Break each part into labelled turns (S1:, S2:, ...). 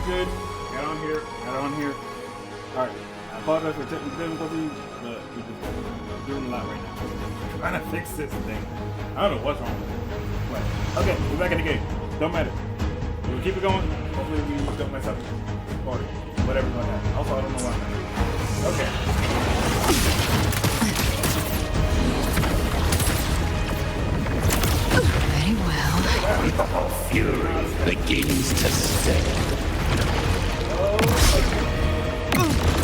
S1: good. Got on here. Alright. I apologize for technical difficulties, but we're doing a lot right now. I'm trying to fix this thing. I don't know what's wrong with it. But, okay, we're back in the game. Don't matter. We'll keep it going. Hopefully we don't mess up. Or whatever's going to happen. Also, I don't know why I'm not. Okay.
S2: Very well.
S3: Fury begins to stir.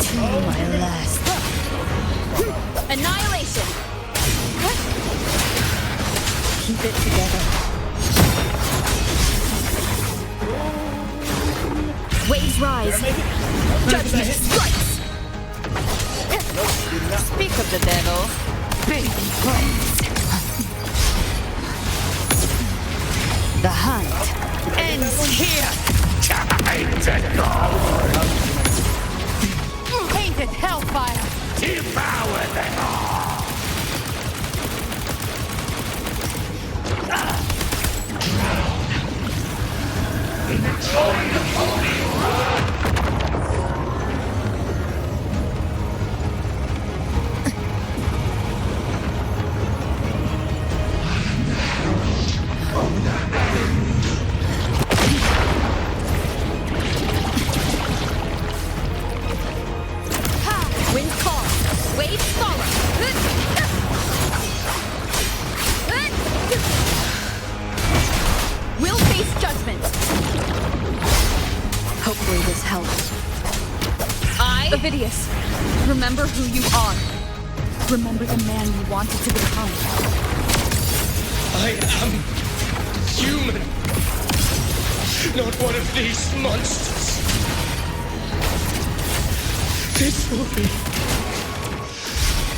S2: To my last.
S4: Annihilation!
S2: Keep it together.
S4: Waves rise. Judgment strikes. Speak of the devil.
S2: Big friends. The hunt ends here.
S3: Time to go.
S2: Painted hellfire.
S3: Devour them all.
S4: Wind calls. Waves follow. We'll face judgment.
S2: Hopefully this helps.
S4: Ovidius, remember who you are. Remember the man you wanted to become.
S5: I am human, not one of these monsters. This will be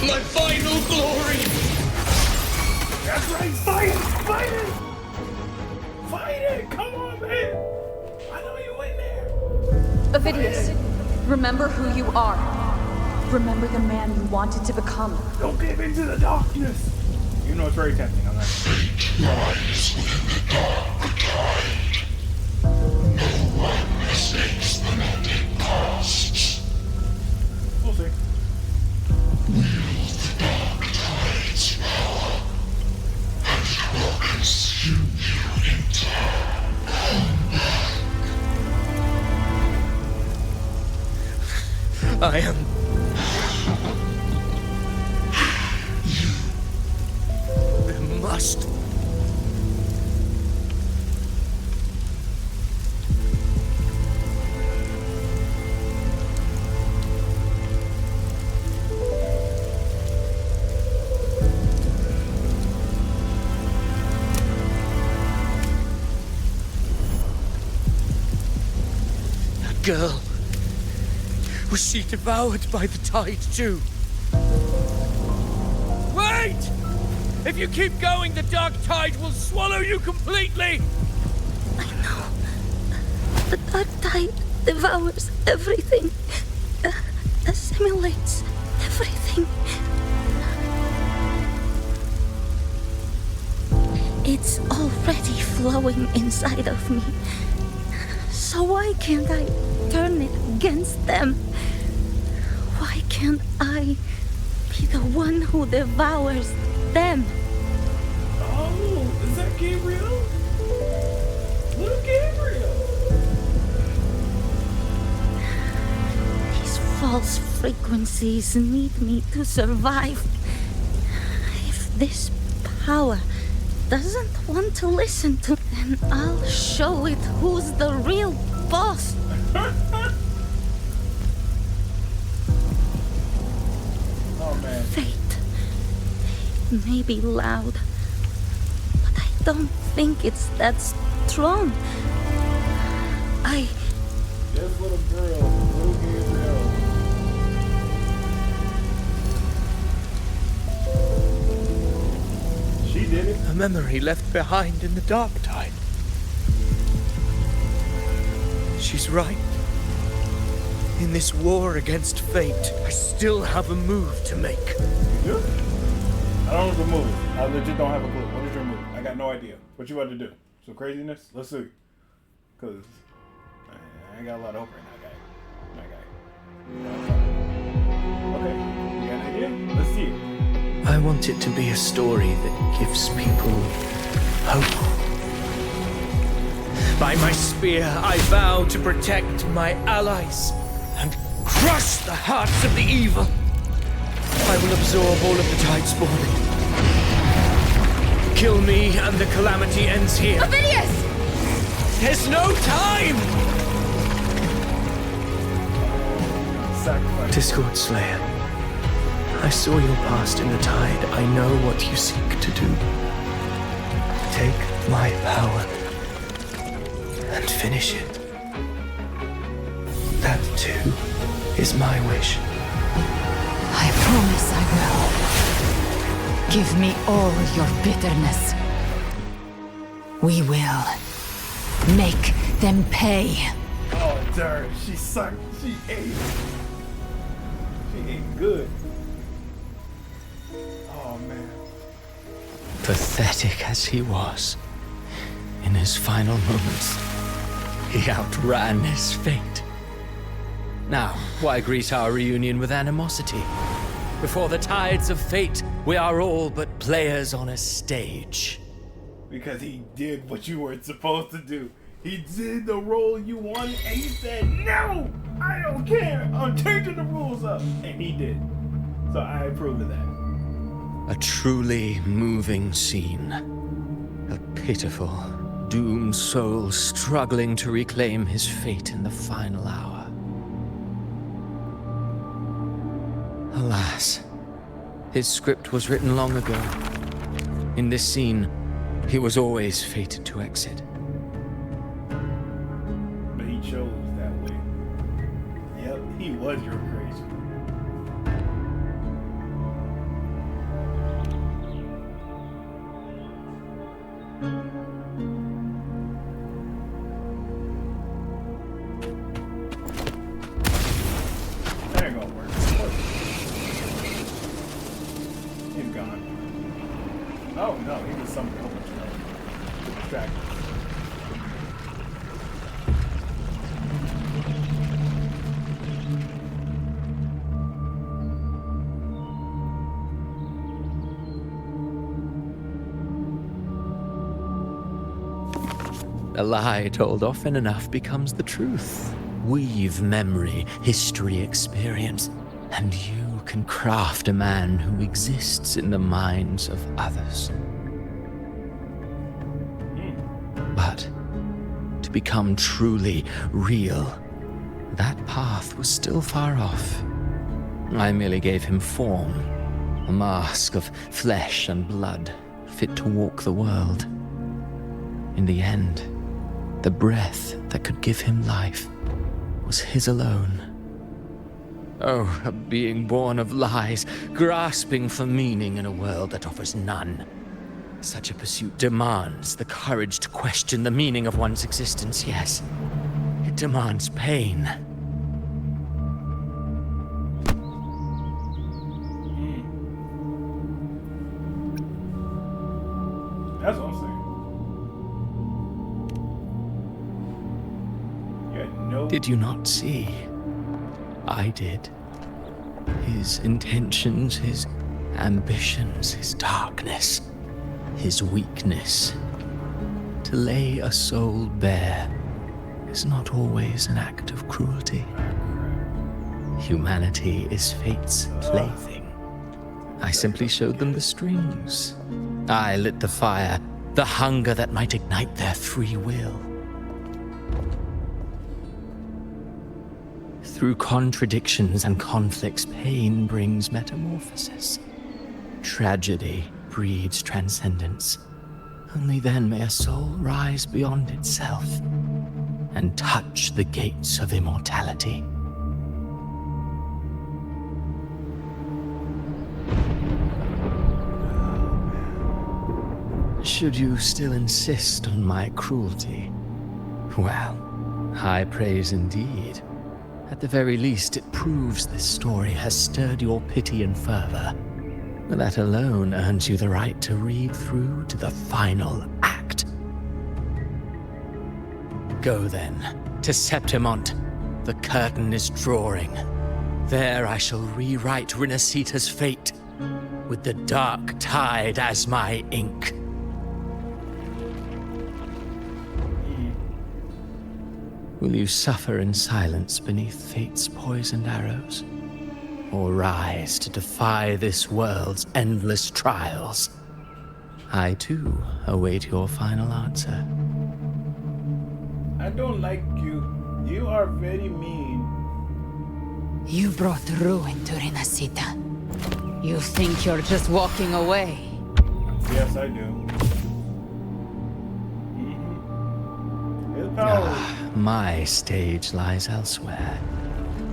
S5: my final glory.
S1: That's right. Fight it. Fight it. Fight it. Come on, man. I know you in there.
S4: Ovidius, remember who you are. Remember the man you wanted to become.
S1: Don't give into the darkness. You know it's very tempting. I'm not.
S3: Lies within the dark tide. No one mistakes the melting costs.
S1: We'll see.
S3: Wield the dark tide's power, and it will consume you in time. Come back.
S5: I am. There must. That girl. Was she devoured by the tide too? Wait! If you keep going, the dark tide will swallow you completely!
S6: I know. The dark tide devours everything. Assimilates everything. It's already flowing inside of me. So why can't I turn it against them? Why can't I be the one who devours them?
S1: Oh, is that Gabriel? Little Gabriel.
S6: These false frequencies need me to survive. If this power doesn't want to listen to, then I'll show it who's the real boss.
S1: Oh man.
S6: Fate. It may be loud, but I don't think it's that strong.
S1: This little girl, little Gabriel. She did it.
S5: A memory left behind in the dark tide. She's right. In this war against fate, I still have a move to make.
S1: You do? I don't know the move. I legit don't have a clue. What is your move? I got no idea. What you about to do? Some craziness? Let's see. Cause I I ain't got a lot of hope right now, guy. Okay, you got an idea? Let's see it.
S5: I want it to be a story that gives people hope. By my spear, I vow to protect my allies and crush the hearts of the evil. I will absorb all of the Tidespawn. Kill me and the calamity ends here.
S4: Avidius!
S5: There's no time!
S1: Sacrifice.
S5: Discord Slayer, I saw your past in the tide. I know what you seek to do. Take my power and finish it. That too is my wish.
S2: I promise I will. Give me all your bitterness. We will make them pay.
S1: Oh, darn. She sucked. She ate. She ate good. Oh, man.
S5: Pathetic as he was, in his final moments, he outran his fate. Now, why greet our reunion with animosity? Before the tides of fate, we are all but players on a stage.
S1: Because he did what you weren't supposed to do. He did the role you wanted, and he said, "No, I don't care. I'm changing the rules up." And he did. So I approve of that.
S5: A truly moving scene. A pitiful, doomed soul struggling to reclaim his fate in the final hour. Alas, his script was written long ago. In this scene, he was always fated to exit.
S1: But he chose that way. Yep, he was your crazy. That ain't gonna work. He's gone. Oh no, he was something else to distract us.
S5: A lie told often enough becomes the truth. Weave memory, history, experience, and you can craft a man who exists in the minds of others. But to become truly real, that path was still far off. I merely gave him form, a mask of flesh and blood, fit to walk the world. In the end, the breath that could give him life was his alone. Oh, a being born of lies, grasping for meaning in a world that offers none. Such a pursuit demands the courage to question the meaning of one's existence, yes. It demands pain.
S1: That's what I'm saying.
S5: Did you not see? I did. His intentions, his ambitions, his darkness, his weakness. To lay a soul bare is not always an act of cruelty. Humanity is fate's plaything. I simply showed them the strings. I lit the fire, the hunger that might ignite their free will. Through contradictions and conflicts, pain brings metamorphosis. Tragedy breeds transcendence. Only then may a soul rise beyond itself and touch the gates of immortality. Should you still insist on my cruelty? Well, high praise indeed. At the very least, it proves this story has stirred your pity and fervor. That alone earns you the right to read through to the final act. Go then, to Septimont. The curtain is drawing. There I shall rewrite Renacita's fate, with the dark tide as my ink. Will you suffer in silence beneath fate's poisoned arrows? Or rise to defy this world's endless trials? I too await your final answer.
S1: I don't like you. You are very mean.
S2: You brought ruin to Renacita. You think you're just walking away?
S1: Yes, I do. His power.
S5: My stage lies elsewhere.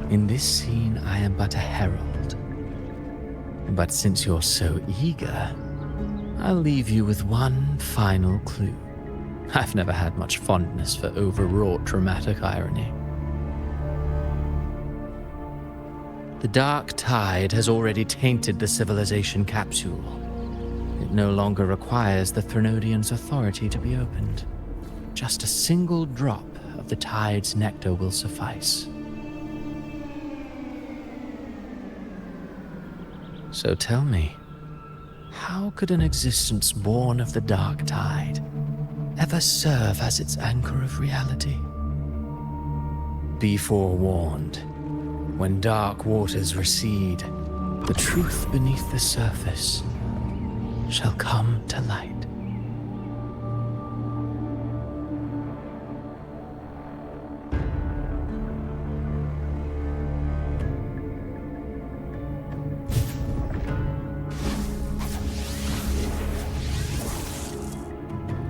S5: In this scene, I am but a herald. But since you're so eager, I'll leave you with one final clue. I've never had much fondness for overwrought dramatic irony. The dark tide has already tainted the civilization capsule. It no longer requires the Threnodians' authority to be opened. Just a single drop of the tide's nectar will suffice. So tell me, how could an existence born of the dark tide ever serve as its anchor of reality? Be forewarned. When dark waters recede, the truth beneath the surface shall come to light.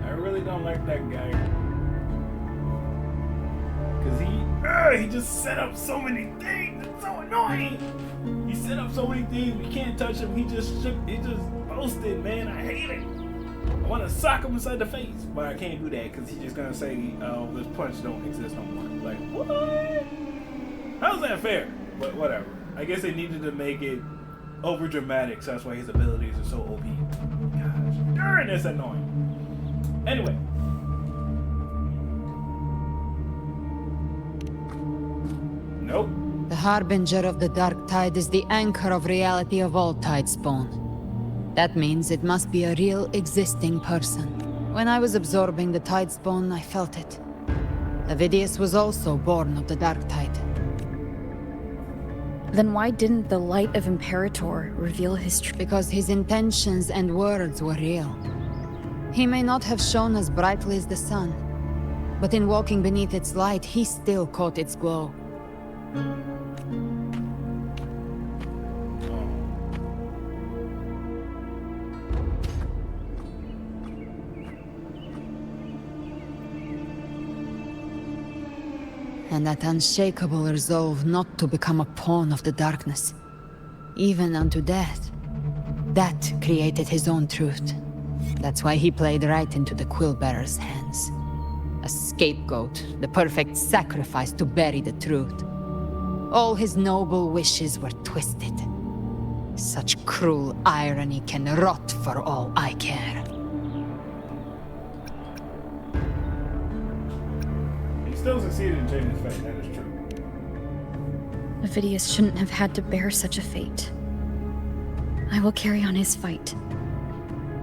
S1: I really don't like that guy. Cause he just set up so many things. It's so annoying. He set up so many things. We can't touch him. He just boasted, man. I hate it. I want to sock him inside the face, but I can't do that because he's just gonna say, "Oh, this punch don't exist no more." Like, what? How's that fair? But whatever. I guess they needed to make it over dramatic, so that's why his abilities are so OP. Gosh, darn, that's annoying. Anyway. Nope.
S2: The Harbinger of the Dark Tide is the anchor of reality of all Tidespawn. That means it must be a real existing person. When I was absorbing the Tidespawn, I felt it. Avidius was also born of the Dark Tide.
S4: Then why didn't the light of Imperator reveal his truth?
S2: Because his intentions and words were real. He may not have shone as brightly as the sun, but in walking beneath its light, he still caught its glow. And that unshakable resolve not to become a pawn of the darkness, even unto death, that created his own truth. That's why he played right into the Quillbearer's hands. A scapegoat, the perfect sacrifice to bury the truth. All his noble wishes were twisted. Such cruel irony can rot for all I care.
S1: He still succeeded in changing his fate, that is true.
S4: Avidius shouldn't have had to bear such a fate. I will carry on his fight.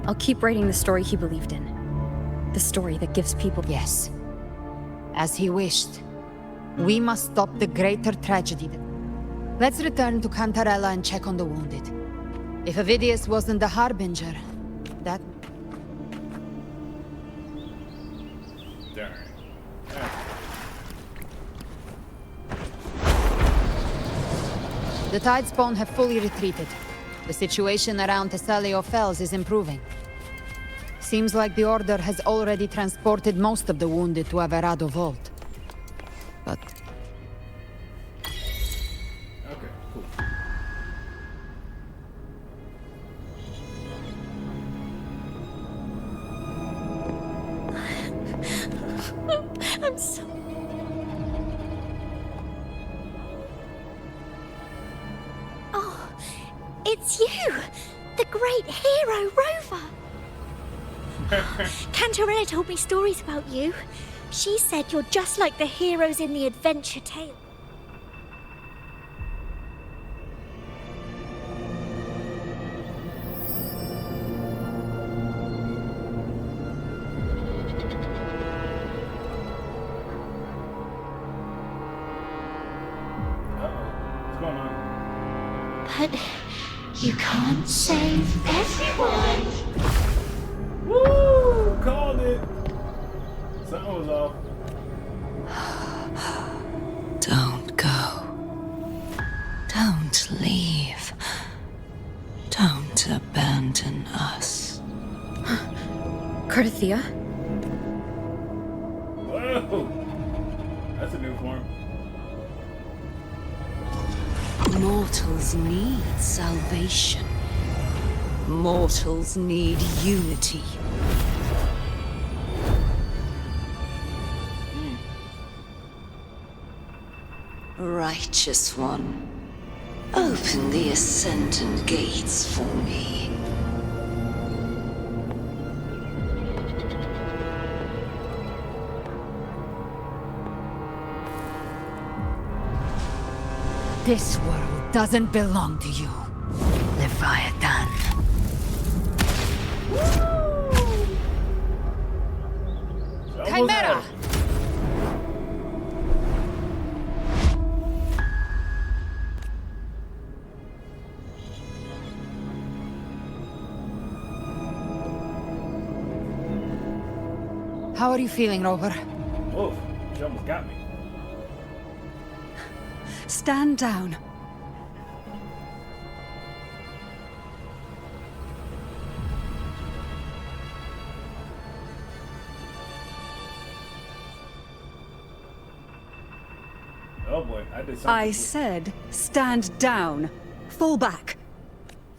S4: I'll keep writing the story he believed in. The story that gives people...
S2: Yes. As he wished. We must stop the greater tragedy. Let's return to Cantarella and check on the wounded. If Avidius wasn't the Harbinger, that...
S1: Darn.
S2: The Tidespawn have fully retreated. The situation around Thessalio Fells is improving. Seems like the Order has already transported most of the wounded to Averado Vault. But...
S1: Okay, cool.
S6: I'm so... Oh, it's you! The great hero, Rover! Cantarella told me stories about you.
S7: She said you're just like the heroes in the adventure tale.
S1: What's going on?
S6: But you can't save everyone.
S1: Woo! Called it. Something was off.
S6: Don't go. Don't leave. Don't abandon us.
S4: Cardathia?
S1: Whoa! That's a new form.
S6: Mortals need salvation. Mortals need unity. Righteous One, open the Ascendant Gates for me.
S2: This world doesn't belong to you, Leviathan. Chimera! How are you feeling, Rover?
S1: Oof, she almost got me.
S8: Stand down.
S1: Oh boy, I did something.
S8: I said, stand down. Fall back.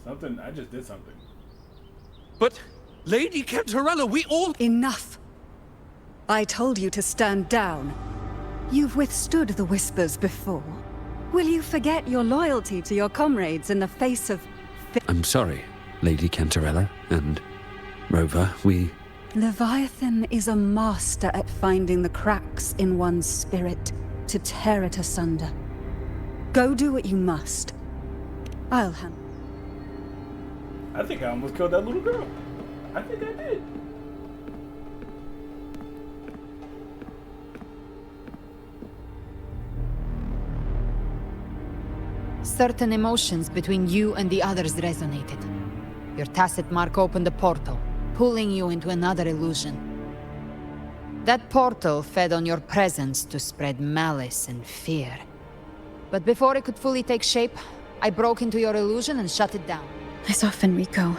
S1: Something, I just did something.
S9: But, Lady Cantarella, we all...
S8: Enough. I told you to stand down. You've withstood the whispers before. Will you forget your loyalty to your comrades in the face of...
S9: I'm sorry, Lady Cantarella and Rover, we...
S8: Leviathan is a master at finding the cracks in one's spirit to tear it asunder. Go do what you must. I'll handle.
S1: I think I almost killed that little girl. I think I did.
S2: Certain emotions between you and the others resonated. Your tacit mark opened a portal, pulling you into another illusion. That portal fed on your presence to spread malice and fear. But before it could fully take shape, I broke into your illusion and shut it down.
S4: I saw Fenrico,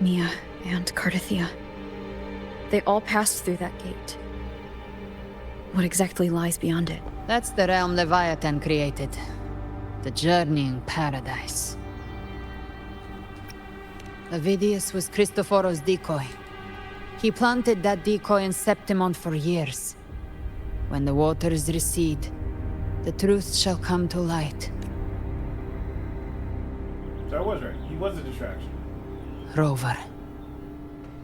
S4: Mia, and Cardathia. They all passed through that gate. What exactly lies beyond it?
S2: That's the realm Leviathan created. The journeying paradise. Avidius was Cristoforo's decoy. He planted that decoy in Septimont for years. When the waters recede, the truth shall come to light.
S1: So I was right. He was a distraction.
S2: Rover,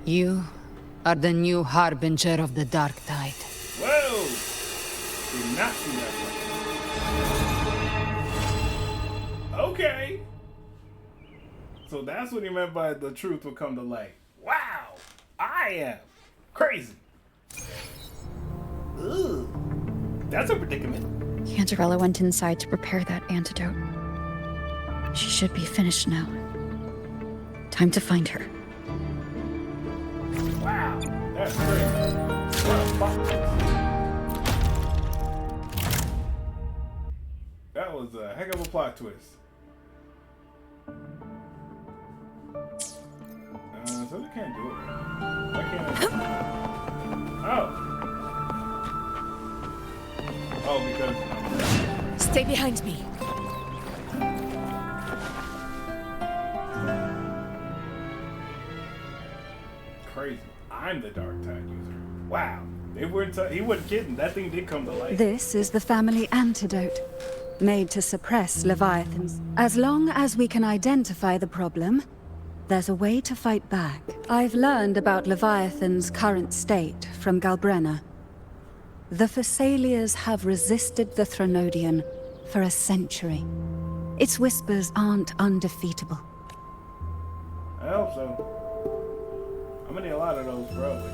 S2: you are the new harbinger of the dark tide.
S1: Whoa! Did not see that one. Okay. So that's what he meant by the truth will come to light. Wow! I am crazy. Ugh. That's a predicament.
S4: Cantarella went inside to prepare that antidote. She should be finished now. Time to find her.
S1: Wow, that's crazy. What a plot twist. That was a heck of a plot twist. So they can't do it. Why can't I? Oh. Oh, because.
S2: Stay behind me.
S1: Crazy. I'm the Dark Tide user. Wow. They weren't. He wasn't kidding. That thing did come to life.
S8: This is the family antidote, made to suppress Leviathans. As long as we can identify the problem, there's a way to fight back. I've learned about Leviathan's current state from Galbrean. The Thessalians have resisted the Threnodian for a century. Its whispers aren't undefeatable.
S1: I hope so. I'm gonna need a lot of those, probably.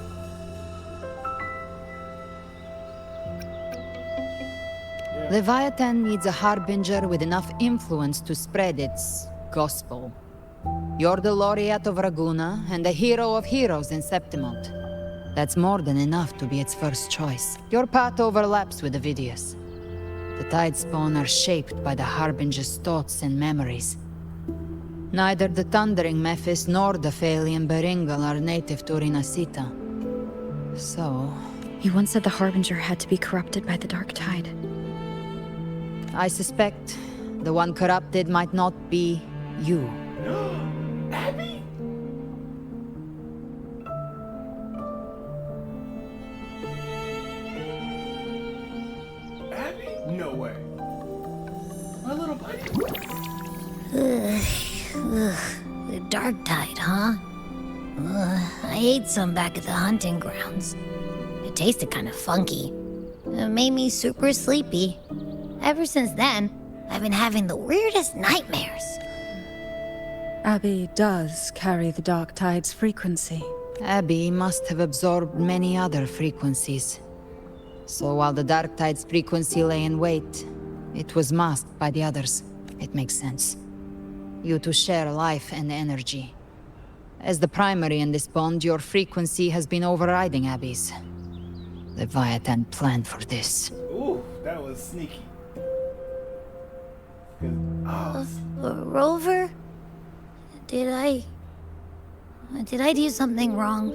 S2: Leviathan needs a harbinger with enough influence to spread its gospel. You're the laureate of Raguna and the hero of heroes in Septimont. That's more than enough to be its first choice. Your path overlaps with Ovidius. The Tidespawn are shaped by the harbinger's thoughts and memories. Neither the Thundering Mephis nor the Phalian Beringal are native to Rinasita. So...
S4: You once said the harbinger had to be corrupted by the Dark Tide.
S2: I suspect the one corrupted might not be you.
S1: Abby? Abby? No way. My little buddy?
S6: The Dark Tide, huh? I ate some back at the hunting grounds. It tasted kind of funky. It made me super sleepy. Ever since then, I've been having the weirdest nightmares.
S8: Abby does carry the Dark Tide's frequency.
S2: Abby must have absorbed many other frequencies. So while the Dark Tide's frequency lay in wait, it was masked by the others. It makes sense. You two share life and energy. As the primary in this bond, your frequency has been overriding Abby's. Leviathan planned for this.
S1: Ooh, that was sneaky.
S6: Rover? Did I do something wrong?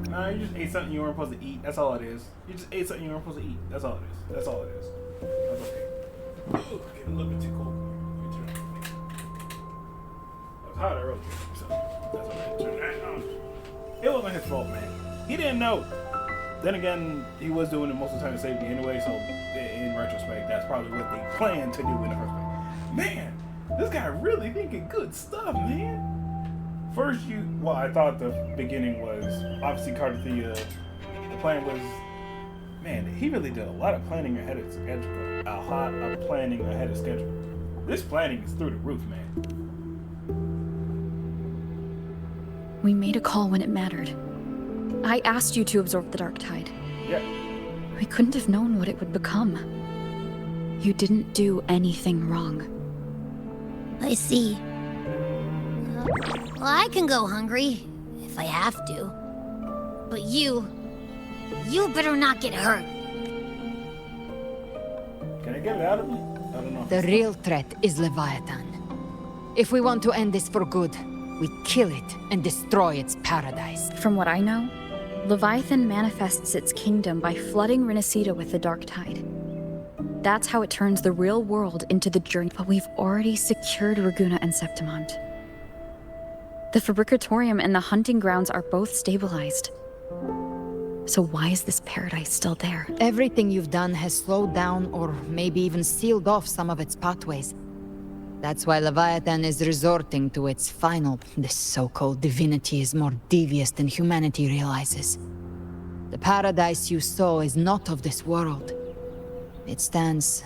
S1: Nah, you just ate something you weren't supposed to eat. That's all it is. You just ate something you weren't supposed to eat. That's all it is. That's all it is. That's okay. Ooh, getting a little bit too cold. Let me turn it on. I was hot earlier, so that's okay. Turn that on. It wasn't his fault, man. He didn't know. Then again, he was doing it most of the time to save me anyway, so in retrospect, that's probably what they planned to do in the first place. Man, this guy really thinking good stuff, man. First, I thought the beginning was obviously Cardathea. The plan was, man, he really did a lot of planning ahead of schedule. A lot of planning ahead of schedule. This planning is through the roof, man.
S4: We made a call when it mattered. I asked you to absorb the Dark Tide.
S1: Yeah.
S4: We couldn't have known what it would become. You didn't do anything wrong.
S6: I see. Well, I can go hungry, if I have to. But you better not get hurt.
S1: Can I get it out of me? I don't know.
S2: The real threat is Leviathan. If we want to end this for good, we kill it and destroy its paradise.
S4: From what I know, Leviathan manifests its kingdom by flooding Rinasita with the Dark Tide. That's how it turns the real world into the journey. But we've already secured Raguna and Septimont. The Fabricatorium and the hunting grounds are both stabilized. So why is this paradise still there?
S2: Everything you've done has slowed down or maybe even sealed off some of its pathways. That's why Leviathan is resorting to its final. This so-called divinity is more devious than humanity realizes. The paradise you saw is not of this world. It stands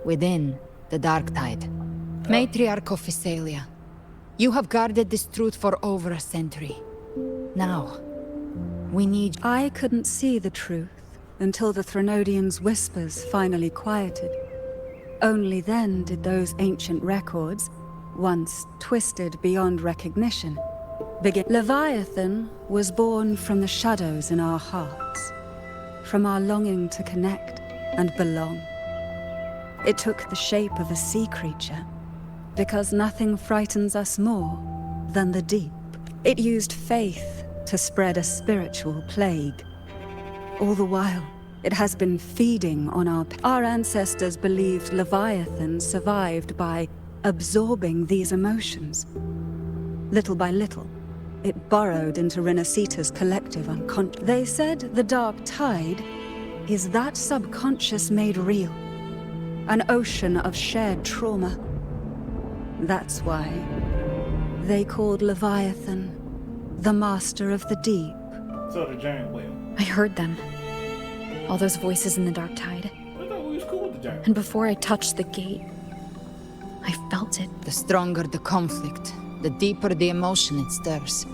S2: within the Dark Tide. Matriarch of Physalia, you have guarded this truth for over a century. Now, we need...
S8: I couldn't see the truth until the Threnodian's whispers finally quieted. Only then did those ancient records, once twisted beyond recognition, begin. Leviathan was born from the shadows in our hearts, from our longing to connect and belong. It took the shape of a sea creature, because nothing frightens us more than the deep. It used faith to spread a spiritual plague. All the while, it has been feeding on our ancestors believed Leviathan survived by absorbing these emotions. Little by little, it burrowed into Rinasita's collective unconscious. They said the Dark Tide is that subconscious made real, an ocean of shared trauma. That's why they called Leviathan the Master of the Deep.
S1: So the giant whale.
S4: I heard them. All those voices in the dark tide.
S1: I thought we was cool with the giant.
S4: And before I touched the gate, I felt it.
S2: The stronger the conflict, the deeper the emotion it stirs.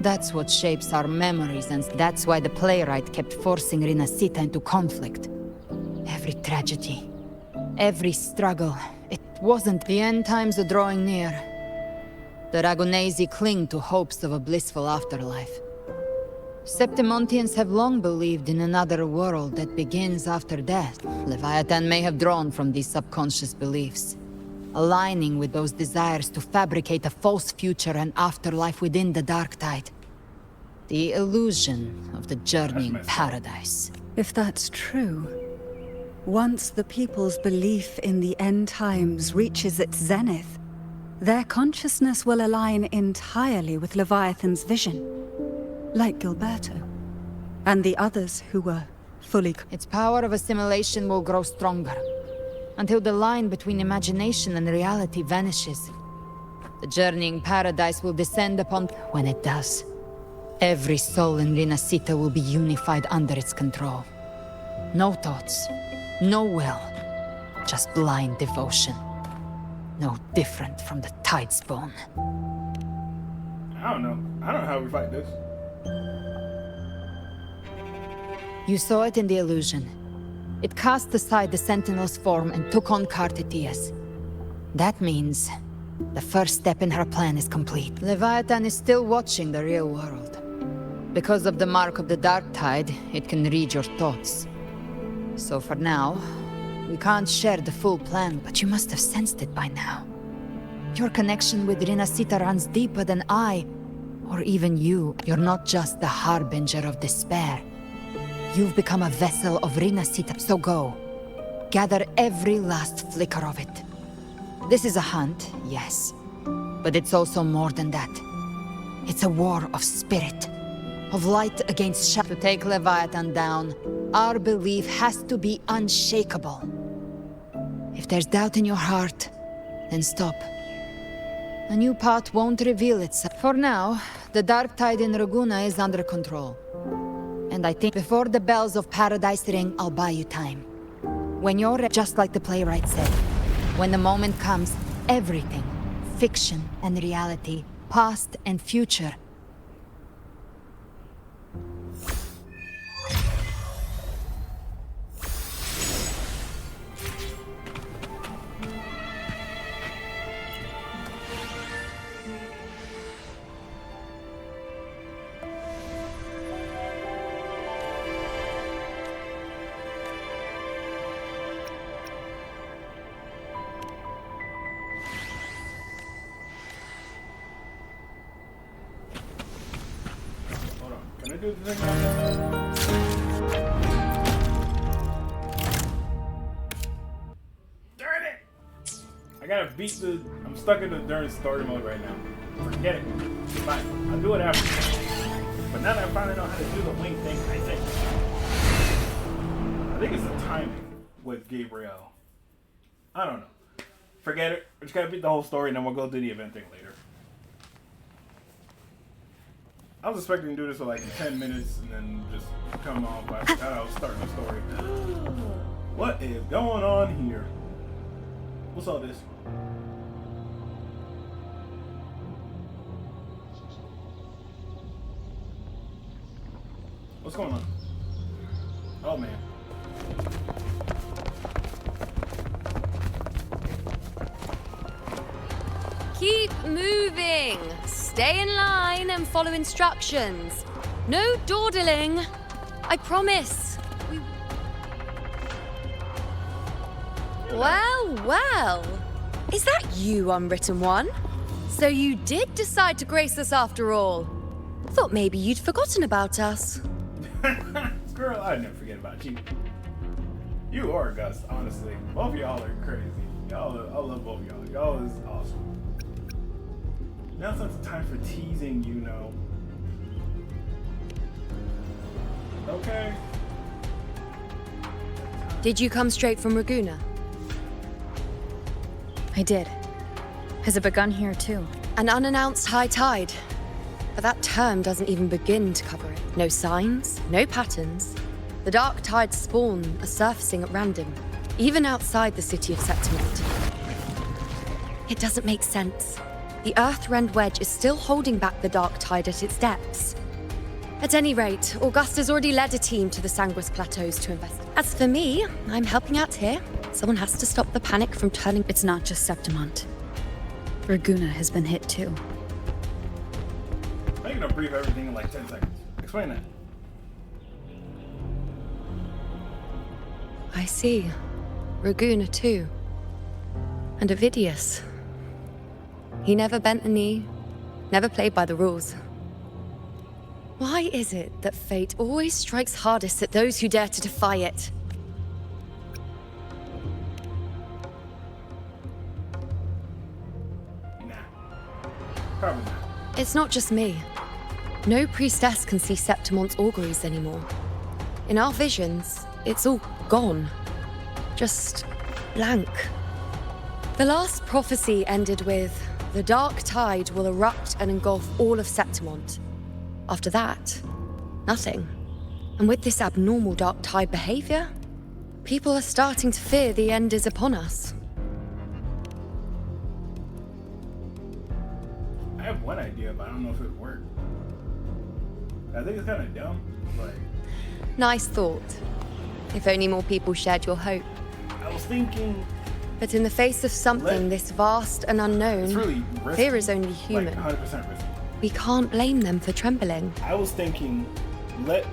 S2: That's what shapes our memories, and that's why the playwright kept forcing Rinasita into conflict. Every tragedy, every struggle, it wasn't. The end times are drawing near. The Ragunesi cling to hopes of a blissful afterlife. Septimontians have long believed in another world that begins after death. Leviathan may have drawn from these subconscious beliefs, aligning with those desires to fabricate a false future and afterlife within the dark tide. The illusion of the journeying paradise.
S8: If that's true, once the people's belief in the end times reaches its zenith, their consciousness will align entirely with Leviathan's vision. Like Gilberto. And the others who were fully...
S2: Its power of assimilation will grow stronger, until the line between imagination and reality vanishes. The journeying paradise will descend upon... When it does, every soul in Rinasita will be unified under its control. No thoughts, no will, just blind devotion. No different from the Tidespawn.
S1: I don't know how we fight this.
S2: You saw it in the illusion. It cast aside the Sentinel's form and took on Cartetius. That means the first step in her plan is complete. Leviathan is still watching the real world. Because of the mark of the Dark Tide, it can read your thoughts. So for now, we can't share the full plan, but you must have sensed it by now. Your connection with Rinasita runs deeper than I, or even you. You're not just the harbinger of despair. You've become a vessel of Rinasita, so go. Gather every last flicker of it. This is a hunt, yes. But it's also more than that. It's a war of spirit. Of light against shadow. To take Leviathan down, our belief has to be unshakable. If there's doubt in your heart, then stop. A new path won't reveal itself. For now, the dark tide in Raguna is under control. And I think before the bells of paradise ring, I'll buy you time. When you're just like the playwright said, when the moment comes, everything, fiction and reality, past and future,
S1: Can I do the thing now? Darn it! I gotta beat the... I'm stuck in the darn story mode right now. Forget it. Fine. I'll do it after. But now that I finally know how to do the wing thing, I think it's the timing with Gabriel. I don't know. Forget it. We just gotta beat the whole story and then we'll go do the event thing later. I was expecting to do this for like 10 minutes and then just come off by I was starting the story. What is going on here? What's all this? What's going on? Oh man.
S10: Keep moving. Stay in line and follow instructions. No dawdling. I promise. Well, well. Is that you, Unwritten One? So you did decide to grace us after all. Thought maybe you'd forgotten about us.
S1: Girl, I'd never forget about you. You or Gus, honestly. Both of y'all are crazy. I love both of y'all. Y'all is awesome. Now's not the time for teasing, you know. Okay.
S10: Did you come straight from Raguna?
S4: I did. Has it begun here too?
S10: An unannounced high tide. But that term doesn't even begin to cover it. No signs, no patterns. The dark tide spawn are surfacing at random, even outside the city of Septimont. It doesn't make sense. The Earthrend Wedge is still holding back the dark tide at its depths. At any rate, Augusta's already led a team to the Sanguis Plateaus to investigate. As for me, I'm helping out here. Someone has to stop the panic from turning.
S4: It's not just Septimont. Raguna has been hit too.
S1: I'm gonna brief everything in like 10 seconds. Explain that.
S10: I see. Raguna too. And Ovidius. He never bent a knee, never played by the rules. Why is it that fate always strikes hardest at those who dare to defy it?
S1: Nah. Probably not.
S10: It's not just me. No priestess can see Septimont's auguries anymore. In our visions, it's all gone. Just blank. The last prophecy ended with, the dark tide will erupt and engulf all of Septimont. After that, nothing. And with this abnormal dark tide behavior, people are starting to fear the end is upon us.
S1: I have one idea, but I don't know if it would work. I think it's kind of dumb, but...
S10: Nice thought. If only more people shared your hope.
S1: I was thinking...
S10: But in the face of something this vast and unknown,
S1: it's really risky,
S10: fear is only human.
S1: Like 100% risky.
S10: We can't blame them for trembling.
S1: I was thinking, let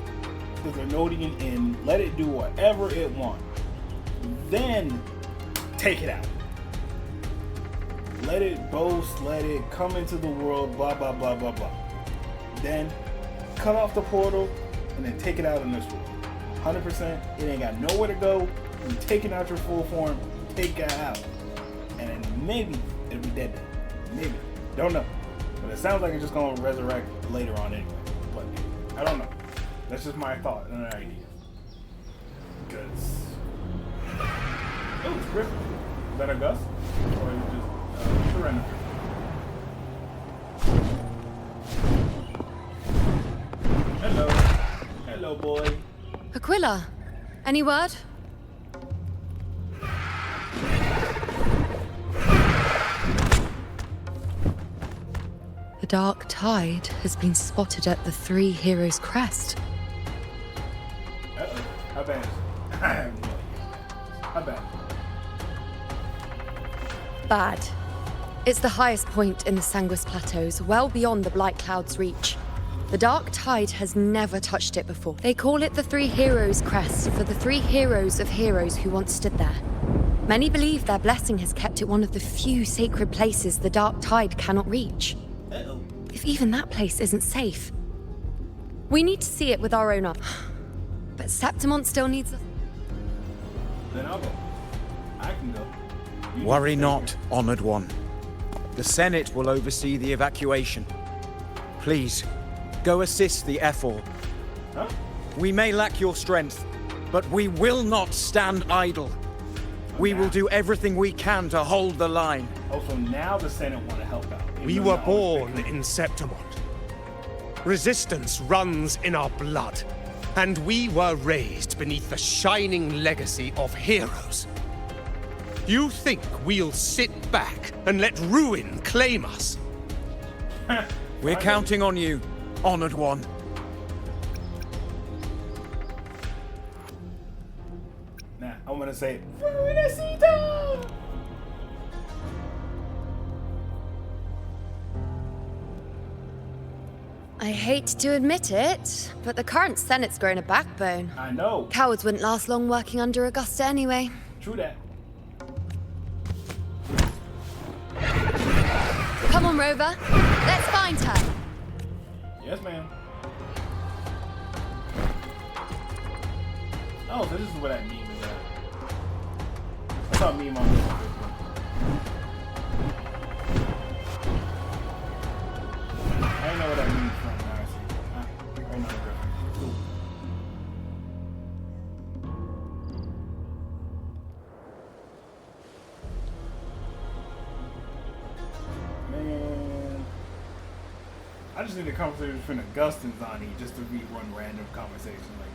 S1: the Thermodian in, let it do whatever it wants. Then, take it out. Let it boast, let it come into the world, blah, blah, blah, blah, blah. Then, cut off the portal, and then take it out in this world. 100%, it ain't got nowhere to go. You're taking out your full form, take it out. And then maybe it'll be dead. Maybe. Don't know. But it sounds like it's just going to resurrect later on anyway. But I don't know. That's just my thought and an idea. Because... Oh, it's Griffin. Is that a Gus? Or is it just Serena? Hello. Hello, boy.
S10: Aquila, any word? The dark tide has been spotted at the Three Heroes Crest.
S1: Uh-oh. How bad is it? I have no idea. How bad?
S10: Bad. It's the highest point in the Sanguis Plateaus, well beyond the Blight Cloud's reach. The dark tide has never touched it before. They call it the Three Heroes Crest for the three heroes of heroes who once stood there. Many believe their blessing has kept it one of the few sacred places the dark tide cannot reach.
S1: Uh-oh.
S10: If even that place isn't safe. We need to see it with our own eyes. But Septimont still needs us.
S1: Then I'll go. I can go. You
S11: Worry
S1: just
S11: not,
S1: stay
S11: honored one. The Senate will oversee the evacuation. Please, go assist the Ethel.
S1: here. Huh?
S11: We may lack your strength, but we will not stand idle. We will do everything we can to hold the line.
S1: Oh, so now the Senate want to help out.
S12: We were born in Septimont. Resistance runs in our blood. And we were raised beneath the shining legacy of heroes. You think we'll sit back and let ruin claim us?
S11: We're counting on you, honored one.
S1: Nah, I'm gonna say Ruinacito!
S10: I hate to admit it, but the current Senate's grown a backbone.
S1: I know.
S10: Cowards wouldn't last long working under Augusta anyway.
S1: True that.
S10: Come on, Rover. Let's find her.
S1: Yes, ma'am. Oh, so this is what that meme is at. I saw a meme on this one. I didn't know what that means from now. I see. I know. Cool. Man. I just need a conversation between Augusta and Zani just to be one random conversation. Like,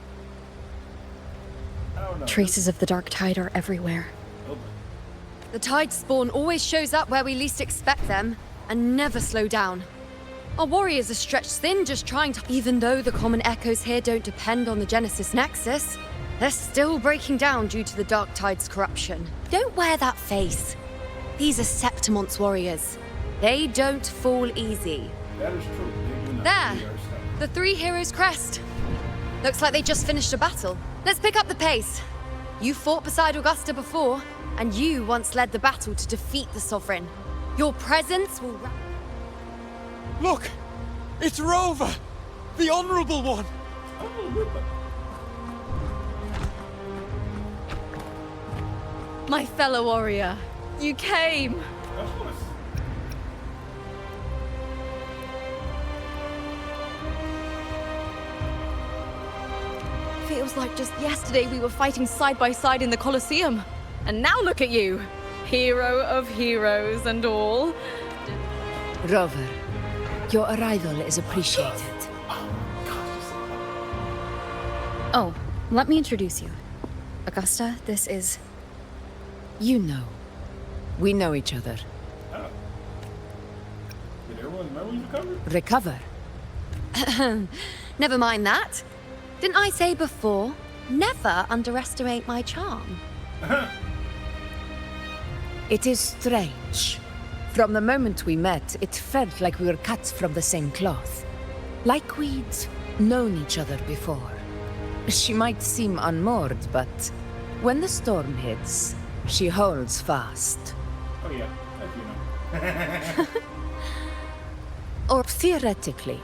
S4: Traces of the dark tide are everywhere.
S10: The tide spawn always shows up where we least expect them, and never slow down. Our warriors are stretched thin just trying to... Even though the common echoes here don't depend on the Genesis Nexus, they're still breaking down due to the dark tide's corruption. Don't wear that face. These are Septimon's warriors. They don't fall easy.
S1: That is true. They do not.
S10: There! The three heroes' crest. Looks like they just finished a battle. Let's pick up the pace. You fought beside Augusta before, and you once led the battle to defeat the Sovereign. Your presence will...
S11: Look! It's Rover! The Honorable One!
S10: My fellow warrior, you came!
S13: Feels like just yesterday we were fighting side by side in the Colosseum. And now look at you! Hero of heroes and all.
S2: Rover, your arrival is appreciated.
S4: Oh, let me introduce you. Augusta, this is...
S2: You know. We know each other.
S1: Oh. Did everyone's memories
S2: Recover?
S10: Never mind that. Didn't I say before, never underestimate my charm?
S2: It is strange. From the moment we met, it felt like we were cut from the same cloth. Like we'd known each other before. She might seem unmoored, but when the storm hits, she holds fast.
S1: Oh yeah, as you know.
S2: Or theoretically,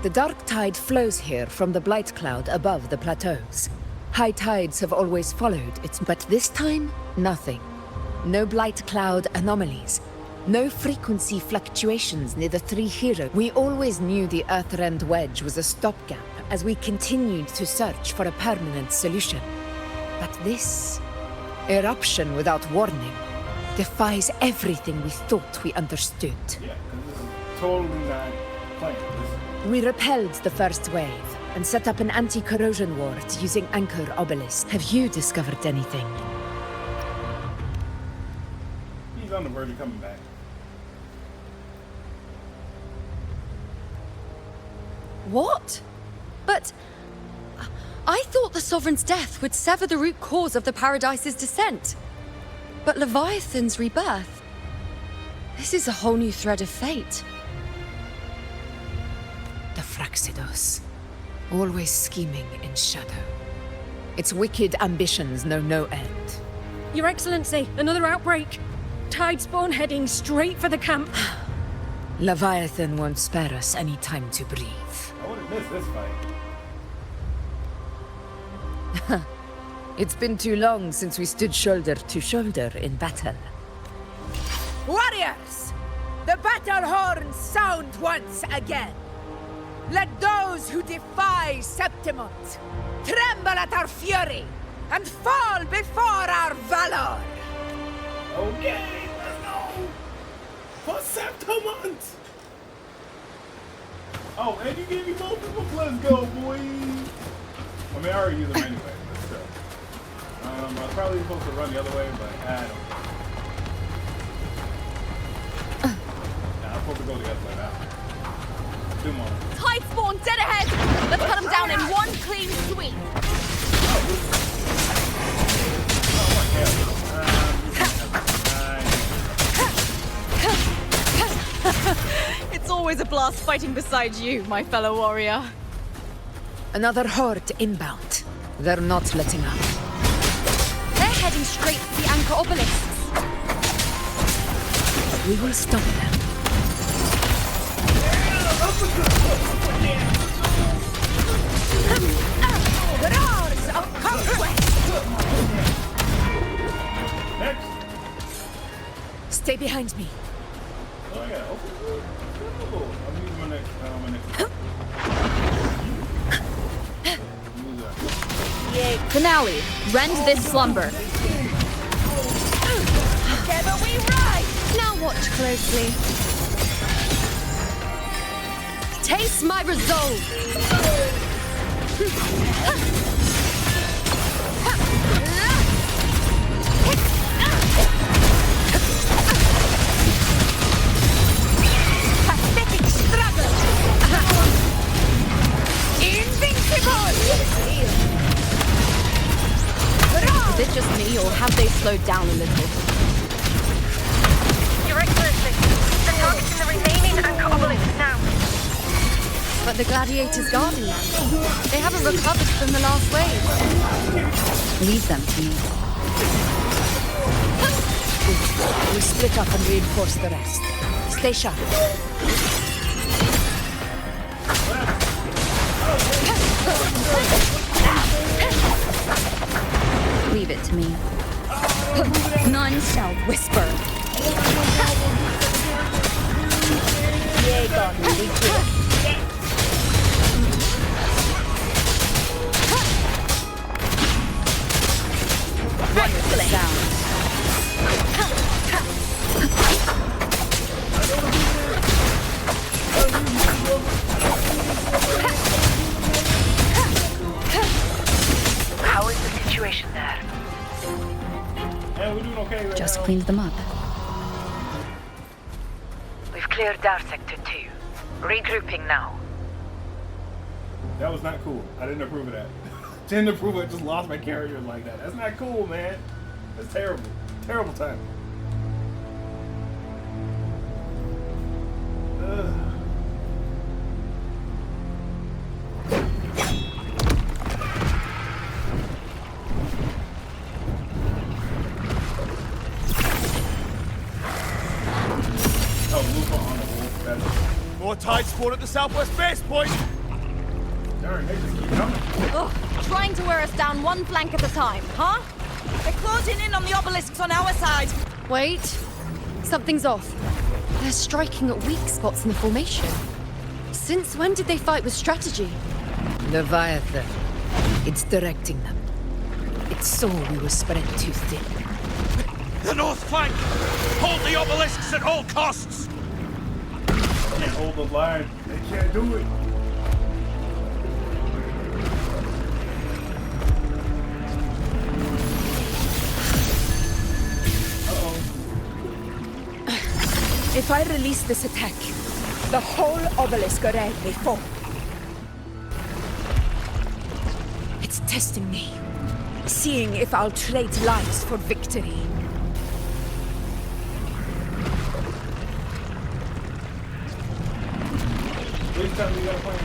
S2: the dark tide flows here from the blight cloud above the plateaus. High tides have always followed it, but this time, nothing. No blight cloud anomalies. No frequency fluctuations near the three heroes. We always knew the Earthrend Wedge was a stopgap as we continued to search for a permanent solution. But this eruption without warning defies everything we thought we understood.
S1: Yeah, this is totally not playing.
S2: We repelled the first wave and set up an anti-corrosion ward using Anchor Obelisk. Have you discovered anything?
S1: He's on the verge of coming back.
S10: What? But... I thought the Sovereign's death would sever the root cause of the Paradise's descent. But Leviathan's rebirth... This is a whole new thread of fate.
S2: The Fraxidos. Always scheming in shadow. Its wicked ambitions know no end.
S13: Your Excellency, another outbreak. Tide spawn heading straight for the camp.
S2: Leviathan won't spare us any time to breathe.
S1: I wouldn't miss this fight.
S2: It's been too long since we stood shoulder to shoulder in battle.
S14: Warriors! The battle horns sound once again. Let those who defy Septimont tremble at our fury and fall before our valor!
S1: Okay, let's go! For Septimont! Oh, and you gave me multiple. Let's go, boy! I mean, I already use them anyway, but still. I was probably supposed to run the other way, but I don't know. Nah, I'm supposed to go the other way now. 2 more.
S13: Tide spawn dead ahead! Let's cut them down in one clean sweep! It's always a blast fighting beside you, my fellow warrior.
S2: Another horde inbound. They're not letting up.
S10: They're heading straight for the Anchor Obelisks.
S2: We will stop them.
S14: The roars of conquest!
S1: Next!
S2: Stay behind me.
S1: Oh yeah, I'm using my next.
S4: Finale, rend this slumber.
S14: Together we rise!
S10: Now watch closely. Taste my resolve!
S13: Is it just me, or have they slowed down a little?
S15: Your Excellency, they're targeting the remaining anchor obelisks now.
S10: But the gladiators guarding them. They haven't recovered from the last wave.
S2: Leave them to me.
S14: We split up and reinforce the rest. Stay sharp.
S4: Leave it to me. None shall whisper.
S2: Wonderful sound.
S15: How is the situation there?
S1: Yeah, we're doing okay right
S4: Just
S1: now.
S4: cleaned them up.
S15: We've cleared our sector 2. Regrouping now.
S1: That was not cool. I didn't approve of that. Didn't approve of it. Just lost my characters like that. That's not cool, man. That's terrible. Terrible time. Ugh.
S11: More tide spawn at the southwest base point!
S1: Darn, they just keep coming.
S13: Ugh, trying to wear us down one flank at a time, huh?
S14: They're closing in on the obelisks on our side.
S10: Wait. Something's off. They're striking at weak spots in the formation. Since when did they fight with strategy?
S14: Leviathan. It's directing them. It's so we were spread too thin.
S11: The north flank! Hold the obelisks at all costs!
S1: They can't hold the line. They can't do it.
S14: If I release this attack, the whole obelisk array may fall. It's testing me, seeing if I'll trade lives for victory.
S1: Please tell me you got a plan.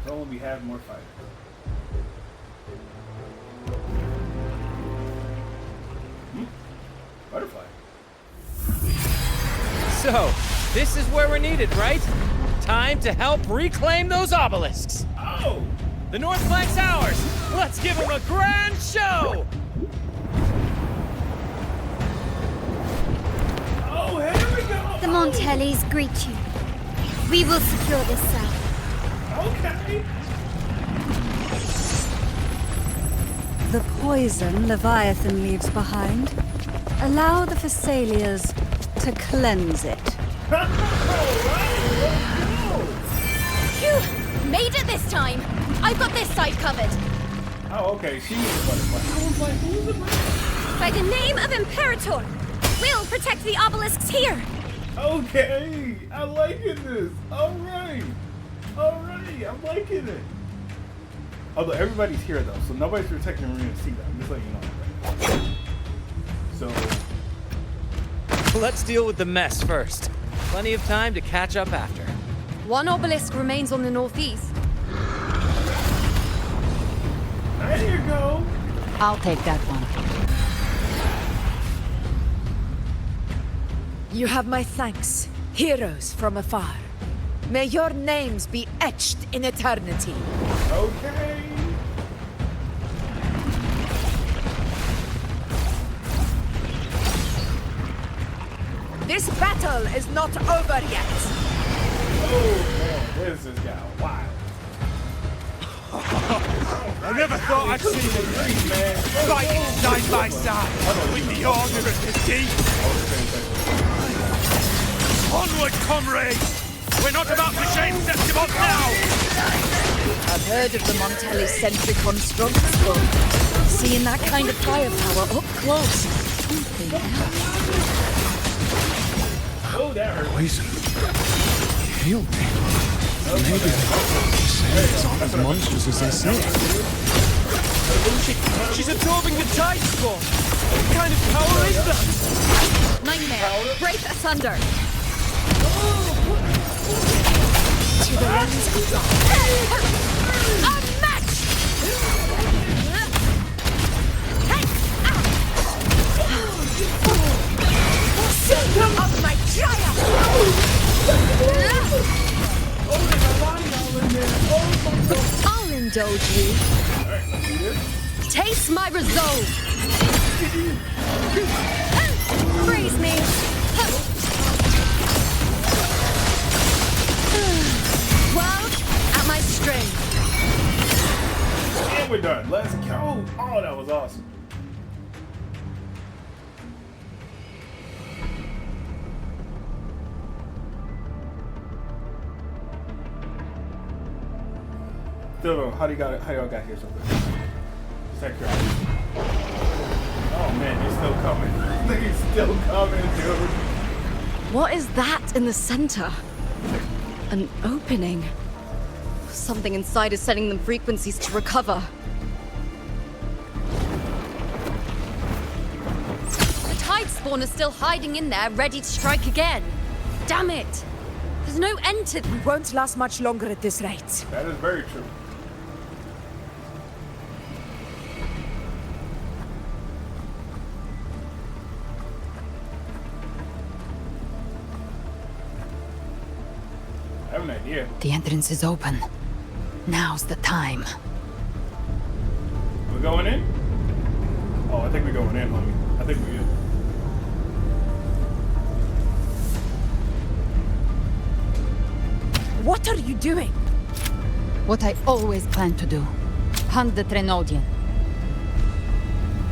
S1: If only we had more fighters. Butterfly.
S16: So, this is where we're needed, right? Time to help reclaim those obelisks.
S1: Oh!
S16: The north flank's ours. Let's give them a grand show.
S1: Oh, here we go!
S7: The Montellis greet you. We will secure this cell.
S1: Okay.
S8: The poison Leviathan leaves behind, allow the Thessalians to cleanse it.
S13: Phew! Made it this time! I've got this side covered.
S1: Oh, okay. She was a butterfly. I was like, who's it?
S7: By the name of Imperator, we'll protect the obelisks here.
S1: Okay. I'm liking this. All right. All right. I'm liking it. Although everybody's here though, so nobody's protecting Marina C. I'm just letting you know. So
S16: Let's deal with the mess first. Plenty of time to catch up after.
S10: One obelisk remains on the northeast.
S1: there you go.
S2: I'll take that one.
S14: You have my thanks, heroes from afar. May your names be etched in eternity.
S1: Okay.
S14: This battle is not over yet.
S1: Oh man, this has got wild.
S11: I never thought I'd see them
S1: man.
S11: fighting side by side with the honor of the deep. Onward, comrades!
S12: We're not about to shame Septimont now!
S13: I've heard of the Montelli's sentry constructs, but seeing that kind of firepower up close is something else.
S1: Oh, that hurt.
S9: Poison. Healed me. Maybe it's not as monstrous as they say.
S16: She's absorbing the tide spawn! What kind of power is that?
S13: Nightmare, break asunder! To the lens of unmatched!
S14: Symptom of my triumph!
S10: I'll indulge you. Taste my resolve. Praise me. World at my strength.
S1: And we're done. Let's go. Oh, that was awesome. Still though, how y'all got here so quick? Just out of curiosity. Oh man, they're still coming. They're still coming, dude.
S13: What is that in the center? An opening. Something inside is sending them frequencies to recover.
S10: The tide spawn is still hiding in there, ready to strike again. Damn it! There's no end to.
S14: We won't last much longer at this rate.
S1: That is very true. I have an idea.
S2: The entrance is open. Now's the time.
S1: We're going in? Oh, I think we're going in, homie. I think we're good.
S14: What are you doing?
S2: What I always planned to do. Hunt the Trenodian.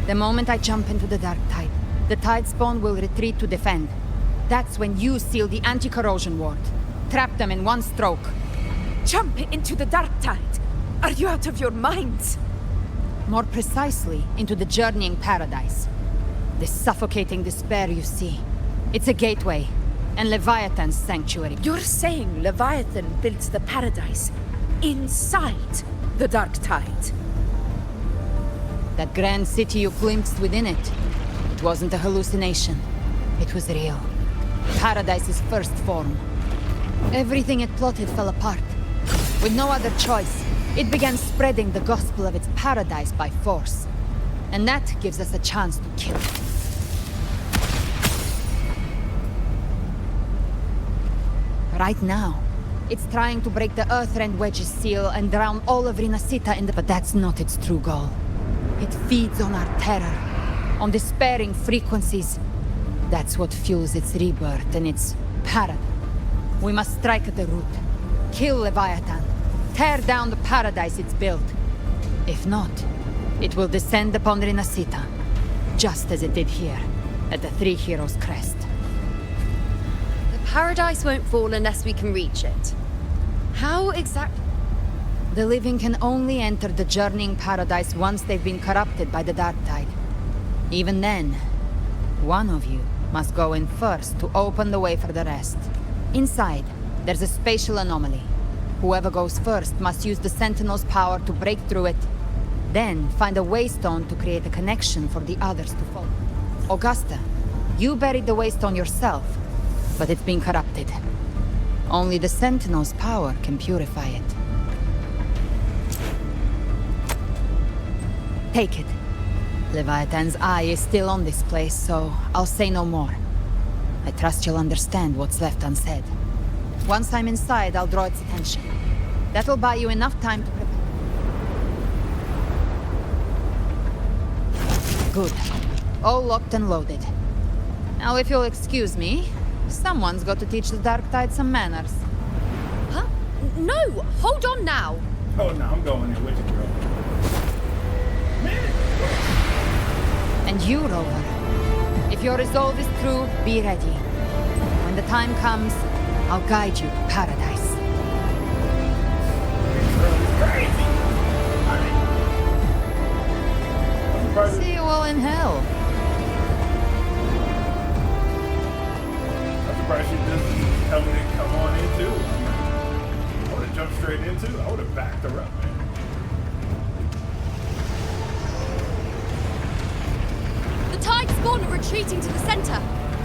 S2: The moment I jump into the dark tide, the tide spawn will retreat to defend. That's when you seal the anti-corrosion ward. Trap them in one stroke.
S14: Jump into the dark tide? Are you out of your minds?
S2: More precisely, into the journeying paradise. The suffocating despair you see. It's a gateway, and Leviathan's sanctuary.
S14: You're saying Leviathan built the paradise inside the dark tide?
S2: That grand city you glimpsed within it, it wasn't a hallucination. It was real. Paradise's first form. Everything it plotted fell apart. With no other choice, it began spreading the gospel of its paradise by force. And that gives us a chance to kill it. Right now, it's trying to break the Earthrend Wedge's seal and drown all of Rinasita in the... But that's not its true goal. It feeds on our terror, on despairing frequencies. That's what fuels its rebirth and its paradise. We must strike at the root. Kill Leviathan. Tear down the paradise it's built. If not, it will descend upon Rinasita, just as it did here, at the Three Heroes' Crest.
S10: The paradise won't fall unless we can reach it. How exactly?
S2: The living can only enter the journeying paradise once they've been corrupted by the dark tide. Even then, one of you must go in first to open the way for the rest. Inside, there's a spatial anomaly. Whoever goes first must use the Sentinel's power to break through it, then find a waystone to create a connection for the others to follow. Augusta, you buried the waystone yourself, but it's been corrupted. Only the Sentinel's power can purify it. Take it. Leviathan's eye is still on this place, so I'll say no more. I trust you'll understand what's left unsaid. Once I'm inside, I'll draw its attention. That'll buy you enough time to prepare. Good. All locked and loaded. Now, if you'll excuse me, someone's got to teach the Dark Tide some manners.
S10: Huh? No! Hold on now!
S1: Oh no, I'm going in with you, girl.
S2: And you, Rover. If your resolve is true, be ready. When the time comes, I'll guide you to paradise. See you all in hell.
S1: I'm surprised she just come on in too. I would have jumped straight into. I would have backed her up, man.
S13: The tide spawn are retreating to the center.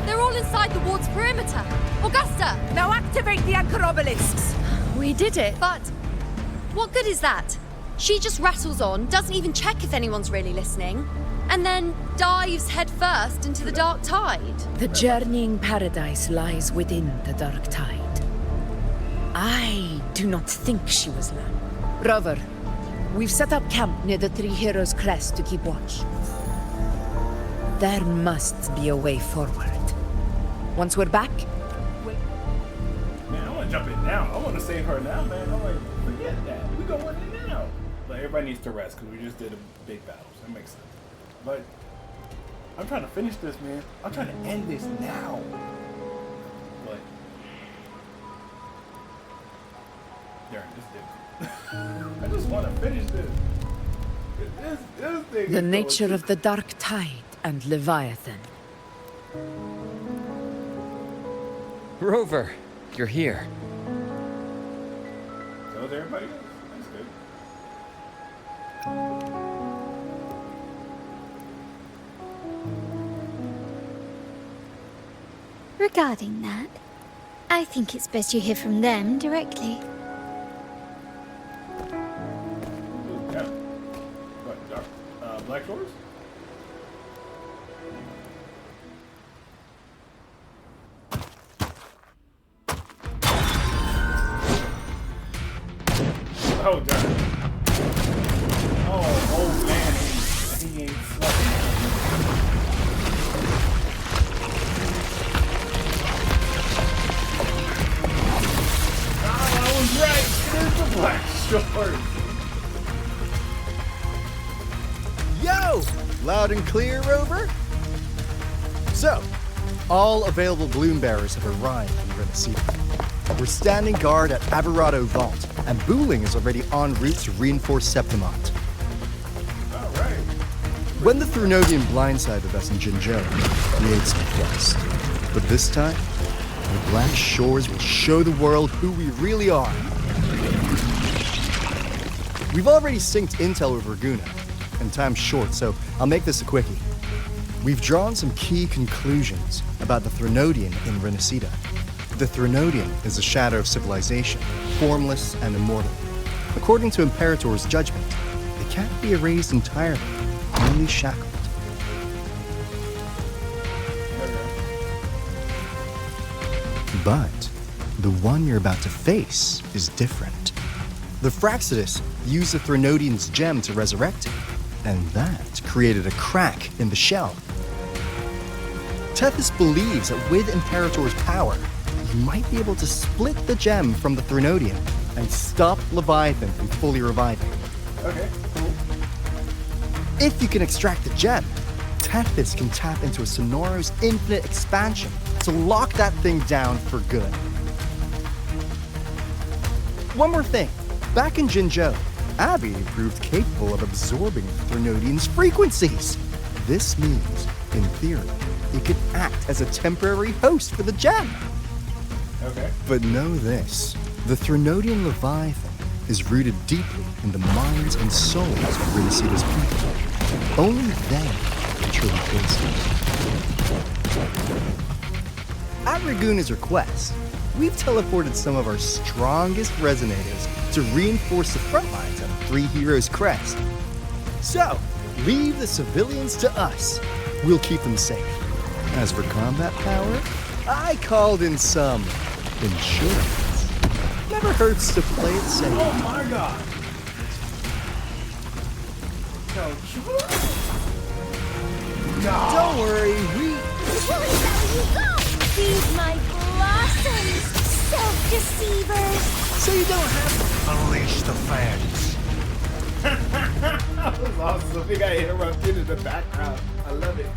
S13: They're all inside the ward's perimeter. Augusta!
S14: Now activate the anchor obelisks!
S10: We did it. But what good is that? She just rattles on, doesn't even check if anyone's really listening, and then dives headfirst into the dark tide.
S17: The journeying paradise lies within the dark tide. I do not think she was lying. Rover, we've set up camp near the Three Heroes Crest to keep watch. There must be a way forward. Once we're back,
S1: Man, I want to jump in now. I want to save her now, man. I'm like, forget that. We going in now. Like, everybody needs to rest because we just did a big battle. So that makes sense. But I'm trying to finish this, man. I'm trying to end this now. But there, this dude. I just want to finish this. This thing.
S17: the nature of the dark tide and Leviathan.
S16: Rover, you're here.
S1: So is everybody else. That's good.
S7: Regarding that, I think it's best you hear from them directly.
S1: Ooh, yeah. What, Black Shores? Oh, darn. Oh, man, he ain't slugging. I was right. It is the Black Shores.
S18: Yo! Loud and clear, Rover? So, all available bloom bearers have arrived in Renacida. We're standing guard at Averado Vault, and Booling is already en route to reinforce Septimont.
S1: Alright.
S18: When the Thrunodian blindsided us in Jinzhou, we ate some quest. But this time, the Black Shores will show the world who we really are. We've already synced intel with Raguna, and time's short, so I'll make this a quickie. We've drawn some key conclusions about the Thrunodian in Renacida. The Thrunodian is a shadow of civilization, formless and immortal. According to Imperator's judgment, they can't be erased entirely, only shackled. But the one you're about to face is different. The Fraxidus used the Thrunodian's gem to resurrect him, and that created a crack in the shell. Tethys believes that with Imperator's power, he might be able to split the gem from the Thrunodian and stop Leviathan from fully reviving.
S1: Okay, cool.
S18: If you can extract the gem, Tethys can tap into a Sonoro's infinite expansion to lock that thing down for good. One more thing. Back in Jinzhou, Abby proved capable of absorbing the Thrunodian's frequencies. This means, in theory, it could act as a temporary host for the gem.
S1: Okay.
S18: But know this, the Thrunodian Leviathan is rooted deeply in the minds and souls of Renacida's people. Only then can it truly face it. At Raguna's request, we've teleported some of our strongest resonators to reinforce the front lines of Three Heroes Crest. So, leave the civilians to us. We'll keep them safe. As for combat power, I called in some insurance. Never hurts to play it safe.
S1: Oh my god. No.
S18: Don't worry, we...
S7: Feed my blossoms, self-deceivers!
S18: So you don't have to...
S3: Unleash the fans.
S1: That was awesome. We got interrupted in the background. I love it.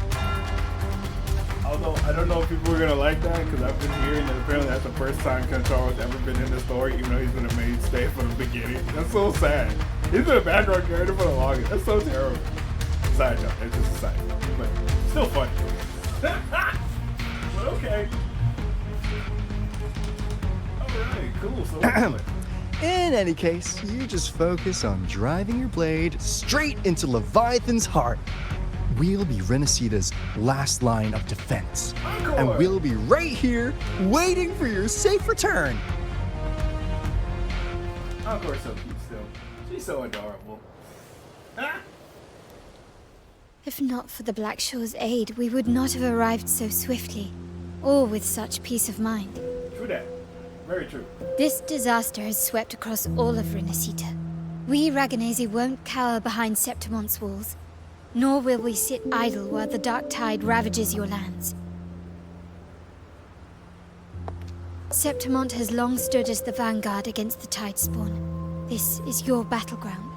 S1: Although I don't know if people are gonna like that because I've been hearing that apparently that's the first time Kentaro's ever been in the story, even though he's been a mainstay from the beginning. That's so sad. He's been a background character for the longest. That's so terrible. Side note, it's just a side note, but still funny. But okay. Alright, cool. So
S18: in any case, you just focus on driving your blade straight into Leviathan's heart. We'll be Renesita's last line of defense.
S1: Encore.
S18: And we'll be right here, waiting for your safe return.
S1: Encore's so cute still. She's so adorable.
S7: If not for the Black Shore's aid, we would not have arrived so swiftly, or with such peace of mind.
S1: True that. Very true.
S7: This disaster has swept across all of Renesita. We Raganese won't cower behind Septimon's walls, nor will we sit idle while the dark tide ravages your lands. Septimont has long stood as the vanguard against the tide spawn. This is your battleground.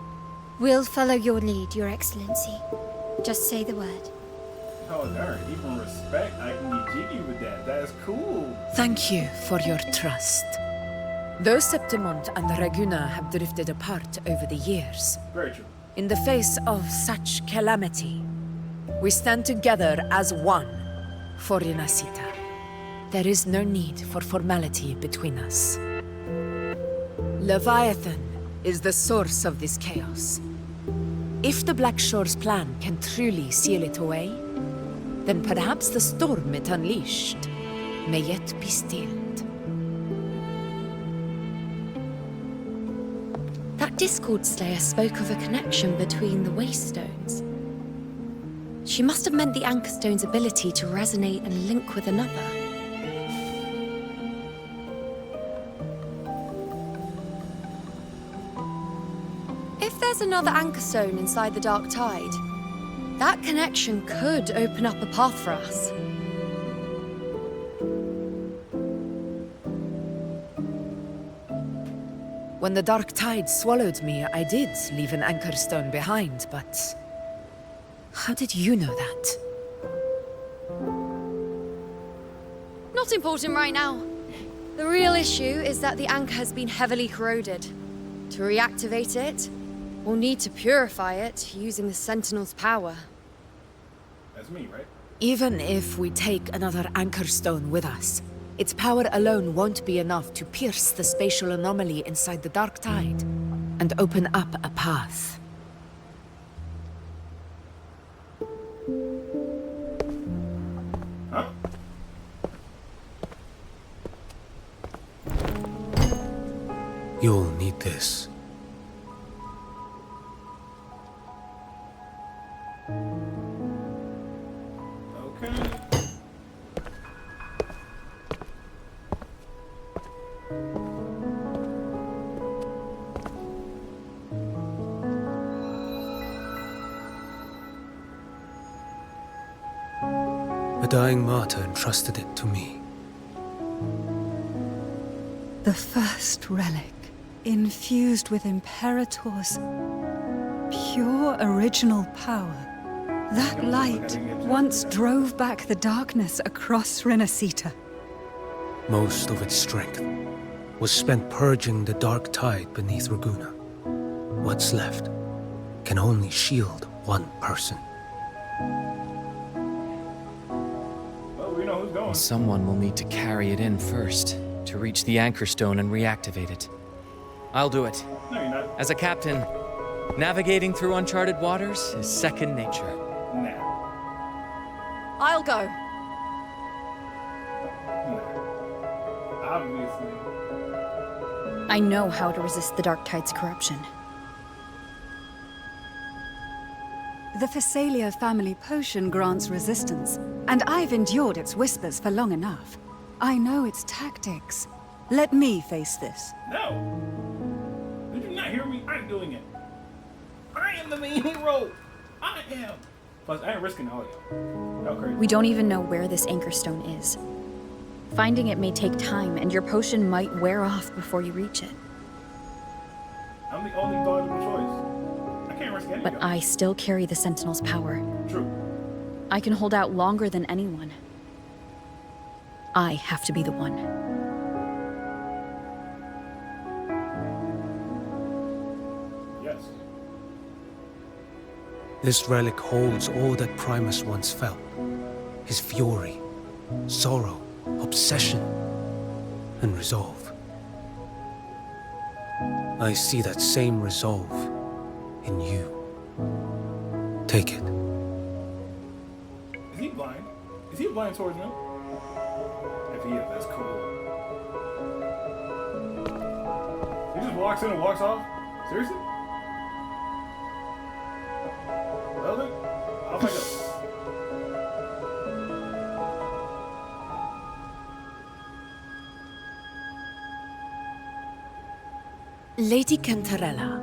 S7: We'll follow your lead, Your Excellency. Just say the word.
S1: Oh, darn. Even respect, I can get jiggy with that. That is cool.
S17: Thank you for your trust. Though Septimont and Raguna have drifted apart over the years,
S1: very true.
S17: In the face of such calamity, we stand together as one for Renesita. There is no need for formality between us. Leviathan is the source of this chaos. If the Black Shore's plan can truly seal it away, then perhaps the storm it unleashed may yet be stilled.
S10: That Discord Slayer spoke of a connection between the Waystones. She must have meant the Anchorstone's ability to resonate and link with another. If there's another Anchorstone inside the Dark Tide, that connection could open up a path for us.
S17: When the Dark Tide swallowed me, I did leave an Anchorstone behind, but... how did you know that?
S10: Not important right now. The real issue is that the anchor has been heavily corroded. To reactivate it, we'll need to purify it using the Sentinel's power.
S1: That's me, right?
S17: Even if we take another Anchorstone with us, its power alone won't be enough to pierce the spatial anomaly inside the Dark Tide and open up a path.
S1: Huh?
S9: You'll need this.
S1: Okay.
S9: A dying martyr entrusted it to me.
S8: The first relic, infused with Imperator's pure original power. That light once drove back the darkness across Renesita.
S9: Most of its strength was spent purging the dark tide beneath Raguna. What's left can only shield one person.
S1: Well, we know who's going.
S5: Someone will need to carry it in first to reach the Anchorstone and reactivate it. I'll do it.
S1: No, you're not.
S5: As a captain, navigating through uncharted waters is second nature.
S1: Nah.
S13: I'll go.
S1: Nah. Obviously.
S4: I know how to resist the Dark Tide's corruption.
S8: The Phasalia family potion grants resistance, and I've endured its whispers for long enough. I know its tactics. Let me face this.
S1: No. Did you not hear me? I'm doing it. I am the main hero. I am. Plus, I ain't risking all y'all. How crazy.
S4: We don't even know where this Anchorstone is. Finding it may take time, and your potion might wear off before you reach it.
S1: I'm the only logical choice. I can't risk anything.
S4: But I still carry the Sentinel's power.
S1: True.
S4: I can hold out longer than anyone. I have to be the one.
S1: Yes.
S9: This relic holds all that Primus once felt. His fury, sorrow, obsession, and resolve. I see that same resolve in you. Take it.
S1: Is he blind? Is he blind towards me? If he is, that's cool. He just walks in and walks off? Seriously? Really? I'll find out.
S17: Lady Cantarella,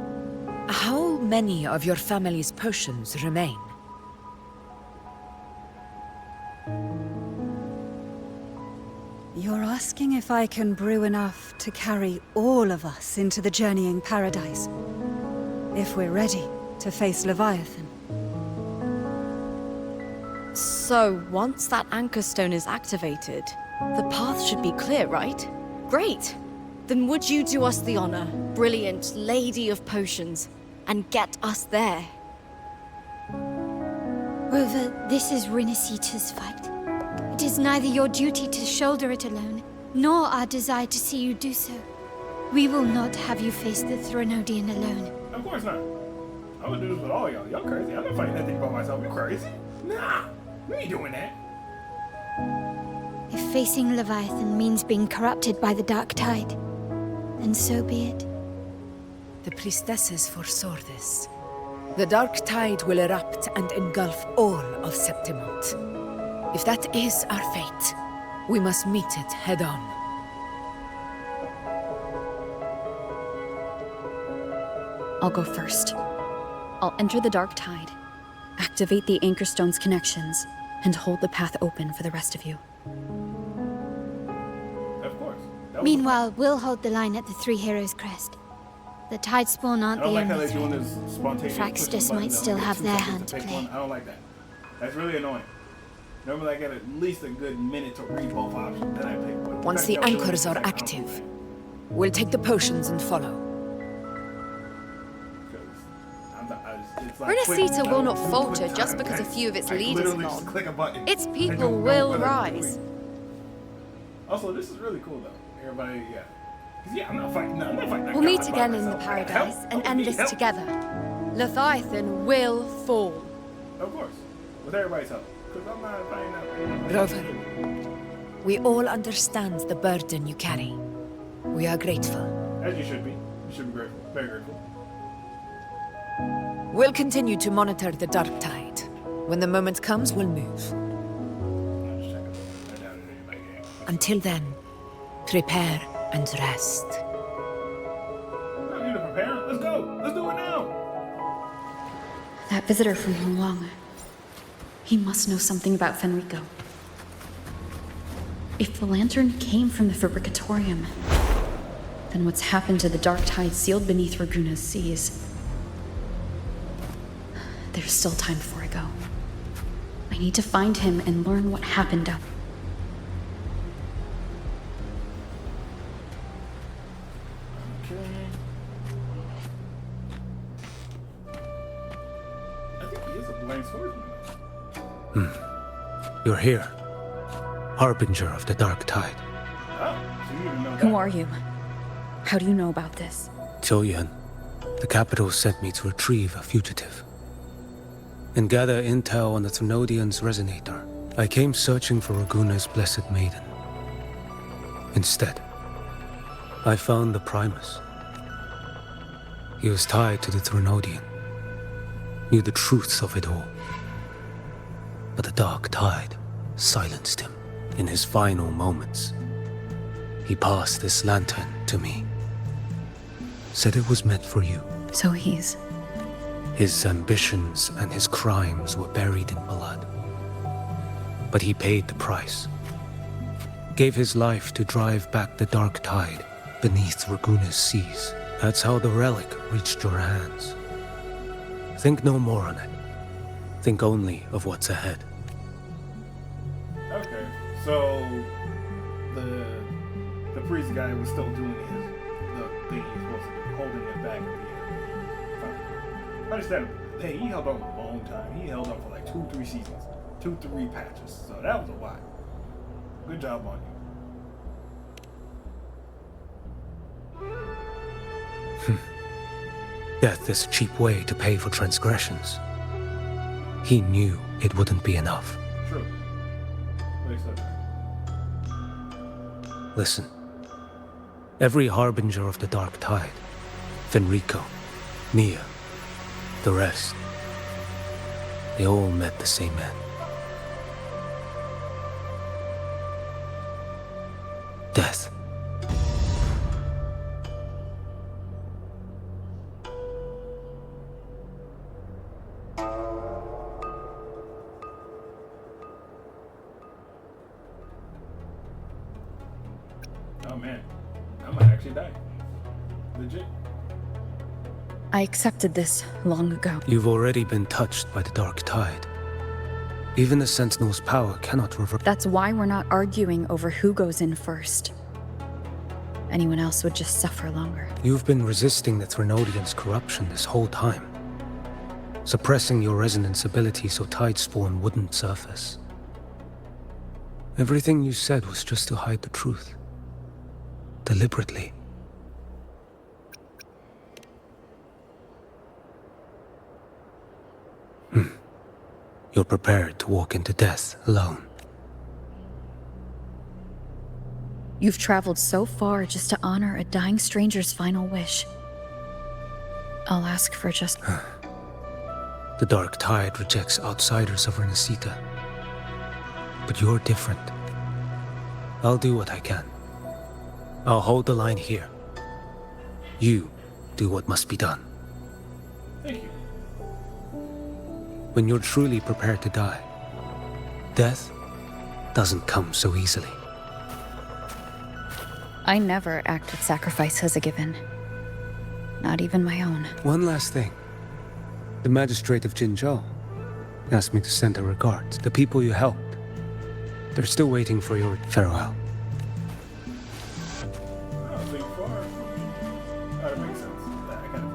S17: how many of your family's potions remain?
S8: You're asking if I can brew enough to carry all of us into the journeying paradise. If we're ready to face Leviathan.
S13: So, once that anchor stone is activated, the path should be clear, right? Great! Then would you do us the honor, brilliant Lady of Potions, and get us there?
S7: Rover, this is Rinasita's fight. It is neither your duty to shoulder it alone, nor our desire to see you do so. We will not have you face the Threnodian alone.
S1: Of course not. I would do this with all y'all. Y'all crazy. I'm not fighting that thing by myself. You crazy? Nah, we ain't doing that.
S7: If facing Leviathan means being corrupted by the Dark Tide, then so be it.
S17: The priestesses foresaw this. The Dark Tide will erupt and engulf all of Septimont. If that is our fate, we must meet it head on.
S4: I'll go first. I'll enter the Dark Tide, activate the Anchor Stone's connections, and hold the path open for the rest of you.
S1: Of course.
S7: Meanwhile, we'll hold the line at the Three Heroes Crest. The Tidespawn aren't the only threat. Fraxtus might still have their hand to play.
S1: I don't like that. That's really annoying. Normally I get at least a good minute to read both options, then I pick one.
S17: Once the anchors are active, we'll take the potions and follow.
S13: Renacita will not falter just because a few of its leaders are gone. Its people will rise.
S1: Also, this is really cool though. Everybody, yeah. 'Cause, yeah, I'm not fighting. I'm not fighting.
S13: We'll meet again in the paradise and end this together. Leviathan will fall.
S1: Of course, with everybody's help. Because I'm not fighting that.
S17: Rover, we all understand the burden you carry. We are grateful.
S1: As you should be. You should be grateful. Very grateful.
S17: We'll continue to monitor the Dark Tide. When the moment comes, we'll move. Until then, prepare and rest.
S1: I don't need to prepare. Let's go. Let's do it now.
S4: That visitor from Huang. He must know something about Fenrico. If the lantern came from the Fabricatorium, then what's happened to the Dark Tide sealed beneath Raguna's seas? There's still time before I go. I need to find him and learn what happened up.
S1: I think he is a blind swordsman.
S9: You're here. Harbinger of the Dark Tide.
S1: Oh, so you even know that.
S4: Who are you? How do you know about this?
S9: Choyan, the capital sent me to retrieve a fugitive and gather intel on the Threnodian's resonator. I came searching for Raguna's blessed maiden. Instead, I found the Primus. He was tied to the Threnodian, knew the truths of it all. But the Dark Tide silenced him in his final moments. He passed this lantern to me. Said it was meant for you.
S4: So he's...
S9: His ambitions and his crimes were buried in blood. But he paid the price. Gave his life to drive back the Dark Tide beneath Raguna's seas. That's how the relic reached your hands. Think no more on it. Think only of what's ahead.
S1: Okay, so the priest guy was still doing the thing he was supposed to do, holding it back at the end. Understandable. Hey, he held on for a long time. He held on for like 2-3 seasons, 2-3 patches. So that was a lot. Good job on you.
S9: Death is a cheap way to pay for transgressions. He knew it wouldn't be enough.
S1: True.
S9: Listen. Every harbinger of the Dark Tide, Fenrico, Mia, the rest, they all met the same end. Death.
S1: Oh man, I might actually die. Legit.
S4: I accepted this long ago.
S9: You've already been touched by the Dark Tide. Even the Sentinel's power cannot reverse.
S4: That's why we're not arguing over who goes in first. Anyone else would just suffer longer.
S9: You've been resisting the Threnodian's corruption this whole time. Suppressing your resonance ability so Tidespawn wouldn't surface. Everything you said was just to hide the truth. Deliberately. You're prepared to walk into death alone.
S4: You've traveled so far just to honor a dying stranger's final wish. I'll ask for just...
S9: The Dark Tide rejects outsiders of Renesita. But you're different. I'll do what I can. I'll hold the line here. You do what must be done.
S1: Thank you.
S9: When you're truly prepared to die, death doesn't come so easily.
S4: I never act with sacrifice as a given. Not even my own.
S9: One last thing. The magistrate of Jinzhou asked me to send her regards. The people you helped. They're still waiting for your farewell.
S1: Oh, so you're far from me. Oh, that makes sense. I kind of...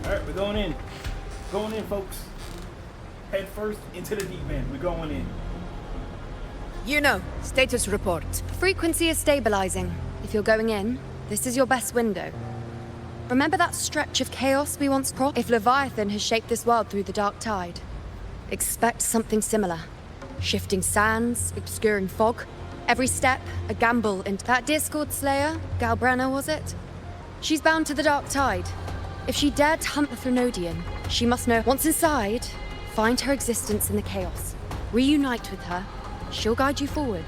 S1: Alright, we're going in. Going in, folks. Head first into the deep end. We're going in.
S17: You know, status report.
S10: Frequency is stabilizing. If you're going in, this is your best window. Remember that stretch of chaos we once crossed? If Leviathan has shaped this world through the Dark Tide, expect something similar. Shifting sands, obscuring fog. Every step, a gamble into that Discord Slayer, Galbrean was it? She's bound to the Dark Tide. If she dared to hunt the Threnodian, she must know once inside, find her existence in the chaos. Reunite with her. She'll guide you forward.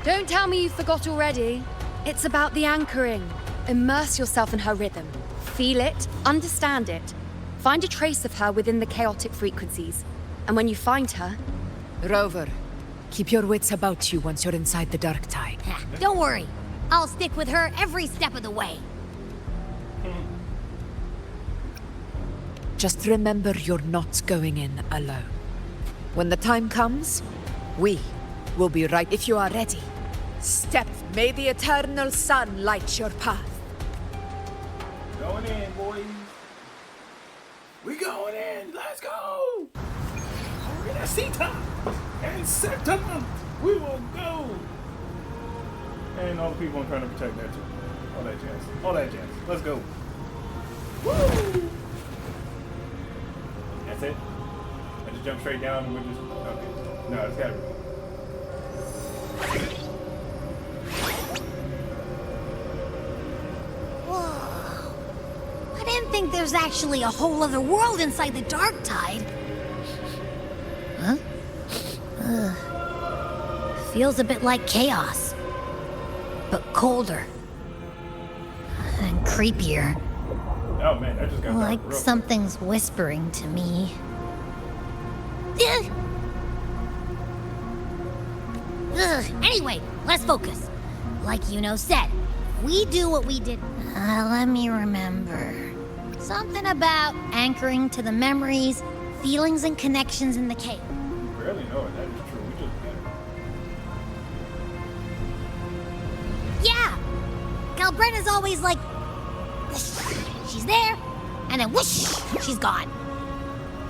S10: Don't tell me you forgot already. It's about the anchoring. Immerse yourself in her rhythm. Feel it, understand it. Find a trace of her within the chaotic frequencies. And when you find her...
S17: Rover, keep your wits about you once you're inside the Dark Tide.
S19: Don't worry. I'll stick with her every step of the way.
S17: Just remember you're not going in alone. When the time comes, we will be right if you are ready. Step, may the eternal sun light your path.
S1: Going in, boys. We going in. Let's go. Renesita and Septimum. We will go. And all the people I'm trying to protect that too. All that jazz. All that jazz. Let's go. Woo! That's it? I just jump straight down and we're just... Okay. No, it's gotta be...
S19: Whoa. I didn't think there's actually a whole other world inside the Dark Tide. Huh? Feels a bit like chaos. But colder. And creepier.
S1: Oh man, that just got dark
S19: Like
S1: real
S19: something's whispering to me. Anyway, let's focus. Like Yuno said, we do what we did. Let me remember. Something about anchoring to the memories, feelings, and connections in the cave.
S1: We barely know it. That is true. We just met her.
S19: Yeah! Galbrean is always like, she's there, and then whoosh, she's gone.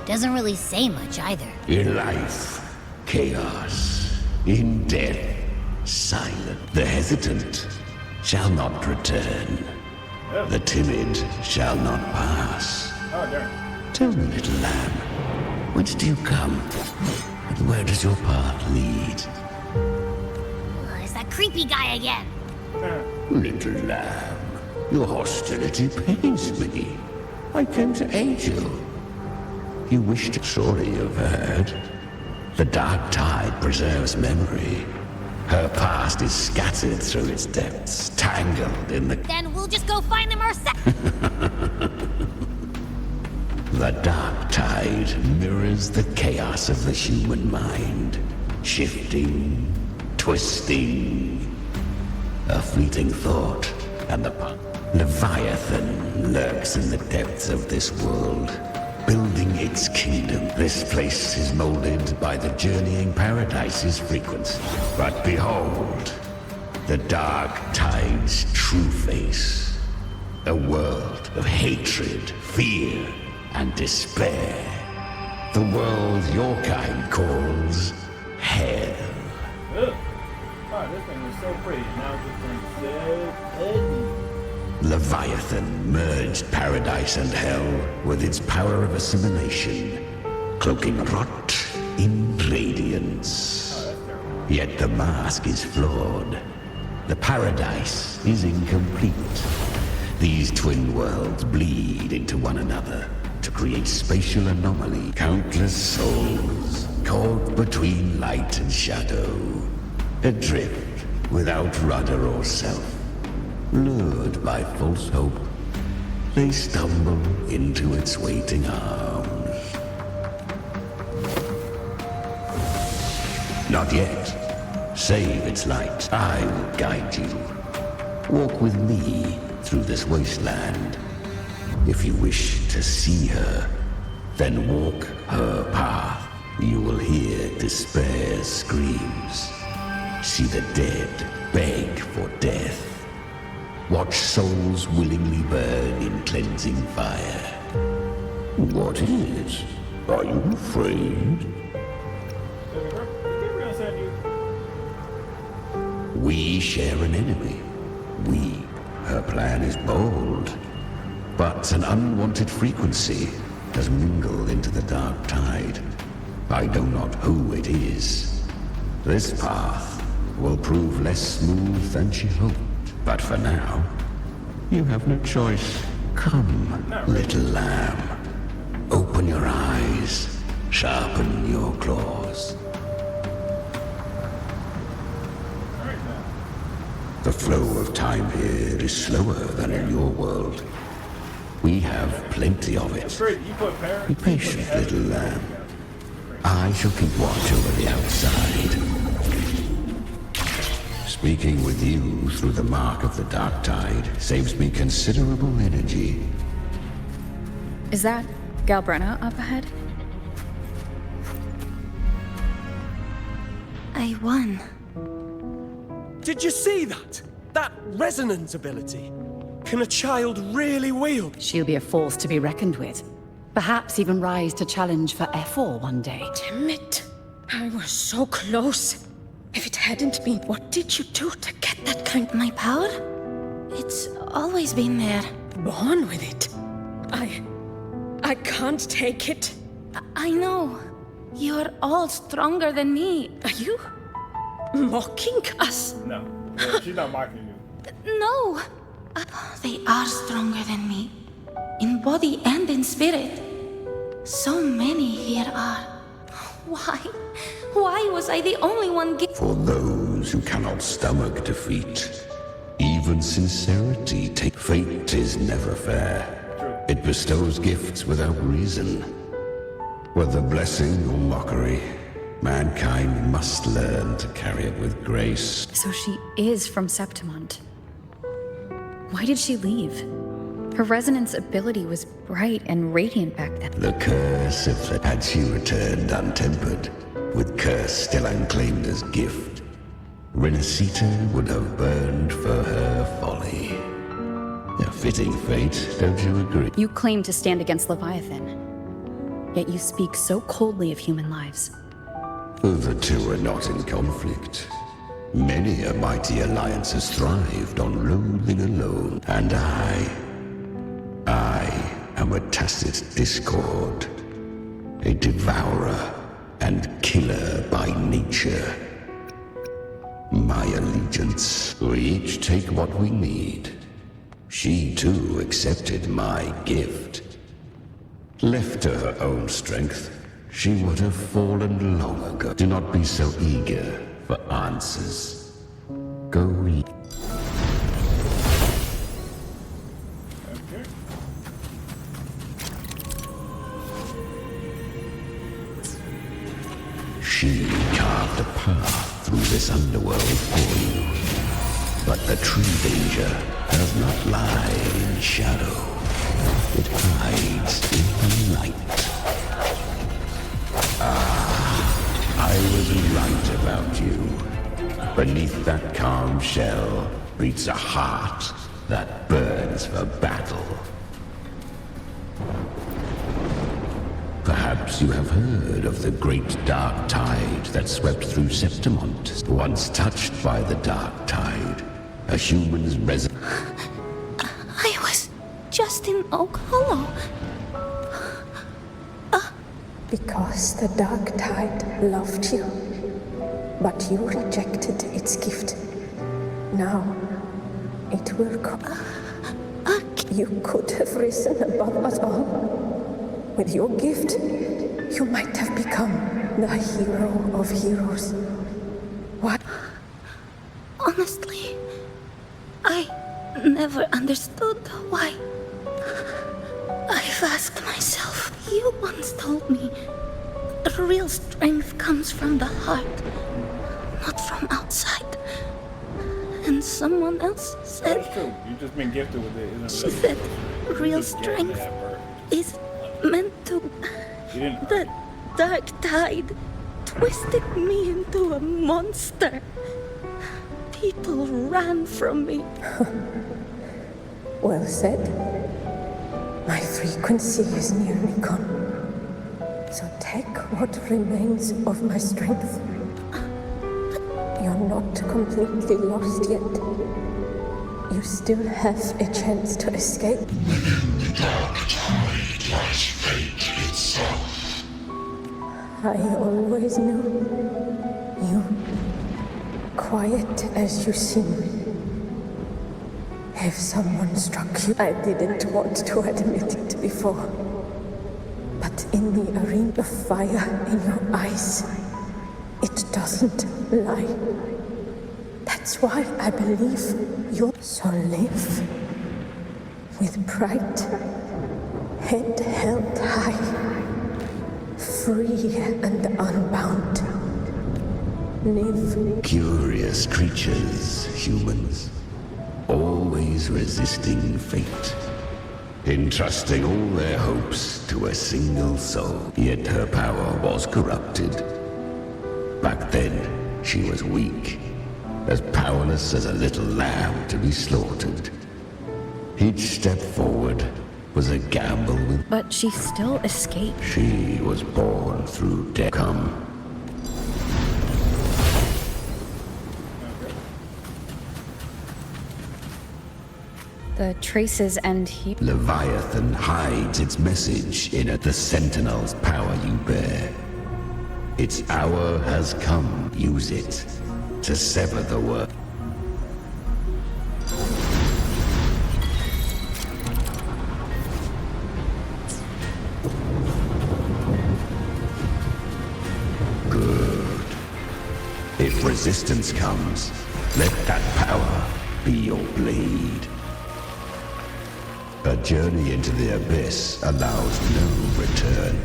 S19: Doesn't really say much either.
S3: In life, chaos. In death, silent. The hesitant shall not return. The timid shall not pass.
S1: Oh, darn.
S3: Tell me, little lamb, whence do you come? And where does your path lead?
S19: It's that creepy guy again.
S3: Little lamb, your hostility pains me. I came to aid you. You wish to, surely you've heard. The dark tide preserves memory. Her past is scattered through its depths, tangled in the...
S19: Then we'll just go find them ourselves.
S3: The dark tide mirrors the chaos of the human mind. Shifting, twisting. A fleeting thought, and the Leviathan lurks in the depths of this world, building its kingdom. This place is molded by the journeying paradise's frequency. But behold, the dark tide's true face. A world of hatred, fear, and despair. The world your kind calls hell.
S1: Ugh. Oh, this thing was so pretty. Now this thing's so ugly.
S3: Leviathan merged paradise and hell with its power of assimilation, cloaking rot in radiance. Yet the mask is flawed. The paradise is incomplete. These twin worlds bleed into one another to create spatial anomaly. Countless souls caught between light and shadow, adrift without rudder or self. Lured by false hope, they stumble into its waiting arms. Not yet. Save its light. I will guide you. Walk with me through this wasteland. If you wish to see her, then walk her path. You will hear despair's screams. See the dead beg for death. Watch souls willingly burn in cleansing fire. What is? Are you afraid? We share an enemy. We. Her plan is bold. But an unwanted frequency has mingled into the dark tide. I know not who it is. This path will prove less smooth than she hoped. But for now, you have no choice. Come, little lamb. Open your eyes. Sharpen your claws. The flow of time here is slower than in your world. We have plenty of it. Be patient, little lamb. I shall keep watch over the outside. Speaking with you through the mark of the dark tide saves me considerable energy.
S4: Is that Galbrean up ahead?
S6: I won.
S12: Did you see that? That resonance ability? Can a child really wield?
S20: She'll be a force to be reckoned with. Perhaps even rise to challenge for F4 one day.
S6: Damn it. I was so close. If it hadn't been, what did you do to get that kind? My power? It's always been there.
S14: Born with it. I can't take it.
S6: I know. You're all stronger than me. Are you mocking us?
S1: No. She's not mocking you.
S6: No. They are stronger than me. In body and in spirit. So many here are. Why? Why was I the only one
S3: For those who cannot stomach defeat, even sincerity Fate is never fair. It bestows gifts without reason. Whether blessing or mockery, mankind must learn to carry it with grace.
S4: So she is from Septimont. Why did she leave? Her resonance ability was bright and radiant back then.
S3: The curse of the... Had she returned untempered, with curse still unclaimed as gift, Renacita would have burned for her folly. A fitting fate, don't you agree?
S4: You claim to stand against Leviathan, yet you speak so coldly of human lives.
S3: The two are not in conflict. Many a mighty alliance has thrived on ruling alone, and I am a tacit discord, a devourer and killer by nature. My allegiance, we each take what we need. She too accepted my gift. Left to her own strength, she would have fallen long ago. Do not be so eager for answers. Go. She carved a path through this underworld for you. But the true danger does not lie in shadow. It hides in the light. I was right about you. Beneath that calm shell beats a heart that burns for battle. Perhaps you have heard of the great dark tide that swept through Septimont. Once touched by the dark tide, a human's
S6: I was just in Oak Hollow.
S21: Because the dark tide loved you, but you rejected its gift. Now, it will come. You could have risen above us all. With your gift, you might have become the hero of heroes. What?
S6: Honestly, I never understood why. I've asked myself. You once told me the real strength comes from the heart, not from outside. And someone else said...
S1: That's true. You've just been gifted with it.
S6: She said real strength is meant to... The dark tide twisted me into a monster. People ran from me.
S21: Well said. My frequency is nearly gone. So take what remains of my strength. You're not completely lost yet. You still have a chance to escape.
S22: Within the dark tide lies fate itself.
S21: I always knew you, quiet as you seem. If someone struck you, I didn't want to admit it before. But in the arena of fire in your eyes, it doesn't lie. That's why I believe you're so live. With pride, head held high, free and unbound. Live.
S3: Curious creatures, humans. Always resisting fate, entrusting all their hopes to a single soul. Yet her power was corrupted. Back then, she was weak, as powerless as a little lamb to be slaughtered. Each step forward was a gamble with...
S4: But she still escaped.
S3: She was born through death. Come.
S4: The traces end here.
S3: Leviathan hides its message in it. The Sentinel's power you bear. Its hour has come. Use it to sever the world. Good. If resistance comes, let that power be your blade. A journey into the abyss allows no return.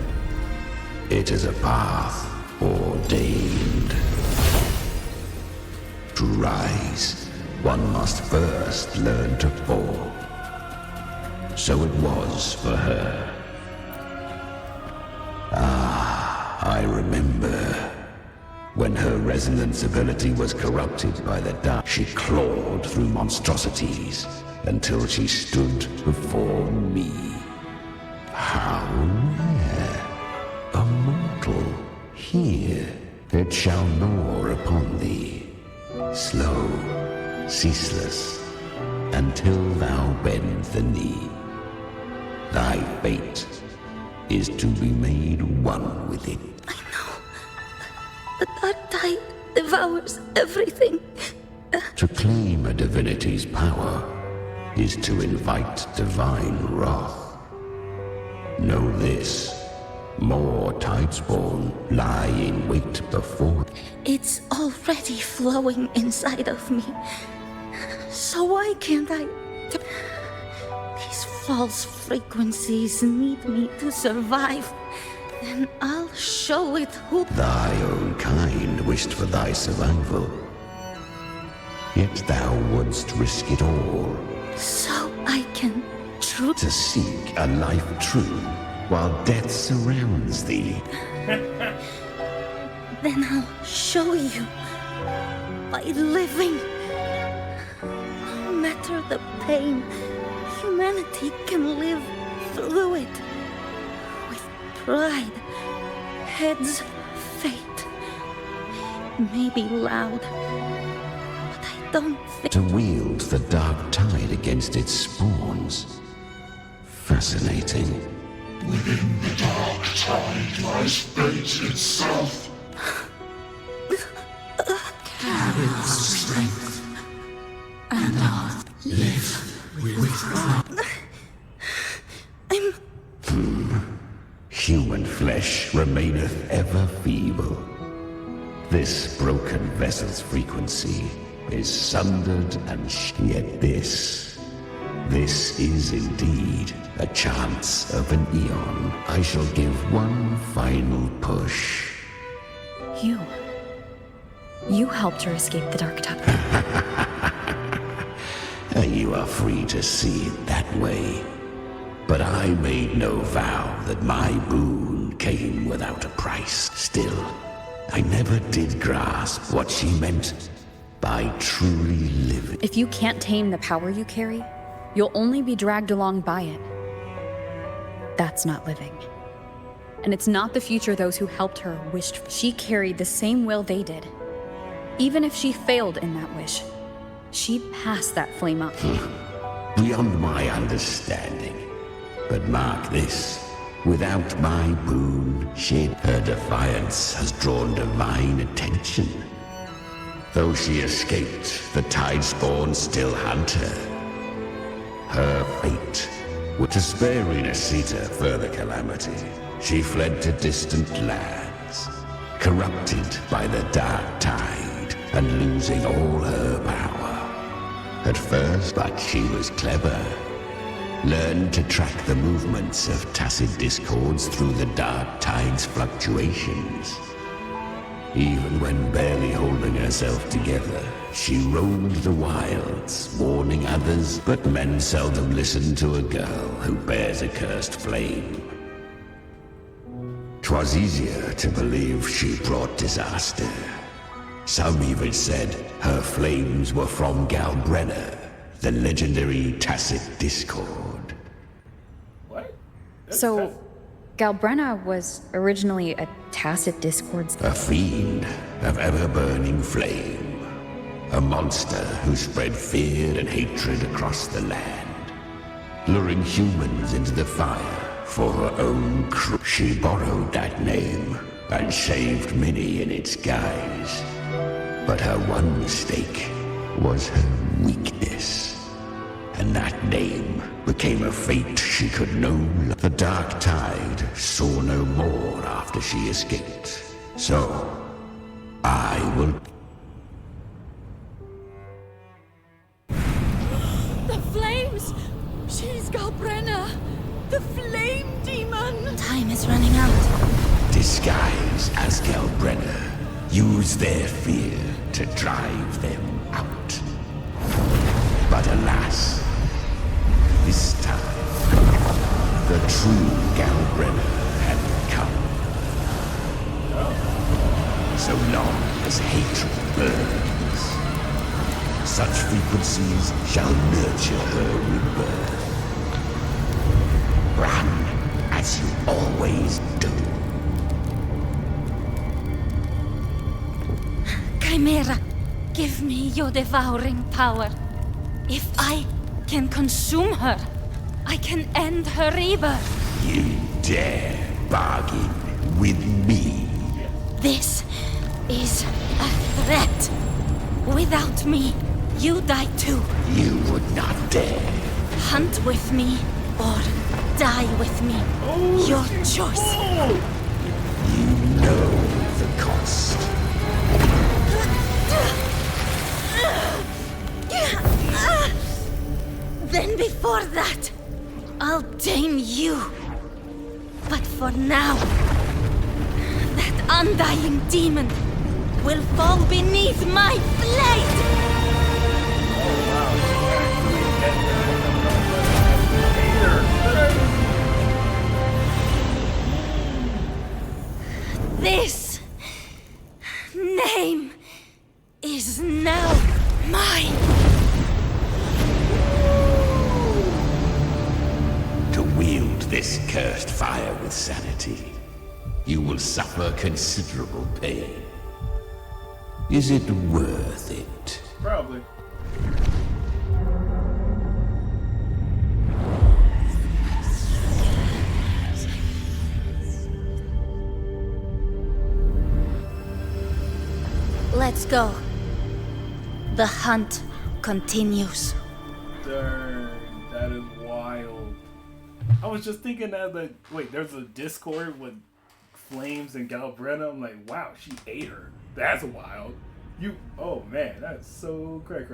S3: It is a path ordained. To rise, one must first learn to fall. So it was for her. I remember. When her resonance ability was corrupted by the dark, she clawed through monstrosities until she stood before me. How rare! A mortal here. It shall gnaw upon thee, slow, ceaseless, until thou bend the knee. Thy fate is to be made one with it.
S6: The dark tide devours everything.
S3: To claim a divinity's power is to invite divine wrath. Know this, more tidespawn lie in wait before.
S6: It's already flowing inside of me. So why can't I? These false frequencies need me to survive. Then I'll show it who.
S3: Thy own kind wished for thy survival. Yet thou wouldst risk it all.
S6: So I can
S3: to seek a life true, while death surrounds thee.
S6: Then I'll show you. By living. No matter the pain, humanity can live through it. Pride, heads, fate. It may be loud, but I don't think.
S3: To wield the dark tide against its spawns. Fascinating.
S22: Within the dark tide lies fate itself.
S21: Carry the strength, and I'll live with
S3: Human flesh remaineth ever feeble. This broken vessel's frequency is sundered and yet this is indeed a chance of an eon. I shall give one final push.
S4: You helped her escape the dark tide.
S3: You are free to see it that way. But I made no vow that my boon came without a price. Still, I never did grasp what she meant by truly living.
S4: If you can't tame the power you carry, you'll only be dragged along by it. That's not living. And it's not the future those who helped her wished for. She carried the same will they did. Even if she failed in that wish, she'd pass that flame up.
S3: Beyond my understanding. But mark this, without my boon, her defiance has drawn divine attention. Though she escaped, the tidespawn still hunt her. Her fate was to spare Renacita further calamity. She fled to distant lands, corrupted by the dark tide and losing all her power. At first, but she was clever. Learned to track the movements of tacit discords through the dark tide's fluctuations. Even when barely holding herself together, she roamed the wilds, warning others, but men seldom listen to a girl who bears a cursed flame. 'Twas easier to believe she brought disaster. Some even said her flames were from Galbrean, the legendary tacit discord.
S4: So, Galbrean was originally a tacit discord's...
S3: A fiend of ever-burning flame. A monster who spread fear and hatred across the land. Luring humans into the fire for her own crew. She borrowed that name and saved many in its guise. But her one mistake was her weakness. And that name became a fate she could know. The dark tide saw no more after she escaped. So, I will...
S6: The flames! She's Galbrean, the flame demon! Time is running out.
S3: Disguised as Galbrean, use their fear to drive them out. But alas, this time, the true Galbrean had come. So long as hatred burns, such frequencies shall nurture her rebirth. Run as you always do.
S6: Chimera, give me your devouring power. If I can consume her, I can end her rebirth.
S3: You dare bargain with me?
S6: This is a threat. Without me, you die too.
S3: You would not dare.
S6: Hunt with me or die with me. Your choice.
S3: You know the cost.
S6: Then before that, I'll tame you. But for now, that undying demon will fall beneath my blade! This name is now mine.
S3: To wield this cursed fire with sanity, you will suffer considerable pain. Is it worth it?
S1: Probably.
S6: Let's go. The hunt continues.
S1: Darn, that is wild. I was just thinking that, wait, there's a Discord with Flames and Galbrean. I'm like, wow, she ate her. That's wild. Oh man, that's so cray.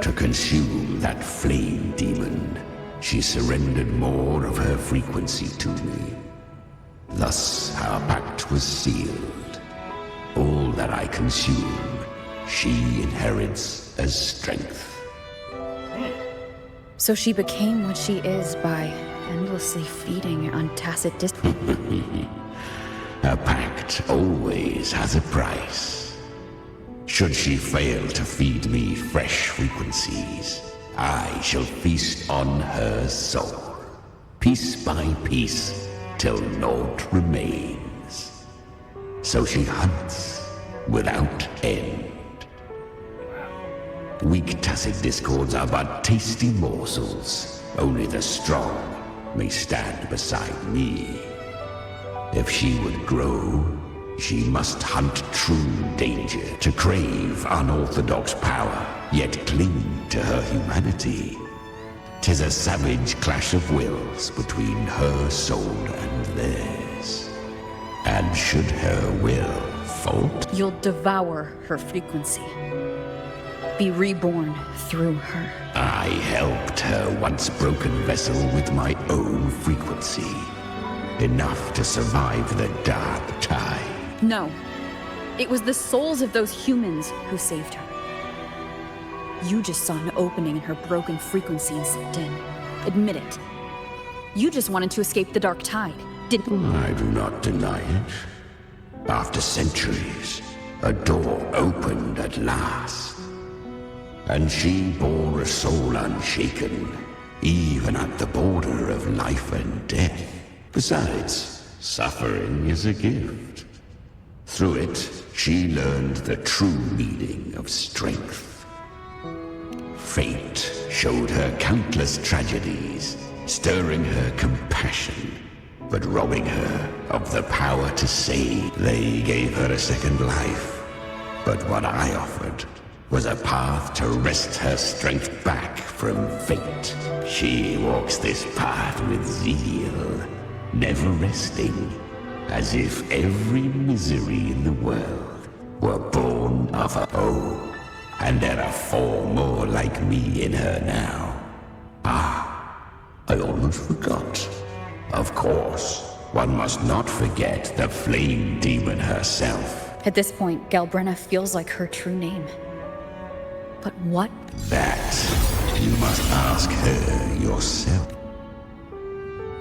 S3: To consume that flame demon, she surrendered more of her frequency to me. Thus, our pact was sealed. All that I consume, she inherits as strength.
S4: So she became what she is by endlessly feeding on tacit
S3: A pact always has a price. Should she fail to feed me fresh frequencies, I shall feast on her soul, piece by piece, till naught remains. So she hunts without end. Weak tacit discords are but tasty morsels. Only the strong may stand beside me. If she would grow, she must hunt true danger, to crave unorthodox power, yet cling to her humanity. 'Tis a savage clash of wills between her soul and theirs. And should her will falter,
S4: You'll devour her frequency. Be reborn through her.
S3: I helped her once broken vessel with my own frequency. Enough to survive the dark tide.
S4: No. It was the souls of those humans who saved her. You just saw an opening in her broken frequency and slipped in. Admit it. You just wanted to escape the dark tide, didn't
S3: I do not deny it. After centuries, a door opened at last. And she bore a soul unshaken, even at the border of life and death. Besides, suffering is a gift. Through it, she learned the true meaning of strength. Fate showed her countless tragedies, stirring her compassion, but robbing her of the power to save. They gave her a second life, but what I offered was a path to wrest her strength back from fate. She walks this path with zeal, never resting, as if every misery in the world were born of her own. And there are 4 more like me in her now. almost forgot. Of course, one must not forget the flame demon herself.
S4: At this point, Galbrean feels like her true name. But what?
S3: That you must ask her yourself.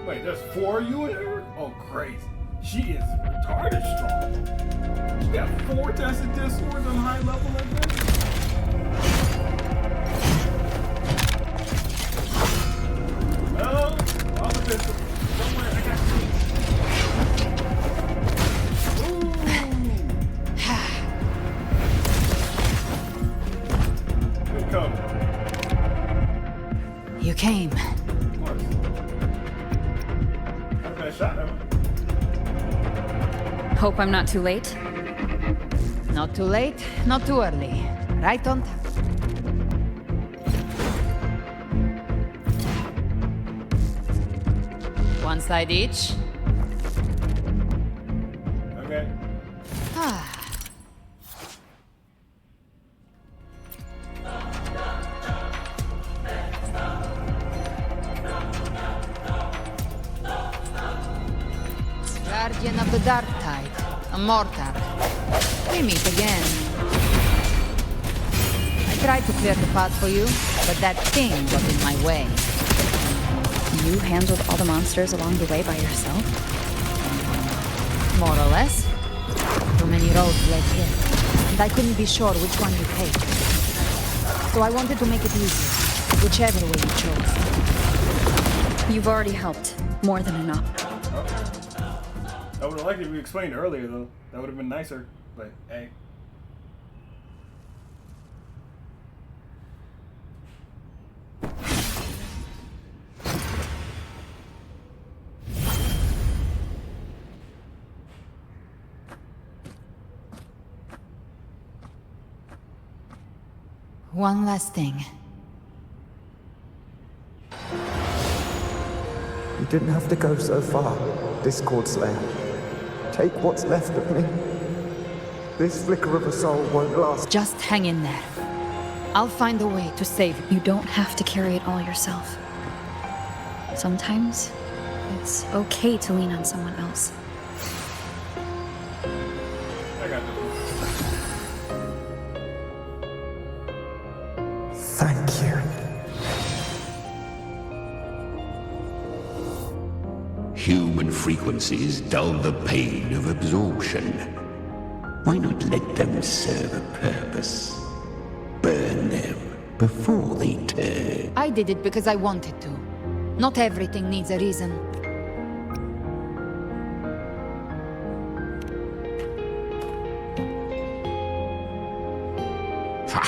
S1: Wait, there's 4 of you in her? Oh, crazy. She is retarded strong. She got 4 tested discords on high level like this? Well, all the best. Don't worry, I got you. Good cover.
S2: You came.
S1: Of course. That's a nice shot, Emma.
S4: Hope I'm not too late.
S2: Not too late, not too early. Right on time. One side each.
S1: Okay.
S2: Guardian of the Dark Tide, a mortar. We meet again. I tried to clear the path for you, but that thing got in my way.
S4: You handled all the monsters along the way by yourself?
S2: More or less. Too many roads led here, and I couldn't be sure which one you take. So I wanted to make it easy, whichever way you chose.
S4: You've already helped. More than enough.
S1: I would have liked it if you explained earlier, though. That would have been nicer. But, hey.
S2: One last thing.
S11: You didn't have to go so far, Discord Slayer. Take what's left of me. This flicker of a soul won't last.
S2: Just hang in there. I'll find a way to save you.
S4: You don't have to carry it all yourself. Sometimes, it's okay to lean on someone else.
S1: I got this.
S11: Thank you.
S3: Human frequencies dull the pain of absorption. Why not let them serve a purpose? Burn them before they turn.
S2: I did it because I wanted to. Not everything needs a reason.
S3: Ha!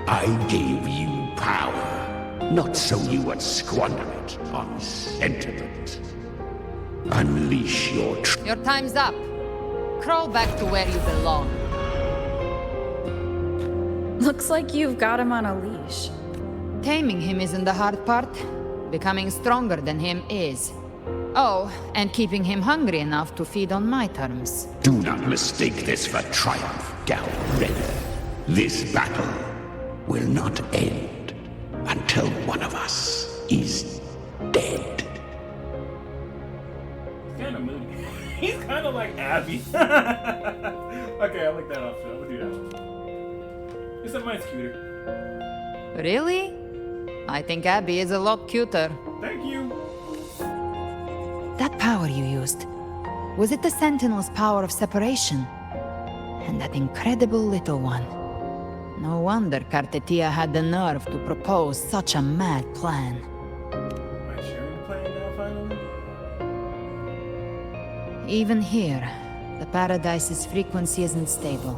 S3: I gave you power, not so you would squander it on sentiment. Unleash your
S2: Your time's up. Crawl back to where you belong.
S4: Looks like you've got him on a leash.
S2: Taming him isn't the hard part. Becoming stronger than him is. Oh, and keeping him hungry enough to feed on my terms.
S3: Do not mistake this for triumph, Galbrean. This battle will not end until one of us is dead.
S1: Kind of moody. He's kind of like Abby. Okay, I like that option. I'm gonna do that one. Except mine's cuter.
S2: Really? I think Abby is a lot cuter.
S1: Thank you.
S2: That power you used, was it the Sentinel's power of separation? And that incredible little one. No wonder Kartetia had the nerve to propose such a mad plan.
S1: Am I sharing the plan now, finally?
S2: Even here, the Paradise's frequency isn't stable,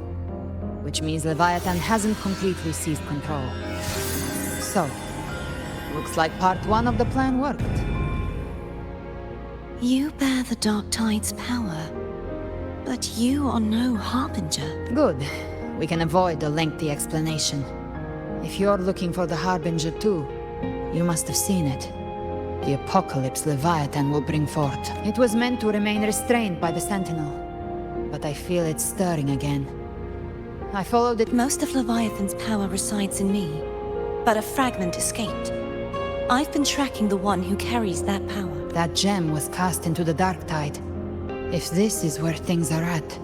S2: which means Leviathan hasn't completely seized control. So, looks like part 1 of the plan worked.
S6: You bear the Dark Tide's power, but you are no Harbinger.
S2: Good. We can avoid a lengthy explanation. If you're looking for the Harbinger too, you must have seen it. The apocalypse Leviathan will bring forth. It was meant to remain restrained by the Sentinel, but I feel it stirring again. I followed it.
S6: Most of Leviathan's power resides in me, but a fragment escaped. I've been tracking the one who carries that power.
S2: That gem was cast into the dark tide. If this is where things are at,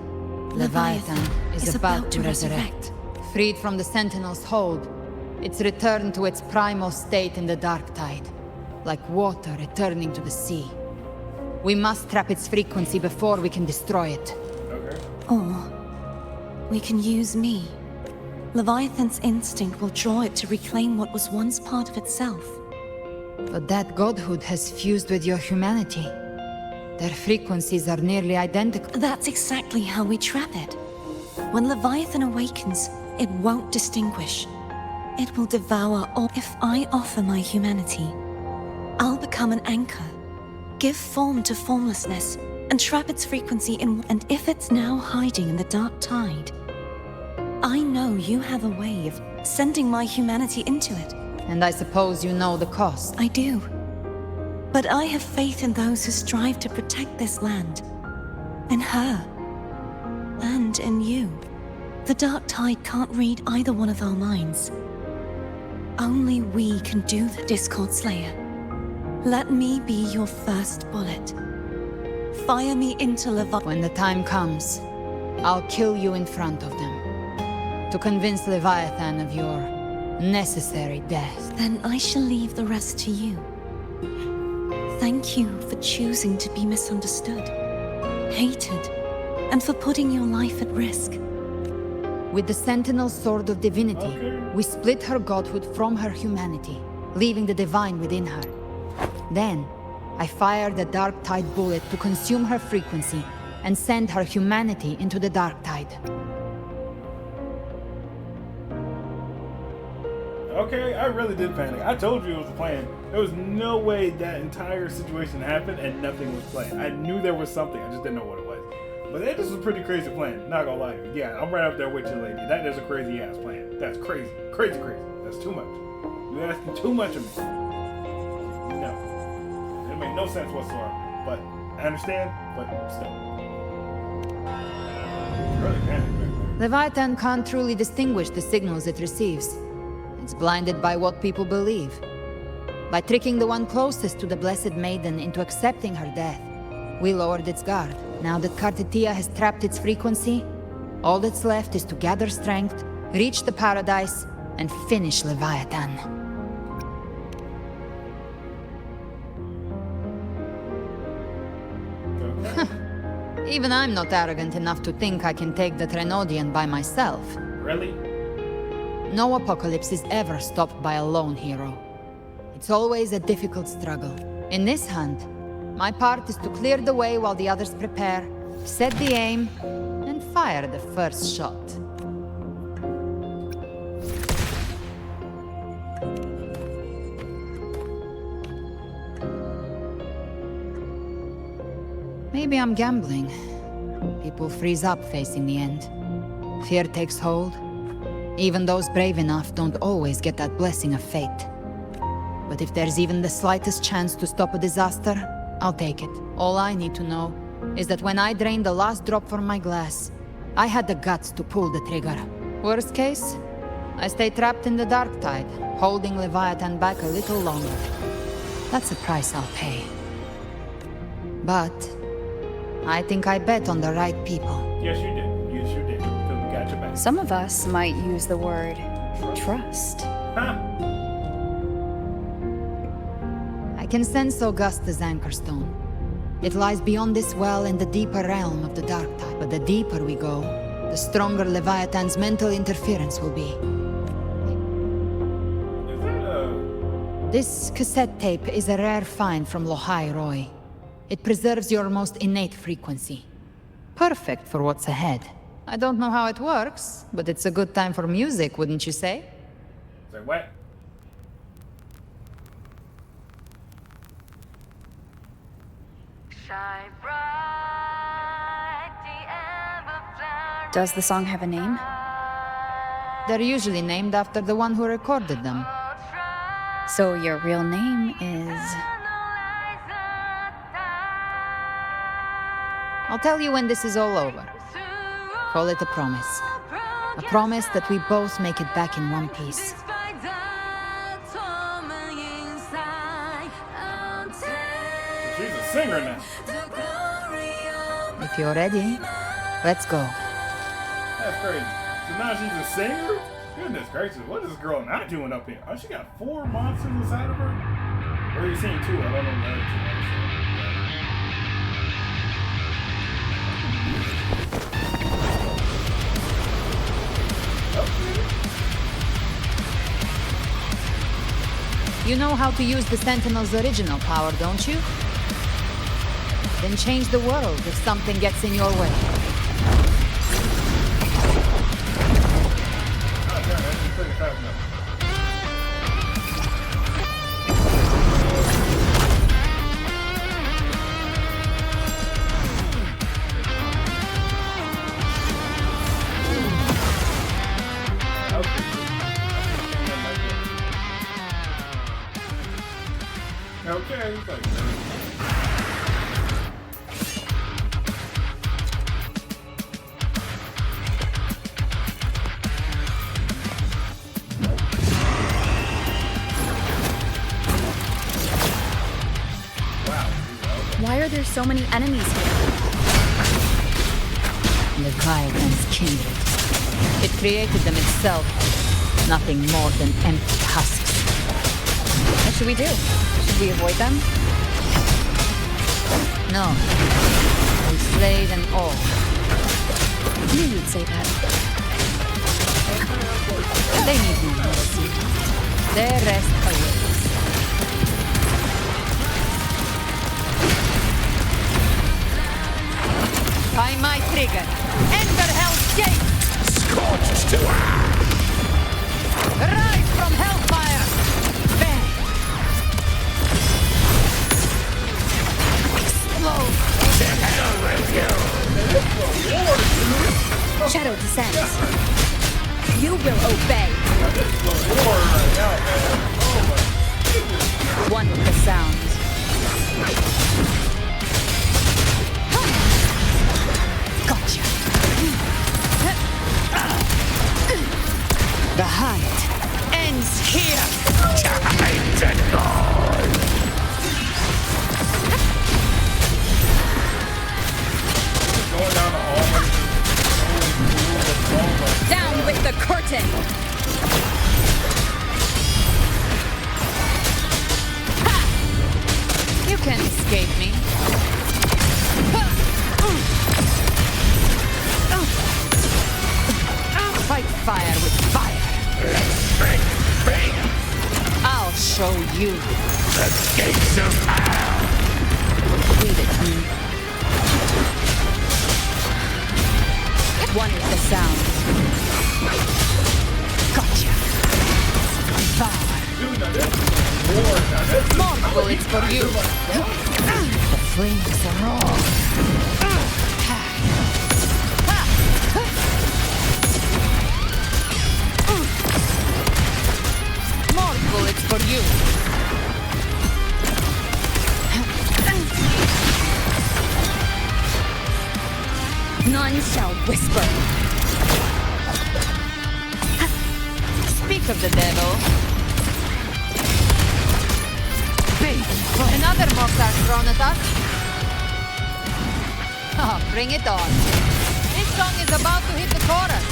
S2: Leviathan is about to resurrect. Freed from the Sentinel's hold, it's returned to its primal state in the dark tide, like water returning to the sea. We must trap its frequency before we can destroy it.
S1: Okay.
S6: Or we can use me. Leviathan's instinct will draw it to reclaim what was once part of itself.
S2: But that godhood has fused with your humanity. Their frequencies are nearly identical.
S6: That's exactly how we trap it. When Leviathan awakens, it won't distinguish. It will devour all. If I offer my humanity, I'll become an anchor, give form to formlessness, and trap its frequency in. And if it's now hiding in the dark tide, I know you have a way of sending my humanity into it.
S2: And I suppose you know the cost.
S6: I do. But I have faith in those who strive to protect this land. In her. And in you. The dark tide can't read either one of our minds. Only we can do the Discord Slayer. Let me be your first bullet. Fire me into Leviathan.
S2: When the time comes, I'll kill you in front of them. To convince Leviathan of your necessary death.
S6: Then I shall leave the rest to you. Thank you for choosing to be misunderstood, hated, and for putting your life at risk.
S2: With the Sentinel Sword of Divinity, we split her godhood from her humanity, leaving the divine within her. Then, I fired a dark tide bullet to consume her frequency and send her humanity into the dark tide.
S1: Okay, I really did panic. I told you it was a plan. There was no way that entire situation happened and nothing was planned. I knew there was something, I just didn't know what it was. But that just was a pretty crazy plan, not gonna lie to you. Yeah, I'm right up there with you, lady. That is a crazy ass plan. That's crazy. Crazy. That's too much. You're asking too much of me. No. It made no sense whatsoever. But I understand, but still. Really panicked.
S2: Leviathan can't truly distinguish the signals it receives. It's blinded by what people believe. By tricking the one closest to the Blessed Maiden into accepting her death, we lowered its guard. Now that Kartetia has trapped its frequency, all that's left is to gather strength, reach the paradise, and finish Leviathan. Even I'm not arrogant enough to think I can take the Trenodian by myself.
S1: Really?
S2: No apocalypse is ever stopped by a lone hero. It's always a difficult struggle. In this hunt, my part is to clear the way while the others prepare, set the aim, and fire the first shot. Maybe I'm gambling. People freeze up facing the end. Fear takes hold. Even those brave enough don't always get that blessing of fate. But if there's even the slightest chance to stop a disaster, I'll take it. All I need to know is that when I drained the last drop from my glass, I had the guts to pull the trigger. Worst case, I stay trapped in the dark tide, holding Leviathan back a little longer. That's a price I'll pay. But I think I bet on the right people.
S1: Yes, you did. Yes, you did. Because we got your back.
S4: Some of us might use the word trust.
S1: Huh?
S2: I can sense Augusta's anchorstone. It lies beyond this well in the deeper realm of the dark tide. But the deeper we go, the stronger Leviathan's mental interference will be.
S1: Is that
S2: This cassette tape is a rare find from Lohai Roy. It preserves your most innate frequency. Perfect for what's ahead. I don't know how it works, but it's a good time for music, wouldn't you say?
S1: Say what?
S4: Does the song have a name?
S2: They're usually named after the one who recorded them.
S4: So your real name is...
S2: I'll tell you when this is all over. Call it a promise. A promise that we both make it back in one piece.
S1: She's a singer now.
S2: If you're ready, let's go.
S1: That's crazy. So now she's a singer? Goodness gracious, what is this girl not doing up here? Oh, she got 4 monsters inside of her? Or you seen 2? I don't know the other 2.
S2: You know how to use the Sentinel's original power, don't you? Then change the world if something gets in your way.
S1: Okay, it's like
S4: Why are there so many enemies here?
S2: Leviathan's kindred. It created them itself. Nothing more than empty husks.
S4: What should we do? Should we avoid them?
S2: No. We slay them all.
S4: I knew you'd say that.
S2: They need no mercy. Their rest awaits. By my trigger, enter Hell's Gate!
S3: Scorched to
S2: Rise from Hellfire! Bang! Explode!
S3: To hell with you!
S4: Shadow descends. You will obey.
S2: One with the sound. Gotcha. The hunt ends here.
S3: Time to gone.
S4: Down with the curtain.
S2: Ha! You can't escape me. Fight fire with fire.
S3: Let's bang.
S2: I'll show you.
S3: The gates of hell.
S2: Leave it to me. One with the sound. Gotcha. Fire. More bullets for you. The flames are raw. More bullets for you.
S4: None shall whisper.
S2: Speak of the devil. Big. Another mortar thrown at us. Oh, bring it on. This song is about to hit the chorus.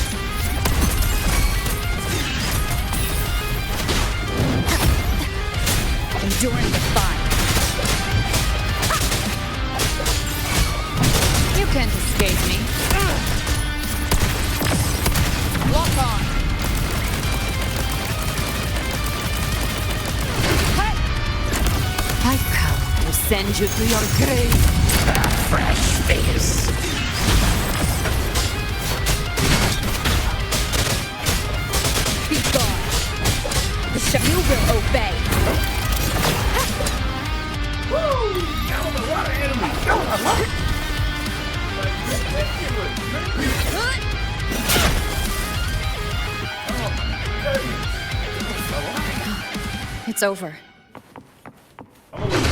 S4: Enduring the fire.
S2: You can't escape me. Lock on. Hey! My power will send you to your grave.
S3: A fresh face.
S4: Be gone. You will obey.
S1: Woo! Now the water enemy. Go, I love it.
S4: It's over.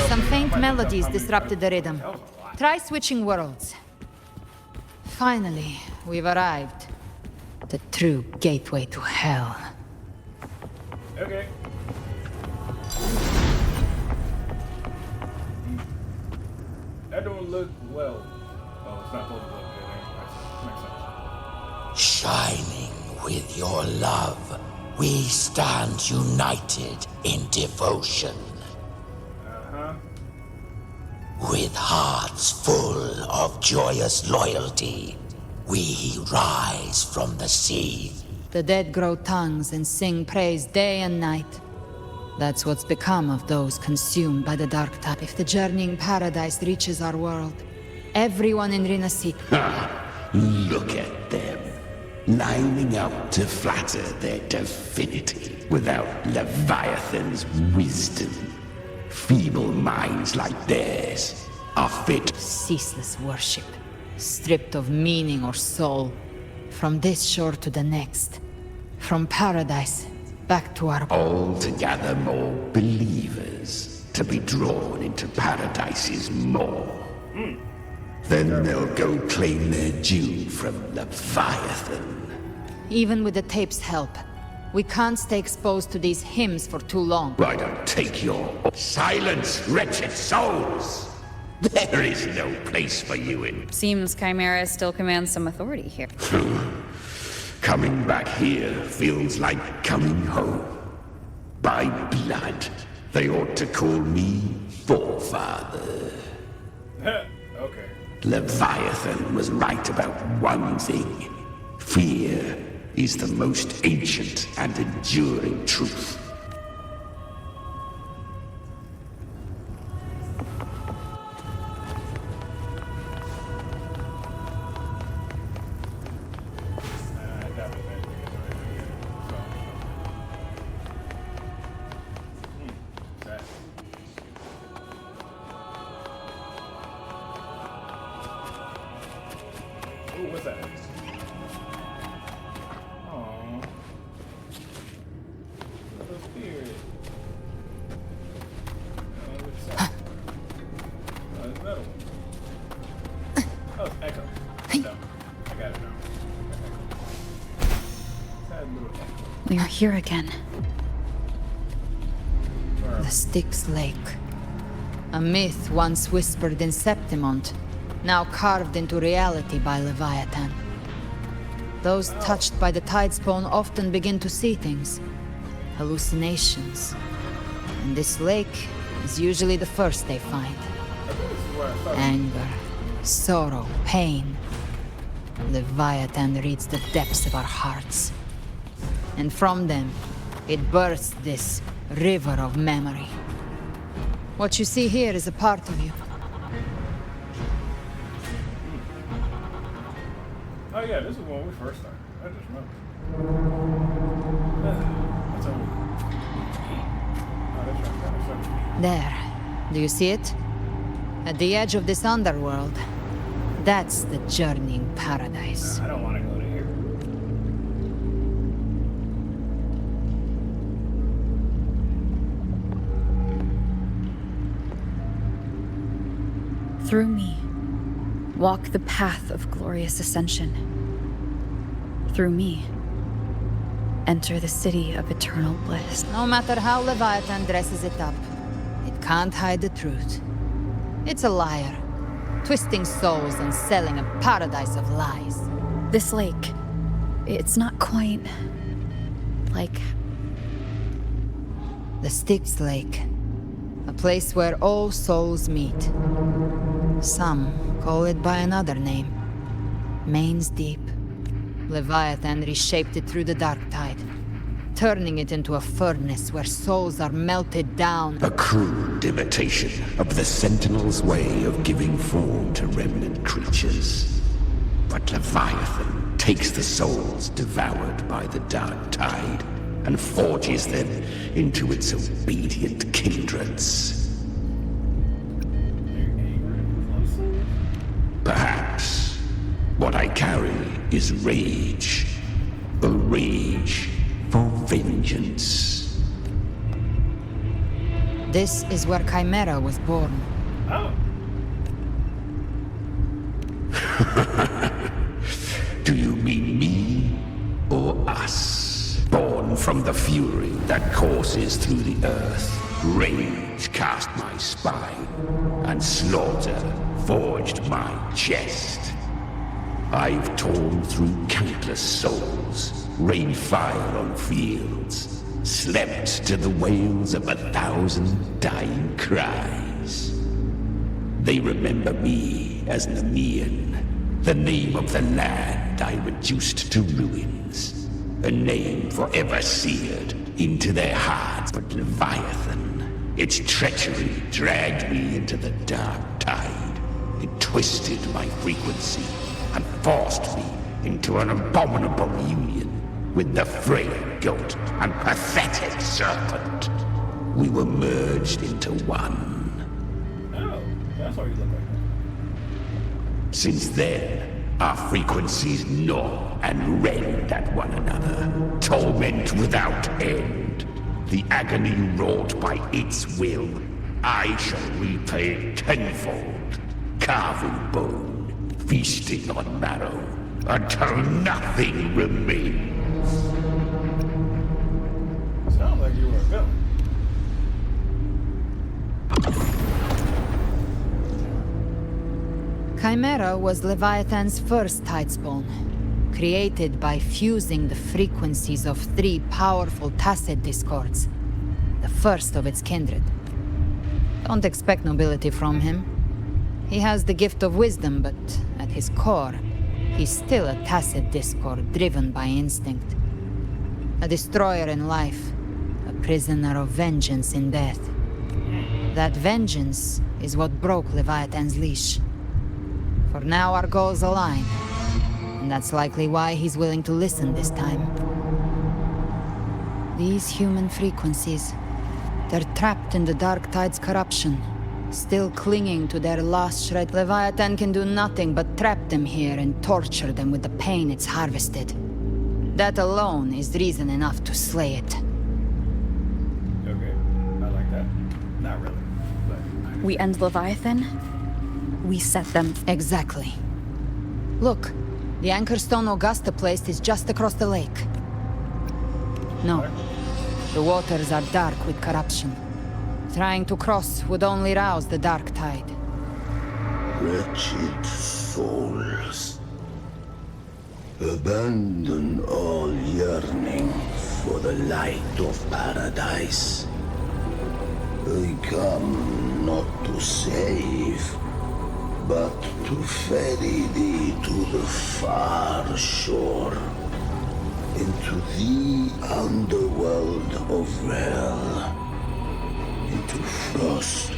S2: Some faint melodies disrupted the rhythm. Try switching worlds. Finally, we've arrived. The true gateway to hell.
S1: Okay. That don't look well. Oh, it's not supposed to look good. Makes sense.
S3: Shining with your love, we stand united in devotion. With hearts full of joyous loyalty, we rise from the sea.
S2: The dead grow tongues and sing praise day and night. That's what's become of those consumed by the dark tide. If the journeying paradise reaches our world, everyone in Rinascita...
S3: Look at them, lining up to flatter their divinity without Leviathan's wisdom. Feeble minds like theirs are fit.
S2: Ceaseless worship, stripped of meaning or soul. From this shore to the next. From paradise back to our...
S3: All to gather more believers, to be drawn into paradise's maw. Then they'll go claim their due from Leviathan.
S2: Even with the tape's help, we can't stay exposed to these hymns for too long.
S3: Why don't take your... Silence, wretched souls! There is no place for you in...
S4: Seems Chimera still commands some authority here.
S3: Coming back here feels like coming home. By blood, they ought to call me Forefather.
S1: Okay.
S3: Leviathan was right about one thing. Fear is the most ancient and enduring truth.
S1: Ooh, what's that? Aww. Little spirit. What's that? Oh, it's another one. Oh, it's Echo. No, I got it now. Sad little Echo.
S4: We are here again.
S2: The Styx Lake. A myth once whispered in Septimont, now carved into reality by Leviathan. Those touched by the tide spawn often begin to see things. Hallucinations. And this lake is usually the first they find. Anger, sorrow, pain. Leviathan reads the depths of our hearts. And from them, it births this river of memory. What you see here is a part of you.
S1: Oh yeah, this is when we first started. I just remember. That's over. Oh, that's right.
S2: There. Do you see it? At the edge of this underworld. That's the journeying paradise.
S1: I don't want to go to here.
S4: Through me, walk the path of glorious ascension. Through me, enter the city of eternal bliss.
S2: No matter how Leviathan dresses it up, it can't hide the truth. It's a liar, twisting souls and selling a paradise of lies.
S4: This lake, it's not quite... like...
S2: The Styx Lake. A place where all souls meet. Some call it by another name. Main's Deep. Leviathan reshaped it through the dark tide, turning it into a furnace where souls are melted down.
S3: A crude imitation of the Sentinel's way of giving form to remnant creatures. But Leviathan takes the souls devoured by the dark tide and forges them into its obedient kindreds. Perhaps what I carry is rage. A rage for vengeance.
S2: This is where Chimera was born.
S1: Oh.
S3: Do you mean me or us? Born from the fury that courses through the earth. Rage rage cast my spine, and slaughter forged my chest. I've torn through countless souls, rained fire on fields, slept to the wails of 1,000 dying cries. They remember me as Nemean, the name of the land I reduced to ruins, a name forever seared into their hearts. But Leviathan, its treachery dragged me into the dark tide. It twisted my frequency and forced me into an abominable union with the frail goat and pathetic serpent. We were merged into one.
S1: Oh, that's why you look like that.
S3: Since then, our frequencies gnaw and rend at one another, torment without end. The agony wrought by its will, I shall repay tenfold, carving bone, feasting on marrow, until nothing remains.
S1: Sounds like you were a villain.
S2: Chimera was Leviathan's first tidespawn, created by fusing the frequencies of 3 powerful tacit discords, the first of its kindred. Don't expect nobility from him. He has the gift of wisdom, but at his core, he's still a tacit discord driven by instinct. A destroyer in life, a prisoner of vengeance in death. That vengeance is what broke Leviathan's leash. For now, our goals align, and that's likely why he's willing to listen this time. These human frequencies, they're trapped in the Dark Tide's corruption, still clinging to their last shred. Leviathan can do nothing but trap them here and torture them with the pain it's harvested. That alone is reason enough to slay it.
S1: Okay, I like that. Not really, but...
S4: We end Leviathan, we set them.
S2: Exactly. Look, the anchor stone Augusta placed is just across the lake. No, the waters are dark with corruption. Trying to cross would only rouse the Dark Tide.
S3: Wretched souls, abandon all yearning for the light of paradise. I come not to save, but to ferry thee to the far shore, into the underworld of hell, into frost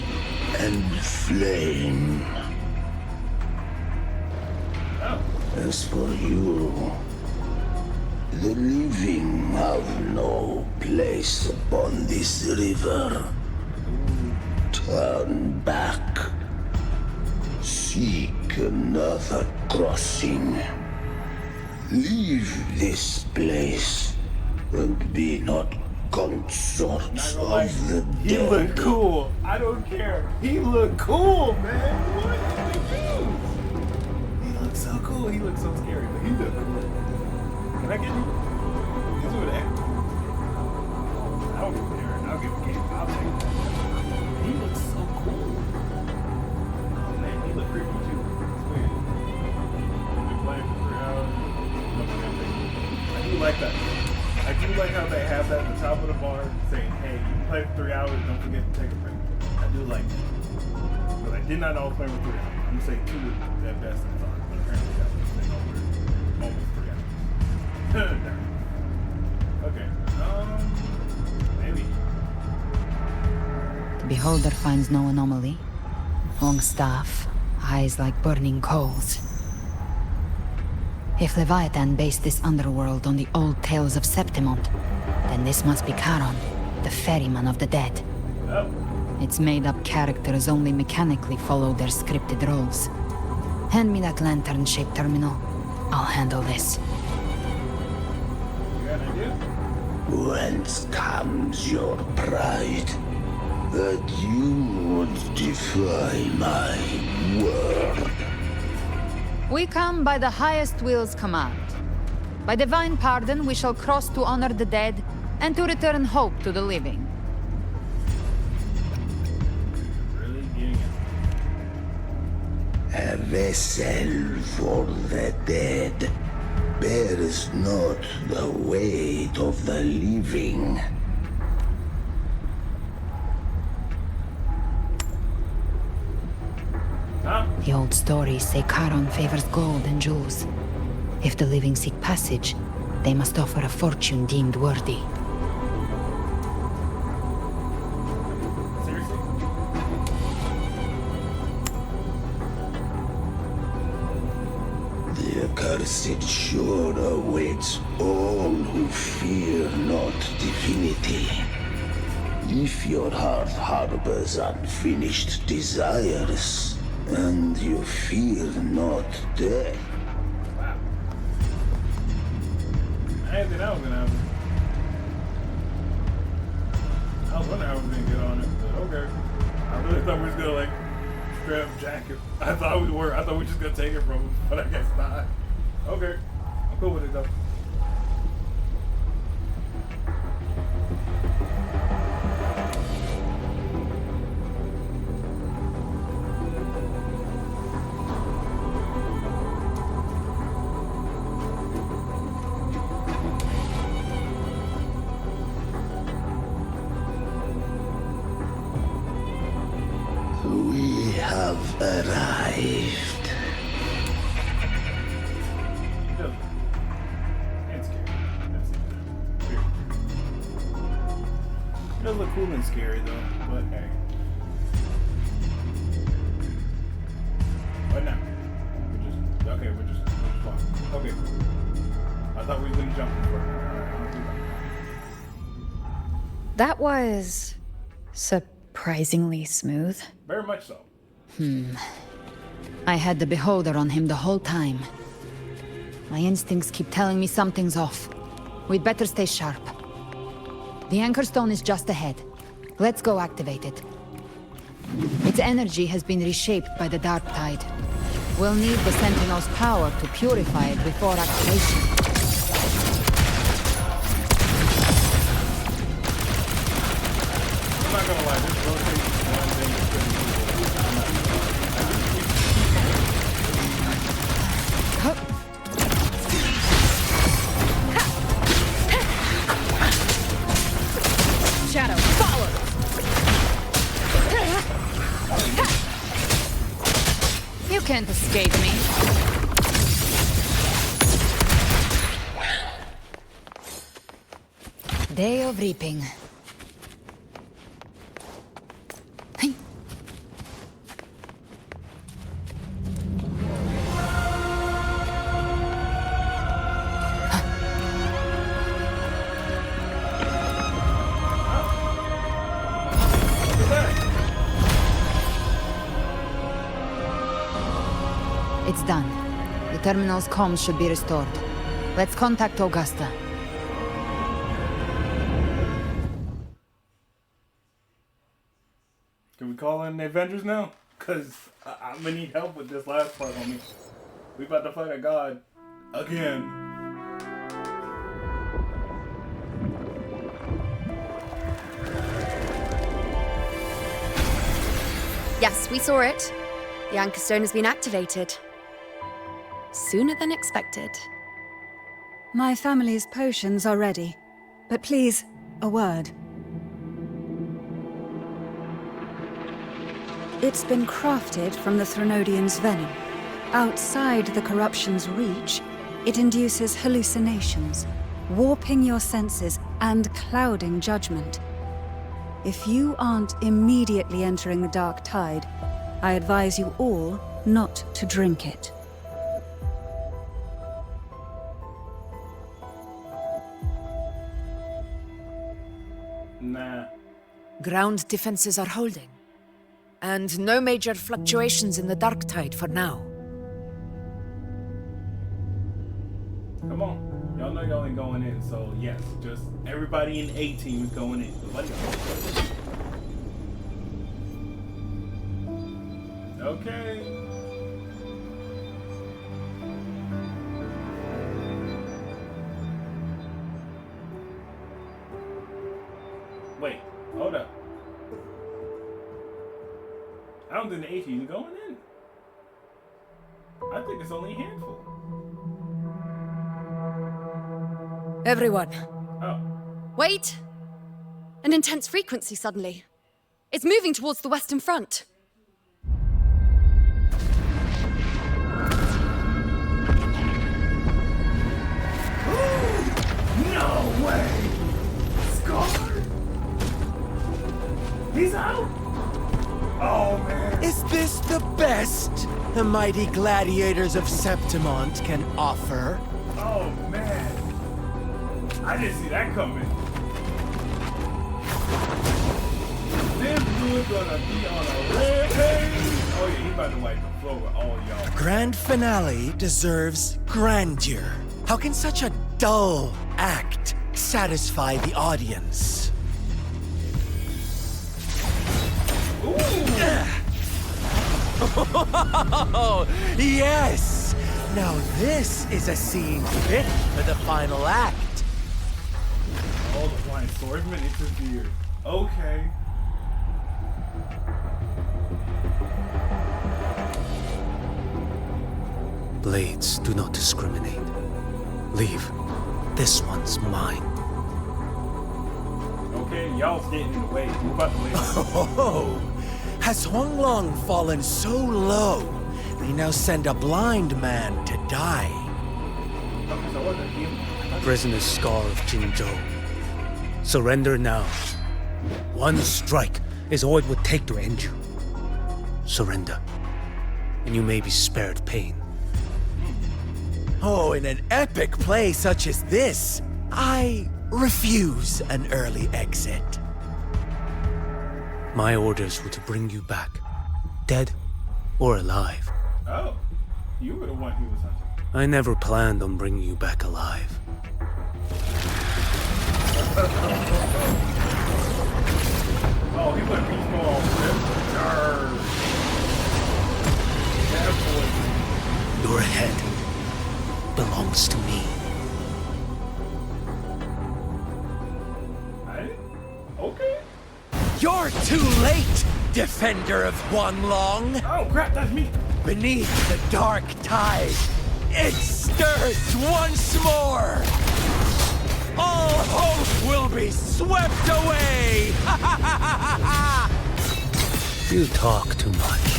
S3: and flame. As for you, the living have no place upon this river. Turn back. Seek another crossing. Leave this place and be not consorts of the dead.
S1: He look cool. I don't care. He look cool, man. What did he do? He looks so cool. He looks so scary, but he look cool. Can I get you? You do that. I don't give a care. I'll give a game. I'll take it. He looks so cool. Oh man, he look creepy too. It's weird. I've been playing for 3 hours. I do like that. I do like how they have that at the top of the bar saying, hey, you can play for 3 hours, don't forget to take a break. I do like that. But I did not always play for 3 hours. I'm gonna say 2 is at best and fine. But apparently that was thing over almost 3 hours. Okay. Maybe.
S2: The beholder finds no anomaly. Long staff, eyes like burning coals. If Leviathan based this underworld on the old tales of Septimont, then this must be Charon, the ferryman of the dead.
S1: Oh.
S2: Its made-up characters only mechanically follow their scripted roles. Hand me that lantern-shaped terminal. I'll handle this.
S1: You got an idea?
S3: Whence comes your pride? That you would defy my word.
S2: We come by the highest will's command. By divine pardon, we shall cross to honor the dead and to return hope to the living.
S3: vessel for the dead bears not the weight of the living.
S2: The old stories say Charon favors gold and jewels. If the living seek passage, they must offer a fortune deemed worthy.
S3: The accursed shore awaits all who fear not divinity. If your heart harbors unfinished desires, and you fear not death.
S1: I didn't think that was gonna happen. I was wondering how we was gonna get on it, but okay. I really thought we was gonna like straight up jack it. I thought we were. I thought we were just gonna take it from him, but I guess not. Okay, I'm cool with it though.
S3: We have arrived.
S1: It's scary. That's it. Weird. It does look cool and scary though, but hey. What now? We're just walking. Okay. I thought we were gonna jump before.
S4: That was surprisingly smooth.
S1: Very much so.
S2: I had the beholder on him the whole time. My instincts keep telling me something's off. We'd better stay sharp. The anchor stone is just ahead. Let's go activate it. Its energy has been reshaped by the dark tide. We'll need the Sentinel's power to purify it before activation.
S1: I'm not gonna lie, this rotation is one thing that's pretty cool.
S4: Shadow, follow!
S2: You can't escape me. Day of reaping. It's done. The terminal's comms should be restored. Let's contact Augusta.
S1: Can we call in the Avengers now? Cause I'm gonna need help with this last part, homie. We about to fight a god again.
S4: Yes, we saw it. The anchor stone has been activated. Sooner than expected.
S8: My family's potions are ready. But please, a word. It's been crafted from the Threnodian's venom. Outside the corruption's reach, it induces hallucinations, warping your senses and clouding judgment. If you aren't immediately entering the dark tide, I advise you all not to drink it.
S1: Nah.
S17: Ground defenses are holding. And no major fluctuations in the dark tide for now.
S1: Come on. Y'all know y'all ain't going in, so yes, just everybody in A team is going in. Let's go. Okay. Wait, hold up. I don't think the A team is going in. I think it's only a handful.
S10: Everyone.
S1: Oh.
S10: Wait! An intense frequency suddenly. It's moving towards the Western Front.
S1: No way! Scar? He's out? Oh, man.
S15: Is this the best the mighty gladiators of Septimont can offer?
S1: Oh, man. I didn't see that coming. This dude's gonna be on a rampage. Oh, yeah, he about to wipe the floor with all y'all.
S15: The grand finale deserves grandeur. How can such a dull act satisfy the audience? Oh, yes! Now this is a scene fit for the final act.
S1: Oh, the blind swordsman interfered. Okay.
S9: Blades do not discriminate. Leave. This one's mine.
S1: Okay, y'all's getting in the way. Move out the way.
S15: Oh, has Huanglong fallen so low, they now send a blind man to die?
S1: Okay, so what the
S9: Prisoner Scar of Jingzhou. Surrender now. One strike is all it would take to end you. Surrender, and you may be spared pain.
S15: Oh, in an epic play such as this, I refuse an early exit.
S9: My orders were to bring you back, dead or alive.
S1: Oh, you were the one who was hunting.
S9: I never planned on bringing you back alive.
S1: Oh, he went beast ball. That boy.
S9: Your head belongs to me.
S1: Okay.
S15: You're too late, defender of Huanglong.
S1: Oh crap, that's me.
S15: Beneath the dark tide, it stirs once more. All hope will be swept away.
S9: You talk too much.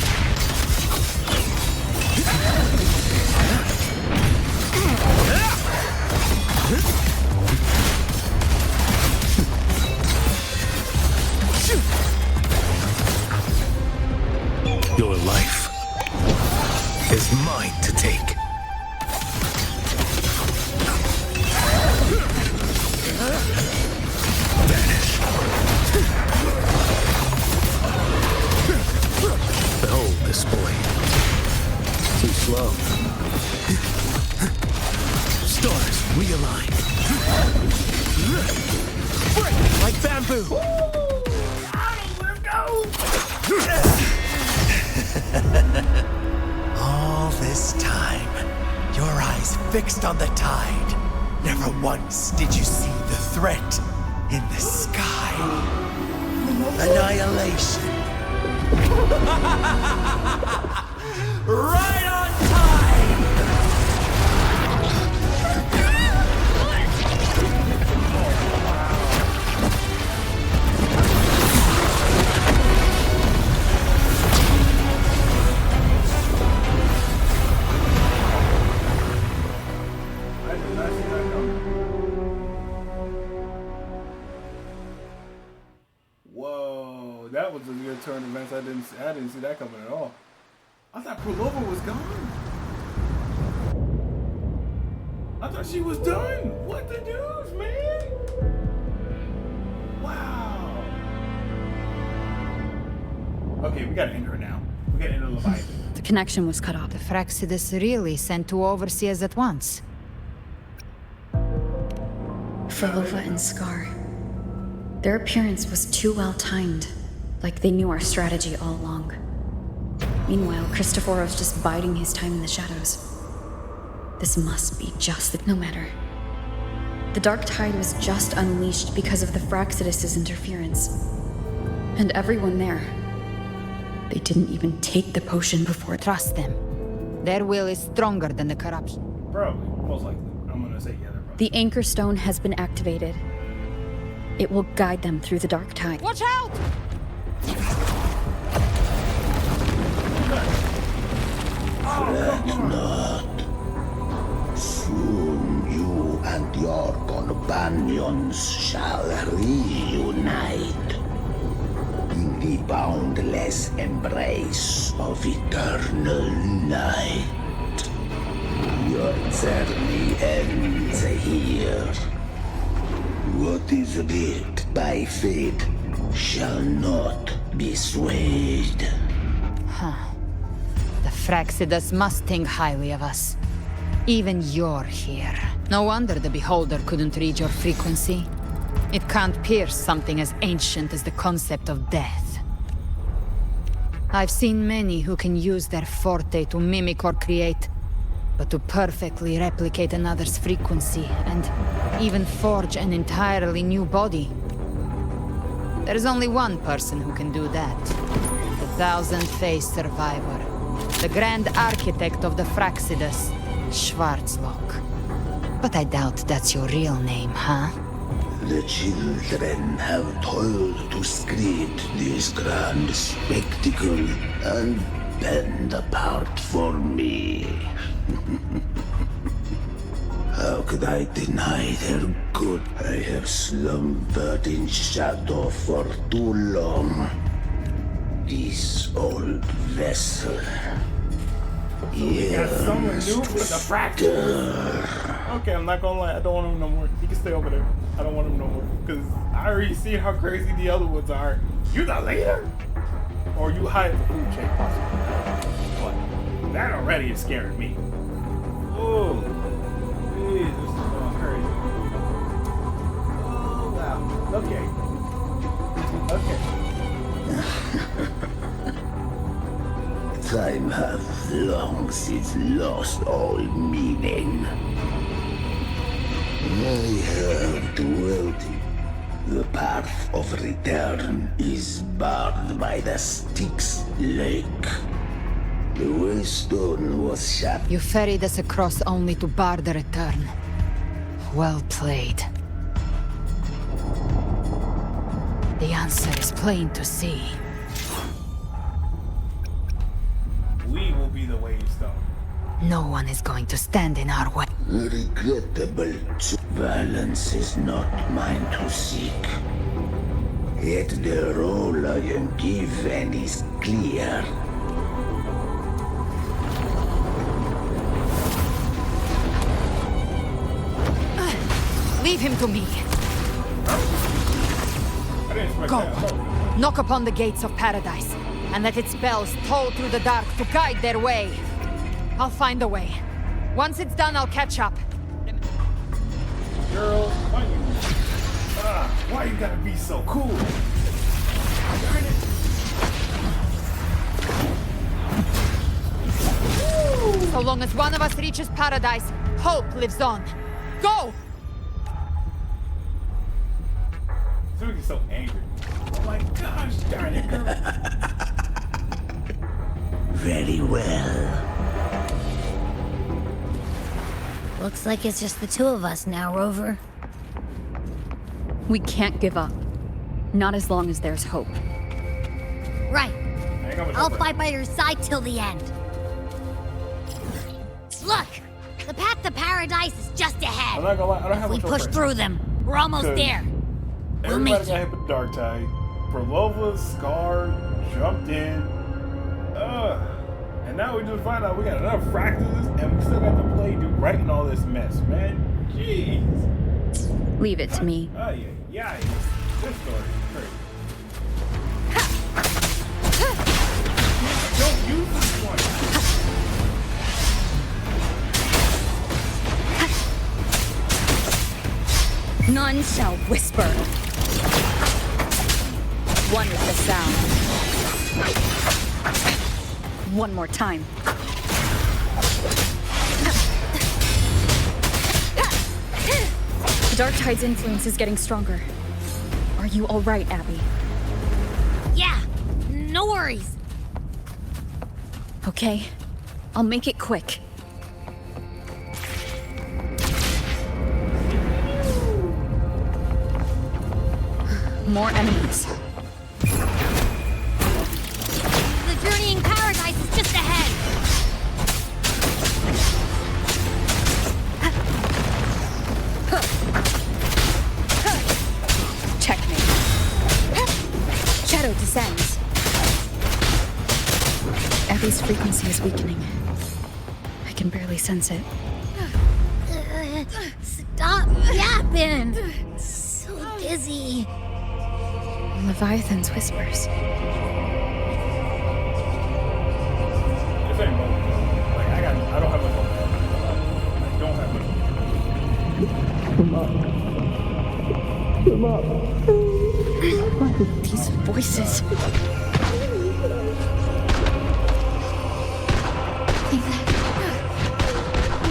S9: Your life is mine to take. Vanish. Behold this boy. Too slow. Stars realign.
S15: Break like bamboo.
S1: Let's go.
S15: All this time, your eyes fixed on the tide. Never once did you see the threat in the sky. Annihilation. Right on time!
S1: Whoa, that was a good turn of events. I didn't see that coming at all. I thought Prolova was gone. I thought she was done. What the deuce, man? Wow. Okay, we gotta end her now. We gotta end the Leviathan.
S4: The connection was cut off.
S2: The Fraxidus really sent two overseers at once.
S4: Prolova and Scar. Their appearance was too well timed, like they knew our strategy all along. Meanwhile, Christophorov's just biding his time in the shadows. This must be just no matter. The Dark Tide was just unleashed because of the Fraxidus' interference. And everyone there, they didn't even take the potion before.
S2: Trust them. Their will is stronger than the corruption.
S1: Probably, most likely. I'm gonna say yeah, they're probably.
S4: The Anchor Stone has been activated. It will guide them through the dark tide.
S2: Watch out!
S3: Fret not. Soon you and your companions shall reunite in the boundless embrace of eternal night. Your journey ends here. What is writ by fate shall not be swayed.
S2: Huh. The Fraxidus must think highly of us. Even you're here. No wonder the Beholder couldn't read your frequency. It can't pierce something as ancient as the concept of death. I've seen many who can use their forte to mimic or create, but to perfectly replicate another's frequency and even forge an entirely new body. There's only one person who can do that. The thousand-faced survivor. The grand architect of the Fraxidus, Schwarzlock. But I doubt that's your real name, huh?
S3: The children have toiled to script this grand spectacle and bend apart for me. How could I deny their good? I have slumbered in shadow for too long. This old vessel.
S1: Got someone new for the Fraxidus. Okay, I'm not gonna lie, I don't want him no more. He can stay over there. I don't want him no more. Because I already seen how crazy the other ones are. You the leader? Or you hide the food chain, possibly. But that already is scaring me. Oh, geez, this is going crazy. Oh, wow. Okay.
S3: Time hath long since lost all meaning. I have dwelt. The path of return is barred by the Styx Lake. The Waystone was shut.
S2: You ferried us across only to bar the return. Well played. The answer is plain to see.
S1: We will be the Waystone.
S2: No one is going to stand in our way.
S3: Regrettable. Violence is not mine to seek. Yet the role I am given is clear.
S2: Leave him to me. Go. Knock upon the gates of paradise, and let its bells toll through the dark to guide their way. I'll find a way. Once it's done, I'll catch up.
S1: Girl, why you gotta be so cool? Darn it.
S2: So long as one of us reaches paradise, hope lives on. Go!
S1: Suki's so angry. Oh my gosh, darn it, girl.
S3: Very well.
S19: Looks like it's just the two of us now, Rover.
S4: We can't give up. Not as long as there's hope.
S19: Right. I'll fight by your side till the end. Look! The path to paradise is just ahead.
S1: I'm not gonna lie, I don't have
S19: If we
S1: much
S19: push
S1: hope
S19: through them, we're almost there. We'll make
S1: everybody got hit with Dark Tide. Prolova, Scar, jumped in. And now we just find out we got enough Fraxidus and we still got to play dude right in all this mess, man. Jeez.
S4: Leave it to me.
S1: Oh yeah. This story is crazy. Don't use this one.
S4: None shall whisper. One with the sound. One more time. The Dark Tide's influence is getting stronger. Are you all right, Abby?
S19: Yeah, no worries.
S4: Okay. I'll make it quick. More enemies.
S19: The journeying paradise is just ahead.
S4: Checkmate. Shadow descends. Abby's frequency is weakening. I can barely sense it.
S19: Stop yapping. So dizzy.
S4: Leviathan's whispers.
S1: This ain't low. Like, I don't have much hope. I don't have much hope. Come up.
S4: These voices.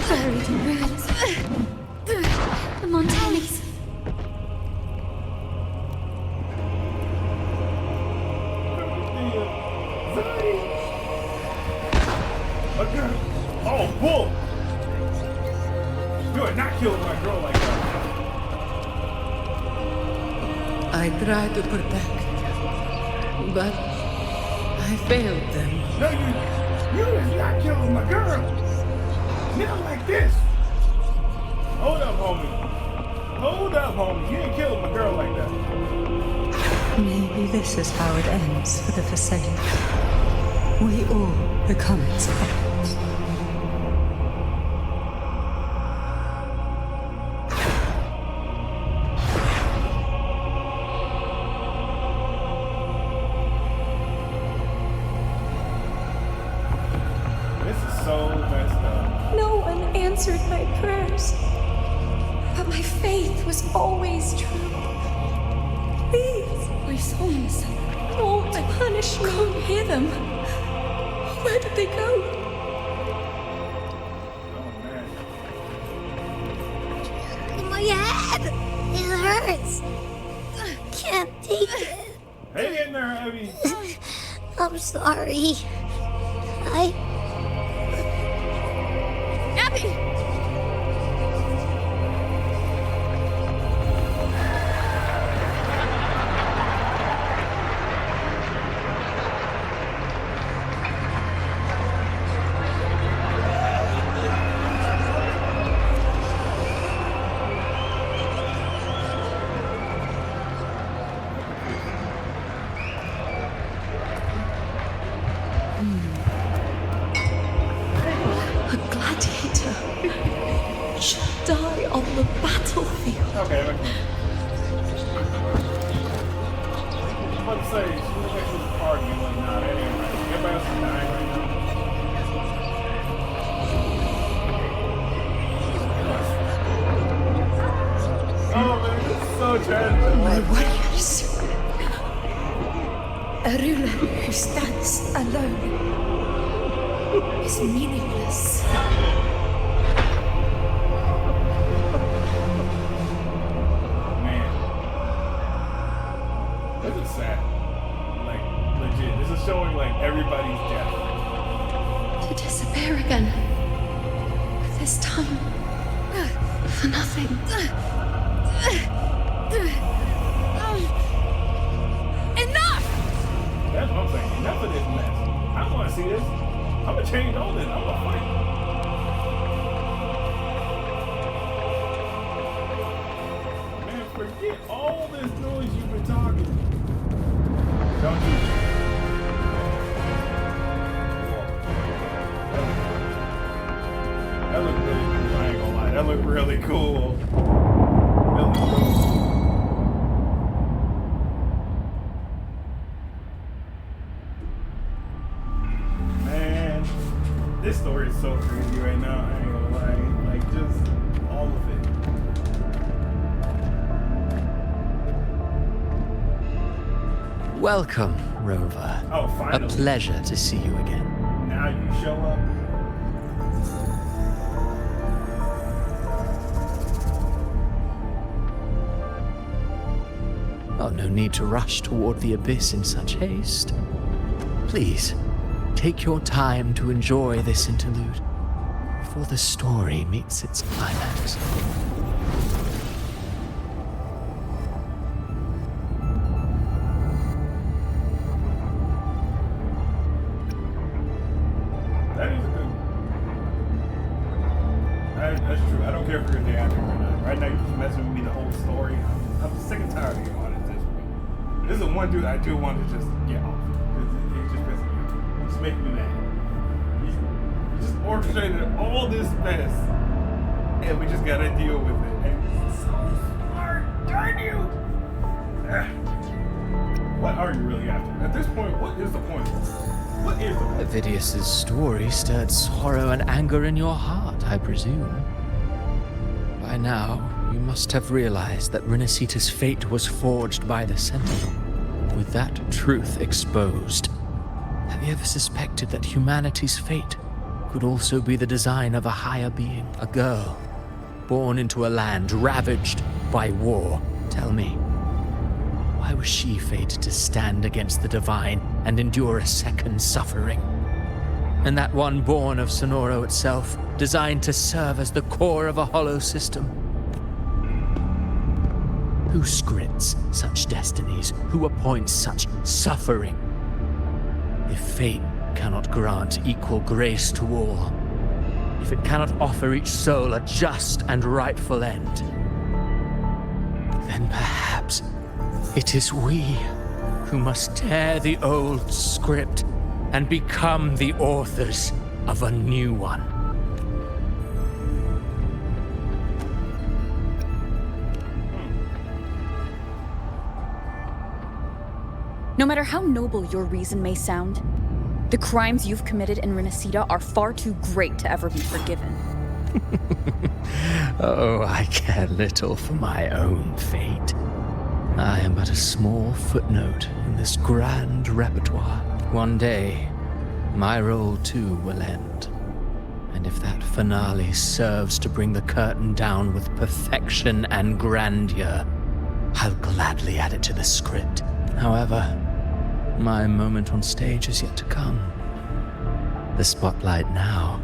S7: Buried in ruins. The Montanis.
S1: Oh, bull! You are not killing my girl like that.
S16: I tried to protect, but I failed them.
S1: No, you is not killing my girl. Not like this. Hold up, homie. Hold up, homie. You ain't killing my girl like that.
S8: Maybe this is how it ends for the Forsaken. We all become its puppets.
S1: This is so messed up.
S21: No one answered my prayers, but my faith was always true. Please,
S14: My souls.
S21: don't punish me.
S14: Can't hear them. Where did they go?
S19: My head! It hurts! Can't take it.
S1: Hang in there, Abby.
S19: I'm sorry.
S4: Abby!
S21: A gladiator should die on the battlefield.
S1: Okay, I'm about to say, she was actually partying, like, nah, that ain't right. Everybody else is dying right now. Oh man, this is so tragic.
S21: My warriors. A ruler who stands alone is meaningless.
S1: Man. This is sad. Like, legit. This is showing, like, everybody's death.
S21: To disappear again. This time. For nothing.
S14: Enough!
S1: That's what I'm saying. Enough of this mess. I don't want to see this. I'm gonna change all this. I'm gonna fight. Man, forget all this noise you've been talking. Don't you? That looked really cool. I ain't gonna lie. That looked really cool. That looked really cool. This story is so crazy right now, I ain't gonna lie. Like, just all of it.
S5: Welcome, Rover.
S1: Oh, finally.
S5: A pleasure to see you again.
S1: Now you show up.
S5: Oh, no need to rush toward the abyss in such haste. Please, Take your time to enjoy this interlude before the story meets its climax.
S1: That is a good one. That's true. I don't care if you're the actor right now. Right now, you're just messing with me the whole story. I'm sick and tired of you on it at this point. This is the one dude I do want to just get off. It just pisses me off. It just makes me mad. He just orchestrated all this mess, and we just gotta deal with it. And it's so smart, darn you! What are you really after? At this point, what is the point? What is the point?
S5: Avidius's story stirred sorrow and anger in your heart, I presume. By now, you must have realized that Renacita's fate was forged by the Sentinel. With that truth exposed, have you ever suspected that humanity's fate could also be the design of a higher being? A girl, born into a land ravaged by war. Tell me, why was she fated to stand against the divine and endure a second suffering? And that one born of Sonoro itself, designed to serve as the core of a hollow system? Who scripts such destinies? Who appoints such suffering? If fate cannot grant equal grace to all, if it cannot offer each soul a just and rightful end, then perhaps it is we who must tear the old script and become the authors of a new one.
S4: No matter how noble your reason may sound, the crimes you've committed in Renacita are far too great to ever be forgiven.
S5: Oh, I care little for my own fate. I am but a small footnote in this grand repertoire. One day, my role too will end. And if that finale serves to bring the curtain down with perfection and grandeur, I'll gladly add it to the script. However, my moment on stage is yet to come. The spotlight now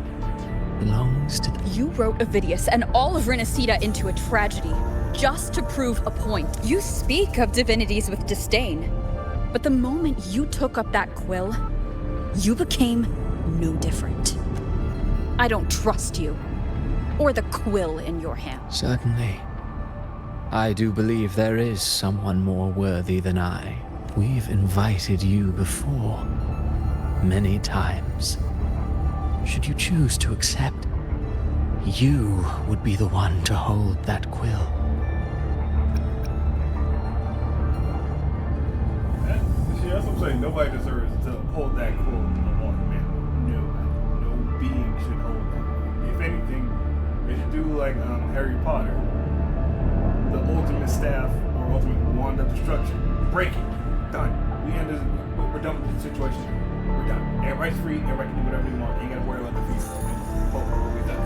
S5: belongs to the...
S4: You wrote Avidius and all of Renacita into a tragedy, just to prove a point. You speak of divinities with disdain, but the moment you took up that quill, you became no different. I don't trust you, or the quill in your hand.
S5: Certainly. I do believe there is someone more worthy than I. We've invited you before, many times. Should you choose to accept, you would be the one to hold that quill.
S1: See, that's what I'm saying. Nobody deserves to hold that quill on man. No being should hold that. If anything, they should do like Harry Potter. The ultimate staff or ultimate wand of destruction. Break it. Done. We're done with the situation. We're done. Everybody's free. Everybody can do whatever they want. Ain't gotta worry about the fees. We're done.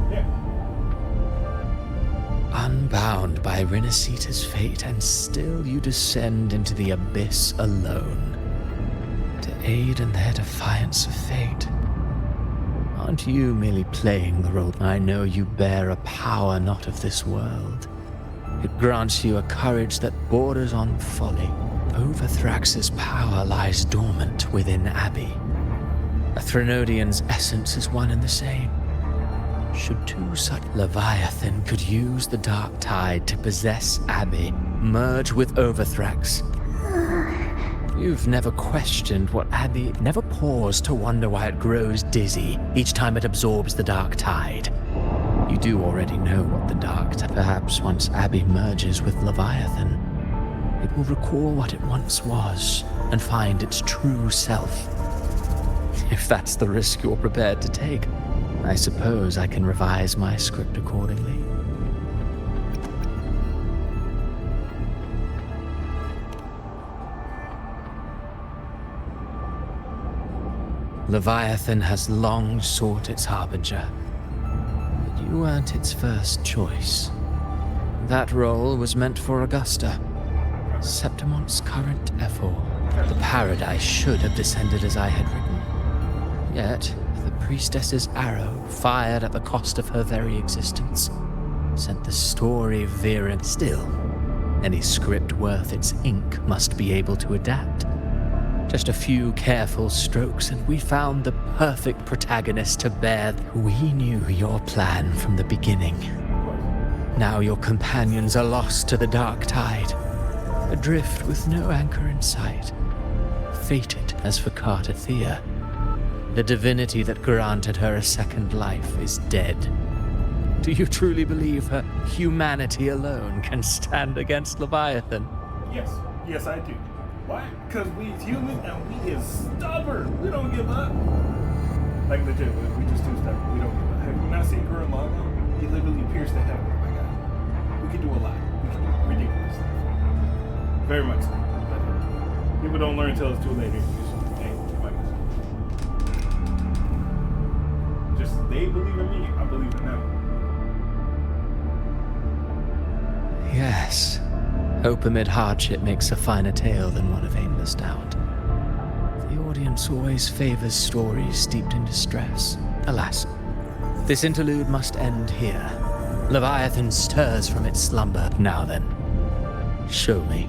S1: Get on. Yeah.
S5: Unbound by Renacita's fate, and still you descend into the abyss alone to aid in their defiance of fate. Aren't you merely playing the role? I know you bear a power not of this world. It grants you a courage that borders on folly. Overthrax's power lies dormant within Abby. A Threnodian's essence is one and the same. Should two such... Leviathan could use the dark tide to possess Abby, merge with Overthrax. You've never questioned what Abby... Never paused to wonder why it grows dizzy each time it absorbs the dark tide. You do already know what the dark tide... Perhaps once Abby merges with Leviathan, it will recall what it once was and find its true self. If that's the risk you're prepared to take, I suppose I can revise my script accordingly. Leviathan has long sought its harbinger, but you weren't its first choice. That role was meant for Augusta, Septimon's current Ephor. The paradise should have descended as I had written. Yet, the priestess's arrow, fired at the cost of her very existence, sent the story veering. Still, any script worth its ink must be able to adapt. Just a few careful strokes, and we found the perfect protagonist to bear. We knew your plan from the beginning. Now your companions are lost to the dark tide, adrift with no anchor in sight. Fated as for Cartathea, the divinity that granted her a second life is dead. Do you truly believe her humanity alone can stand against Leviathan?
S1: Yes. Yes, I do. Why? Because we humans and we is stubborn. We don't give up. Like legit, we just too stubborn. We don't give up. Have you not seen Gurren Lagann? He literally pierced the heaven. Oh my god. We can do a lot. We can do ridiculous stuff. Very much so. But people don't learn until it's too late. Just they believe in me. I believe in them.
S5: Yes. Hope amid hardship makes a finer tale than one of aimless doubt. The audience always favors stories steeped in distress. Alas, this interlude must end here. Leviathan stirs from its slumber. Now then, show me.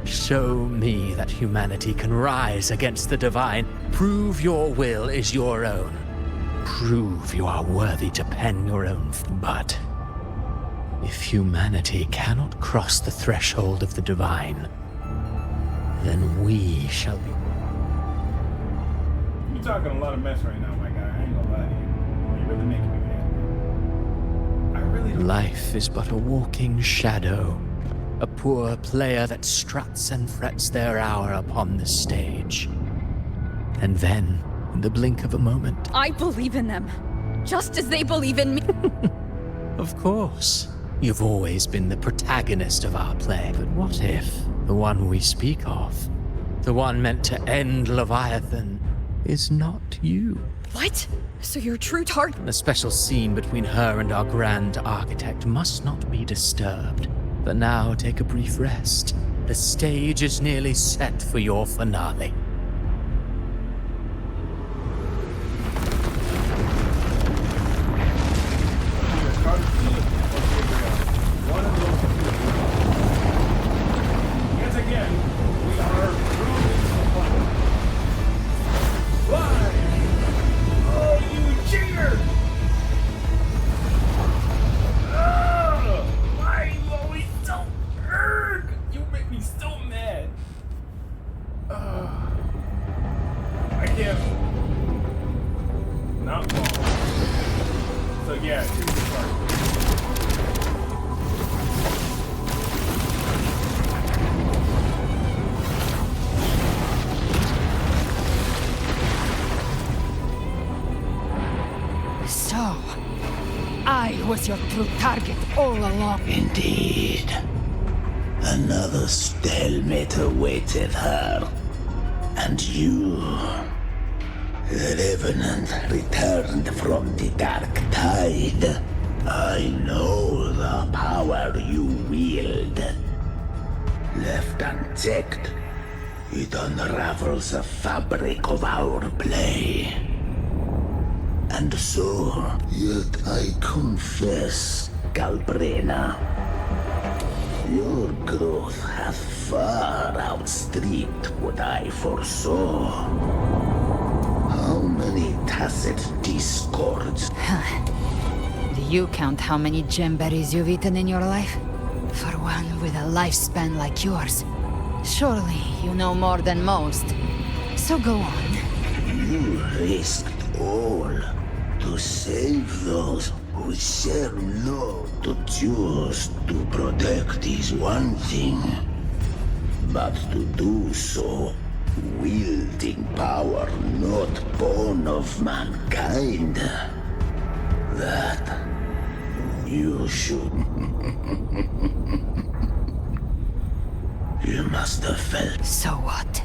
S5: Show me that humanity can rise against the divine. Prove your will is your own. Prove you are worthy to pen your own. But if humanity cannot cross the threshold of the divine, then we shall be.
S1: You're talking a lot of mess right now, my guy. I ain't gonna lie to you. You're really making me mad. I really don't.
S5: Life is but a walking shadow, a poor player that struts and frets their hour upon the stage. And then, in the blink of a moment...
S4: I believe in them, just as they believe in me.
S5: Of course. You've always been the protagonist of our play. But what if the one we speak of, the one meant to end Leviathan, is not you?
S4: What? So your true target?
S5: The special scene between her and our grand architect must not be disturbed. But now take a brief rest. The stage is nearly set for your finale.
S2: Was your true target all along?
S3: Indeed. Another stalemate awaited her. And you, revenant returned from the dark tide. I know the power you wield. Left unchecked, it unravels the fabric of our play. And so, yet I confess, Galbrean, your growth hath far outstripped what I foresaw. How many tacit discords?
S2: Do you count how many gemberries you've eaten in your life? For one with a lifespan like yours. Surely you know more than most. So go on.
S3: You risked all to save those who share no. To choose to protect is one thing, but to do so wielding power not born of mankind, that you should. You must have felt.
S2: So what?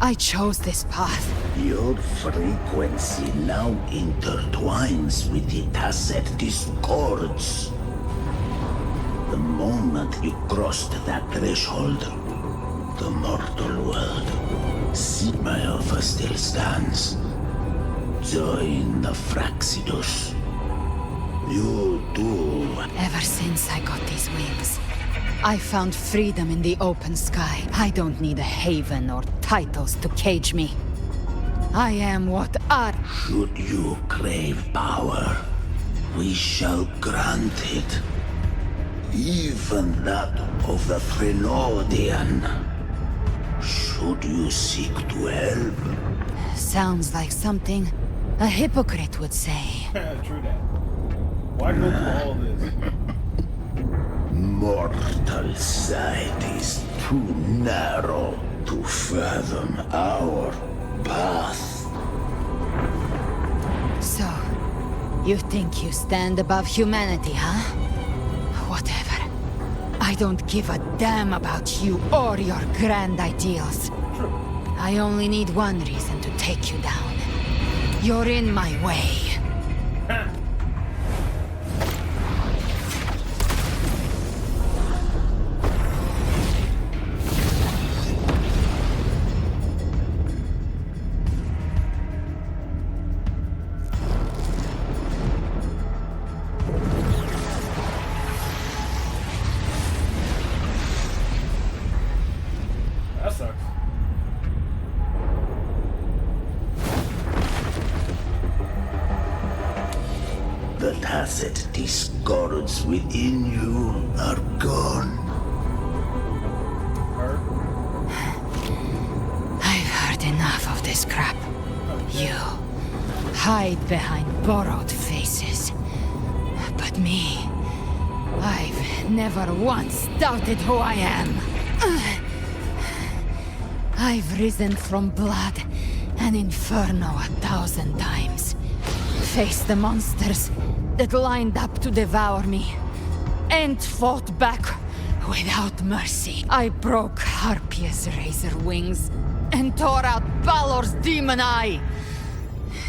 S2: I chose this path.
S3: Your frequency now intertwines with the tacit discords. The moment you crossed that threshold, the mortal world, see my offer still stands. Join the Fraxidus. You too.
S2: Ever since I got these wings, I found freedom in the open sky. I don't need a haven or titles to cage me. I am what are.
S3: Should you crave power, we shall grant it. Even that of the Thenodian. Should you seek to help?
S2: Sounds like something a hypocrite would say.
S1: True that. Why go through all this?
S3: Mortal sight is too narrow to fathom our path.
S2: So, you think you stand above humanity, huh? Whatever. I don't give a damn about you or your grand ideals. I only need one reason to take you down. You're in my way.
S1: That sucks.
S3: The tacit discords within you are gone.
S2: I've heard enough of this crap. You hide behind borrowed faces. But me, I've never once doubted who I am. I've risen from blood and inferno 1,000 times. Faced the monsters that lined up to devour me, and fought back without mercy. I broke Harpia's razor wings and tore out Balor's demon eye.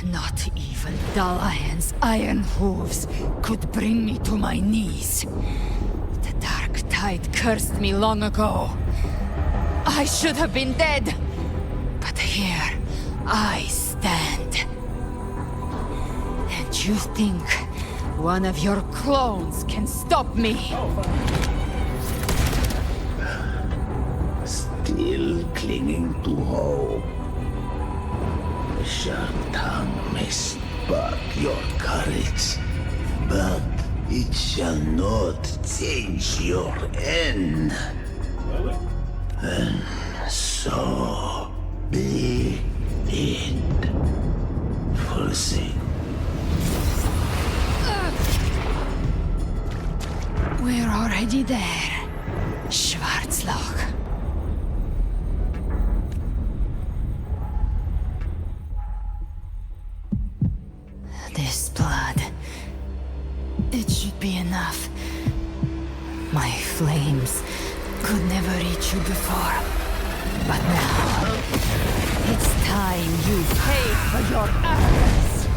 S2: Not even Dalahan's iron hooves could bring me to my knees. The dark tide cursed me long ago. I should have been dead, but here I stand. And you think one of your clones can stop me?
S3: Still clinging to hope. The sharp tongue may spark your courage, but it shall not change your end. And so be it. Forsake.
S2: We're already there, Schwarzloch. This blood, it should be enough. My flames could never reach you before, but now it's time you pay for your arrogance.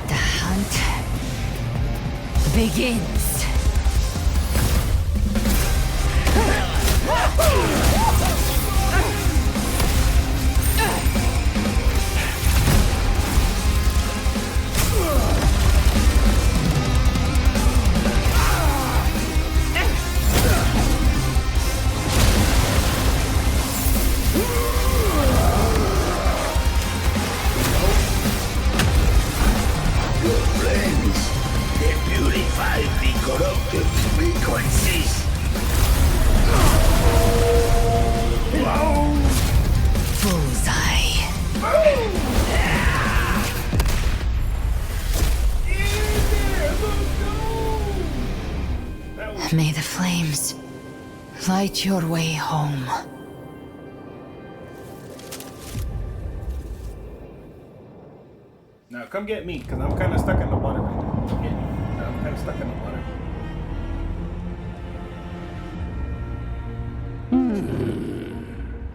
S2: The hunt begins.
S3: Corrupted frequencies.
S2: Bullseye. May the flames light your way home.
S1: Now come get me, because I'm kind of stuck in the water right now. Come get me. I'm kind of stuck in the water.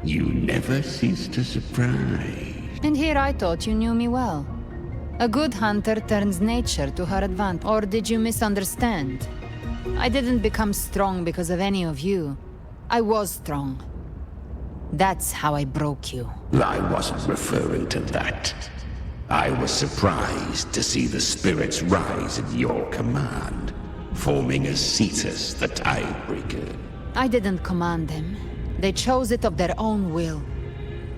S3: You never cease to surprise.
S2: And here I thought you knew me well. A good hunter turns nature to her advantage. Or did you misunderstand? I didn't become strong because of any of you. I was strong. That's how I broke you.
S3: I wasn't referring to that. I was surprised to see the spirits rise at your command, forming a Cetus the Tidebreaker.
S2: I didn't command them. They chose it of their own will.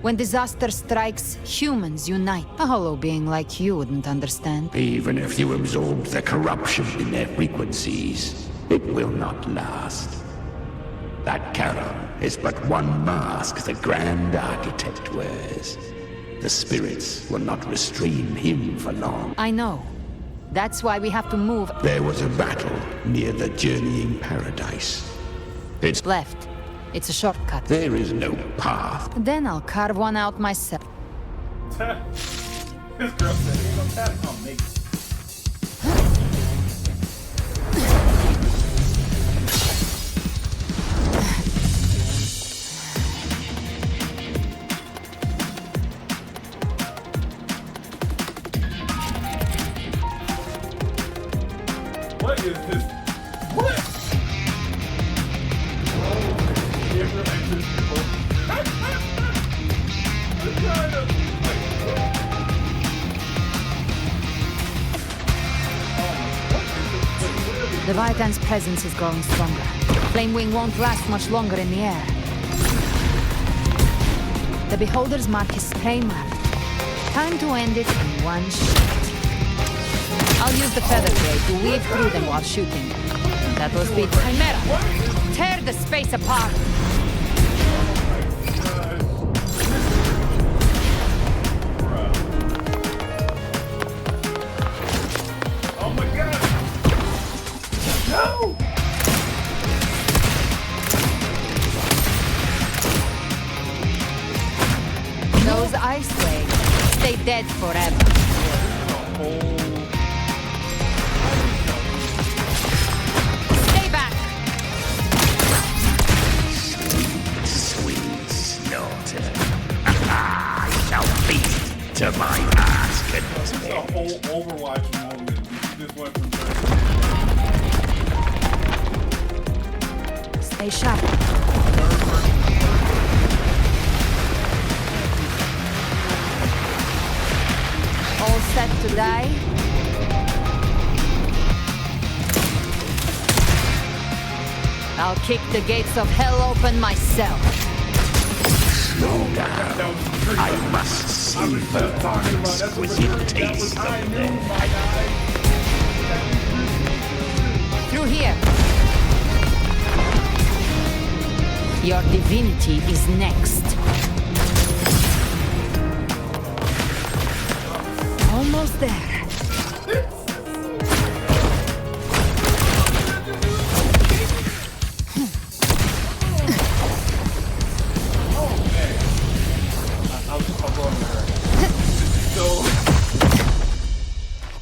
S2: When disaster strikes, humans unite. A hollow being like you wouldn't understand.
S3: Even if you absorb the corruption in their frequencies, it will not last. That Charon is but one mask the Grand Architect wears. The spirits will not restrain him for long.
S2: I know. That's why we have to move.
S3: There was a battle near the Journeying Paradise. It's
S2: left. It's a shortcut.
S3: There is no path.
S2: Then I'll carve one out myself.
S1: This girl said ain't no tap on me. What is this? What?
S2: Leviathan's presence is growing stronger. Flamewing won't last much longer in the air. The Beholder's mark is prey mark. Time to end it in one shot. I'll use the feather blade to weave through them while shooting. That will speed Chimera. Tear the space apart.
S1: Oh my god! No!
S2: Those ice waves stay dead forever. Stay back!
S3: Sweet slaughter. I shall feast to my heart's
S1: This is a whole Overwatch moment. This went from
S2: Stay sharp. All set to die? I'll kick the gates of hell open myself.
S3: Slow down. I must savor the exquisite taste of them.
S2: Through here. Your divinity is next. Almost there.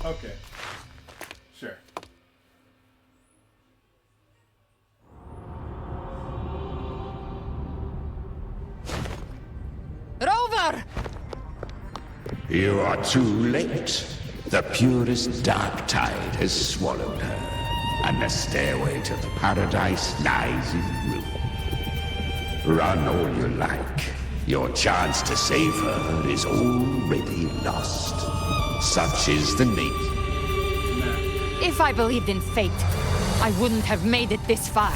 S1: Okay. Sure.
S2: Rover!
S3: You are too late. The purest dark tide has swallowed her, and the stairway to the paradise lies in ruin. Run all you like. Your chance to save her is already lost. Such is the nature.
S2: If I believed in fate, I wouldn't have made it this far.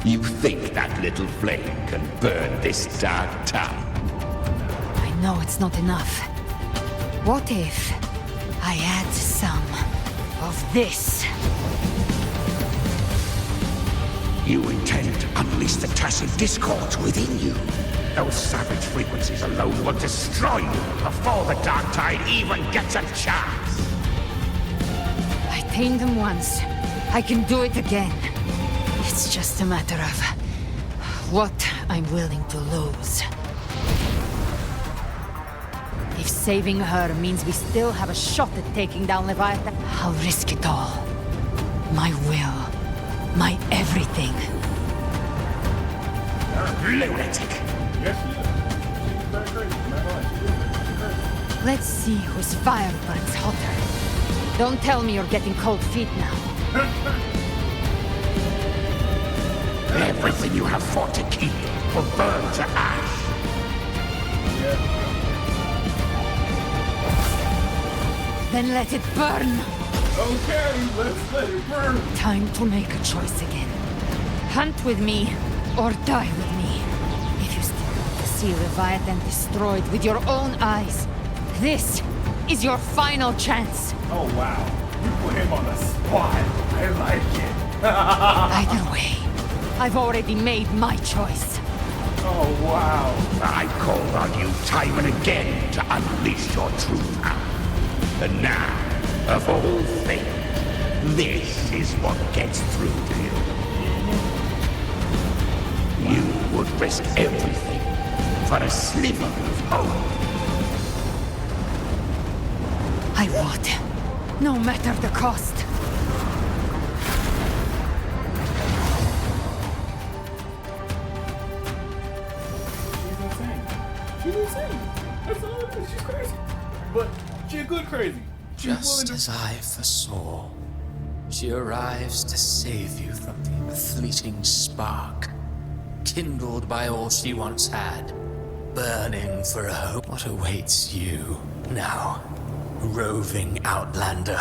S3: You think that little flame can burn this dark town?
S2: I know it's not enough. What if I add some of this?
S3: You intend to unleash the tacit discords within you. Those savage frequencies alone will destroy you before the dark tide even gets a chance.
S2: I tamed them once. I can do it again. It's just a matter of what I'm willing to lose. If saving her means we still have a shot at taking down Leviathan, I'll risk it all. My will. My everything.
S3: Lunatic.
S2: Let's see whose fire burns hotter. Don't tell me you're getting cold feet now.
S3: Everything you have fought to keep will burn to ash.
S2: Then let it burn.
S1: Okay, let's let it burn.
S2: Time to make a choice again. Hunt with me, or die with me. If you still want to see Leviathan destroyed with your own eyes, this is your final chance.
S1: Oh wow, you put him on the spot. I like it.
S2: Either way, I've already made my choice.
S1: Oh wow.
S3: I called on you time and again to unleash your true power. And now, of all things, this is what gets through to you. You would risk everything for a sliver of hope.
S2: I would, no matter the cost.
S1: She's insane. She's insane. That's all it is. She's crazy. But she's good crazy.
S5: Just as I foresaw, she arrives to save you from the fleeting spark, kindled by all she once had, burning for a hope. What awaits you now, roving outlander?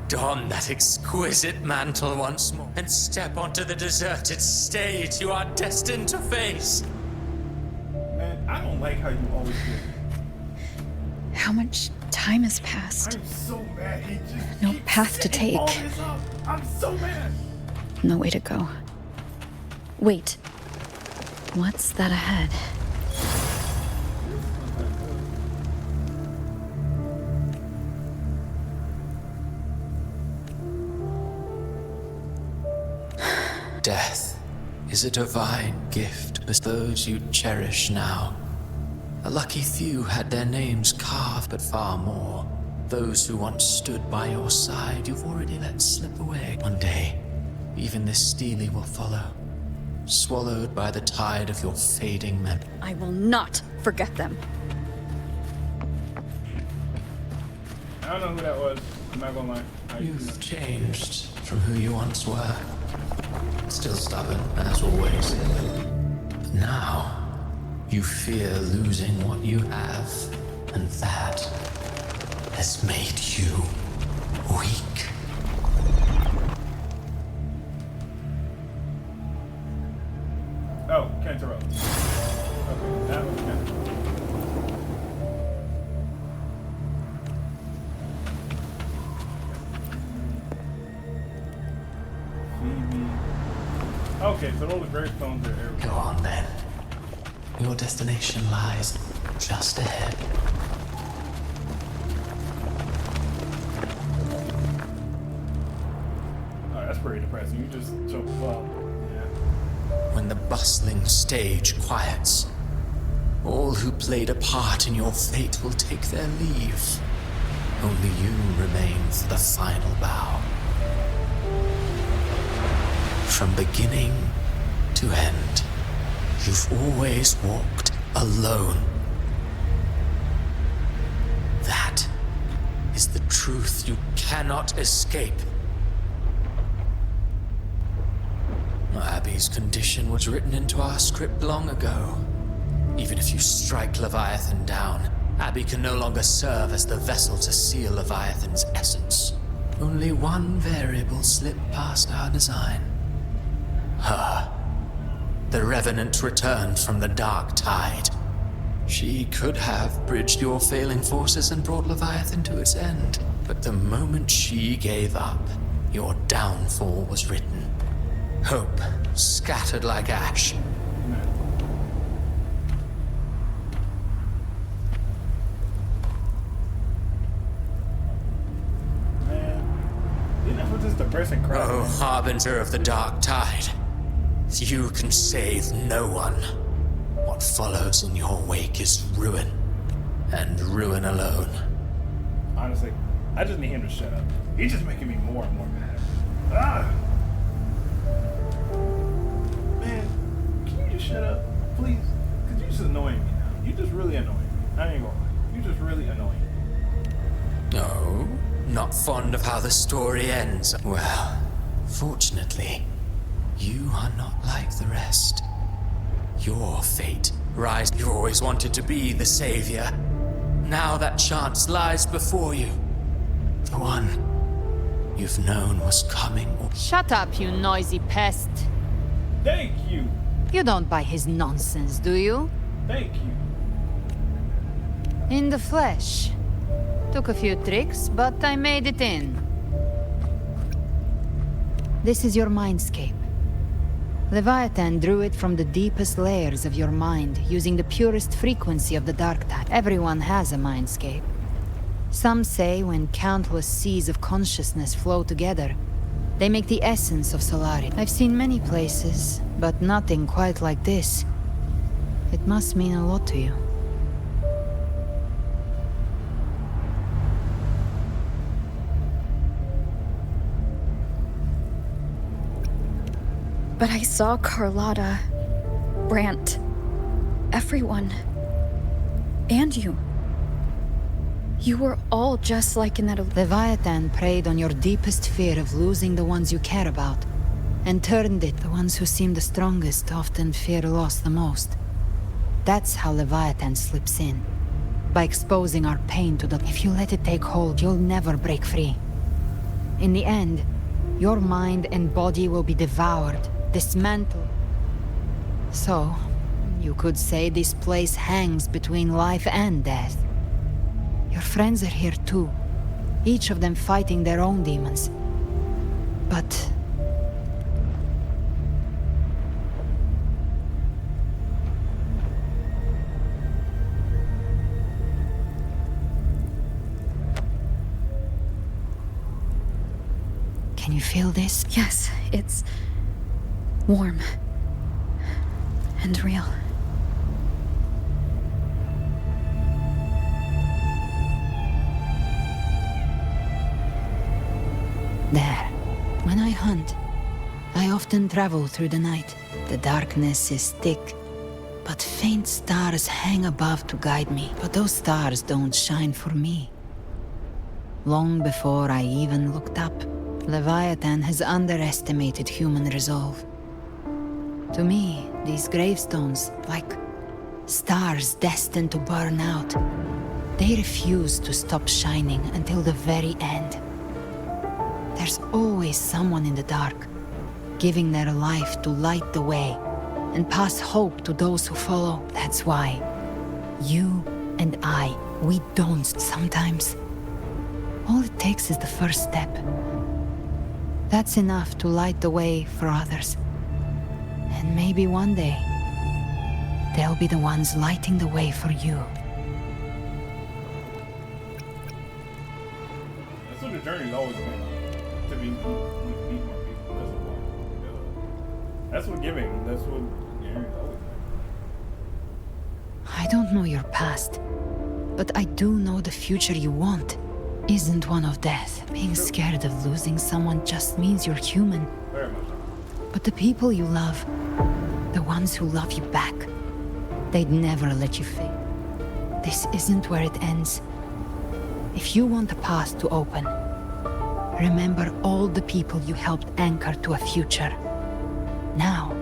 S5: Don that exquisite mantle once more, and step onto the deserted stage you are destined to face.
S1: Man, I don't like how you always do.
S4: How much time has passed?
S1: I'm so mad. He just
S4: No
S1: keeps
S4: path to
S1: setting
S4: take.
S1: all this up. I'm so mad.
S4: No way to go. Wait. What's that ahead?
S5: Death is a divine gift to those you cherish now. A lucky few had their names carved, but far more. Those who once stood by your side, you've already let slip away. One day, even this Steely will follow, swallowed by the tide of your fading memory.
S4: I will not forget them.
S1: I don't know who that was. I'm not gonna lie.
S5: You've changed from who you once were. Still stubborn, as always. But now, you fear losing what you have, and that has made you weak.
S1: Oh, Kentaro. Okay, that was Kentaro. Okay, so all the gravestones are everywhere.
S5: Go on then. Your destination lies just ahead.
S1: Oh, that's pretty depressing. You just jump up.
S5: When the bustling stage quiets, all who played a part in your fate will take their leave. Only you remain for the final bow. From beginning to end, you've always walked alone. That is the truth you cannot escape. Abby's condition was written into our script long ago. Even if you strike Leviathan down, Abby can no longer serve as the vessel to seal Leviathan's essence. Only one variable slipped past our design. Her. The Revenant returned from the dark tide. She could have bridged your failing forces and brought Leviathan to its end. But the moment she gave up, your downfall was written. Hope scattered like ash.
S1: Man, isn't that what this depressing crap?
S5: Oh, harbinger of the dark tide. You can save no one. What follows in your wake is ruin. And ruin alone.
S1: Honestly, I just need him to shut up. He's just making me more and more mad. Ah! Man, can you just shut up, please? Because you're just annoying me now. You're just really annoying me. I ain't gonna lie. You're just really annoying.
S5: No, not fond of how the story ends. Well, fortunately, You are not like the rest. Your fate rise. You always wanted to be the savior. Now that chance lies before you. The one you've known was coming.
S2: Shut up, you noisy pest.
S1: Thank you.
S2: You don't buy his nonsense, do you?
S1: Thank you.
S2: In the flesh. Took a few tricks, but I made it in. This is your mindscape. Leviathan drew it from the deepest layers of your mind, using the purest frequency of the dark type. Everyone has a mindscape. Some say when countless seas of consciousness flow together, they make the essence of Solari. I've seen many places, but nothing quite like this. It must mean a lot to you.
S4: But I saw Carlotta, Brant, everyone. And you. You were all just like in that...
S2: Leviathan preyed on your deepest fear of losing the ones you care about, and turned it. The ones who seem the strongest often fear loss the most. That's how Leviathan slips in. By exposing our pain to the... If you let it take hold, you'll never break free. In the end, your mind and body will be devoured, dismantled. So, you could say this place hangs between life and death. Your friends are here too, each of them fighting their own demons. But... Can you feel this?
S4: Yes, it's... warm. And real.
S2: There. When I hunt, I often travel through the night. The darkness is thick, but faint stars hang above to guide me. But those stars don't shine for me. Long before I even looked up, Leviathan has underestimated human resolve. To me, these gravestones, like stars destined to burn out, they refuse to stop shining until the very end. There's always someone in the dark, giving their life to light the way and pass hope to those who follow. That's why you and I, we don't sometimes. All it takes is the first step. That's enough to light the way for others. And maybe one day, they'll be the ones lighting the way for you.
S1: That's what the journey's always been. To be meet more people. That's what giving. That's what the journey's always been.
S2: I don't know your past, but I do know the future you want isn't one of death. Being scared of losing someone just means you're human.
S1: Very much.
S2: But the people you love, the ones who love you back, they'd never let you fail. This isn't where it ends. If you want the path to open, remember all the people you helped anchor to a future. Now.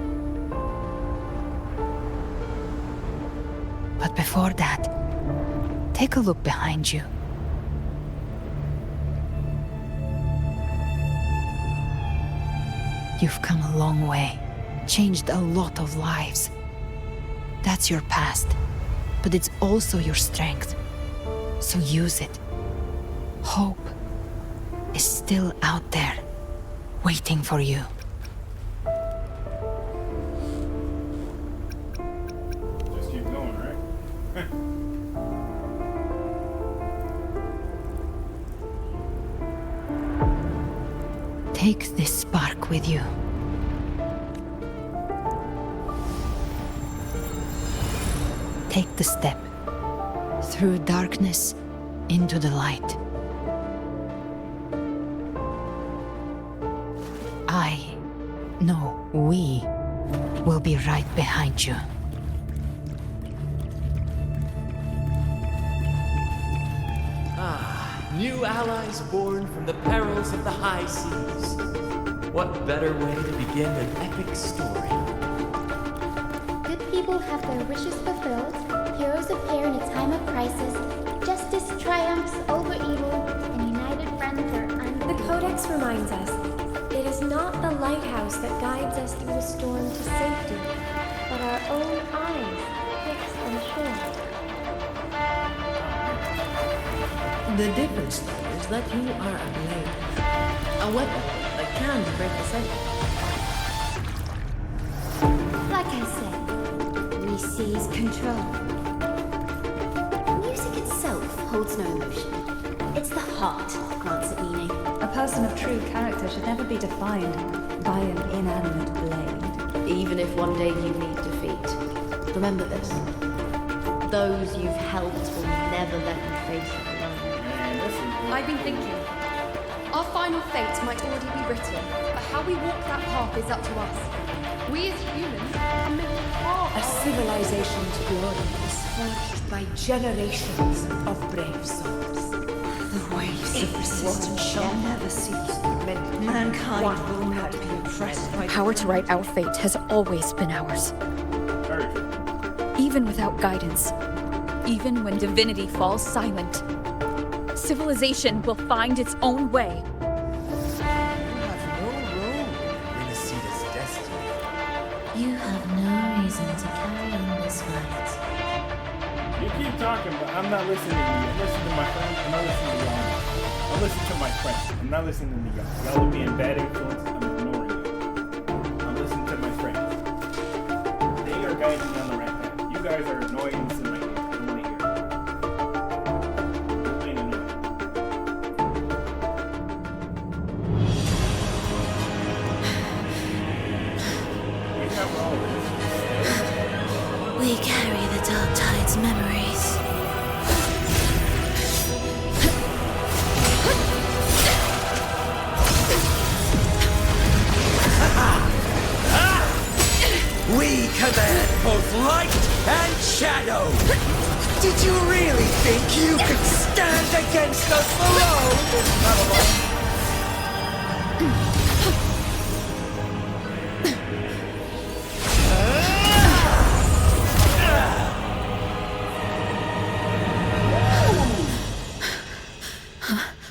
S2: But before that, take a look behind you. You've come a long way, changed a lot of lives. That's your past, but it's also your strength. So use it. Hope is still out there, waiting for you.
S1: Just keep going, right?
S2: Take this spark with you. Take the step through darkness into the light. No, we will be right behind you.
S13: Ah, new allies born from the perils of the high seas. What better way to begin an epic story?
S18: Good people have their wishes fulfilled, heroes appear in a time of crisis, justice triumphs over evil, and united friends are
S23: The Codex reminds us, it is not the lighthouse that guides us through the storm to safety, but our own eyes fixed on shore.
S16: The difference, though, is that you are a blade. A weapon that can break the cycle.
S18: Like I said, we seize control. Music itself holds no emotion. It's the heart that grants it meaning.
S8: A person of true character should never be defined by an inanimate blade.
S10: Even if one day you meet defeat, remember this. Those you've helped will never let you face it alone.
S24: I've been thinking. Our final fate might already be written, but how we walk that path is up to us. We as humans are meant to carve
S17: A civilization's glory is forged by generations of brave souls. The waves of resistance shall never cease. Mankind will not be oppressed by
S4: Power to write our fate has always been ours. Even without guidance, even when divinity falls silent, civilization will find its own way.
S19: You have no reason to carry on this fight.
S1: You keep talking, but I'm not listening to you. I'm listening to my friends. I'm not listening to y'all. I'm listening to my friends. I'm not listening to y'all. Y'all are being bad influence. I'm ignoring you. I'm listening to my friends. They are guiding me on the right path. You guys are annoying in my ear. I don't want to hear it. You're being annoying. We have all this.
S19: We carry the Dark Tide's memories.
S15: We command both light and shadow! Did you really think you could stand against us alone?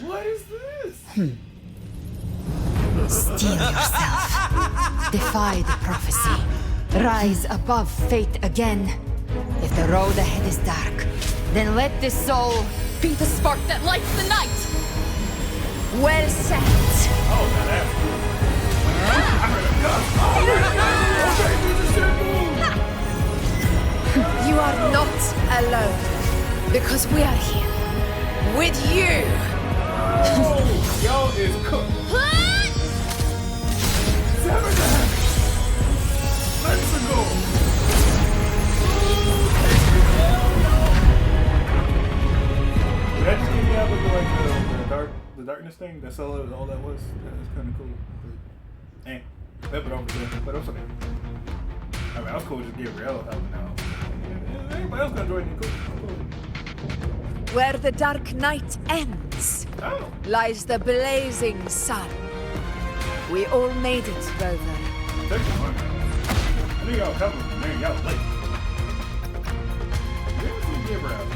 S1: What is this?
S2: Steel yourself. Defy the prophecy. Rise above fate again. If the road ahead is dark, then let this soul
S24: be the spark that lights the night.
S2: Well said.
S1: Oh, now that's
S17: You are not alone, because we are here with you.
S1: Yo is cooked. Let's go. Did I just give you out with the darkness thing? That's all that was. That was kind of cool. But, flip it over there. But it's okay. I mean, I was cool just Gabriel helping out. Anybody else gonna join me? Cool.
S17: Where the dark night ends lies the blazing sun. We all made it, Rover.
S1: Take the money. I knew y'all coming from there. Y'all late. You ever see Gabriel?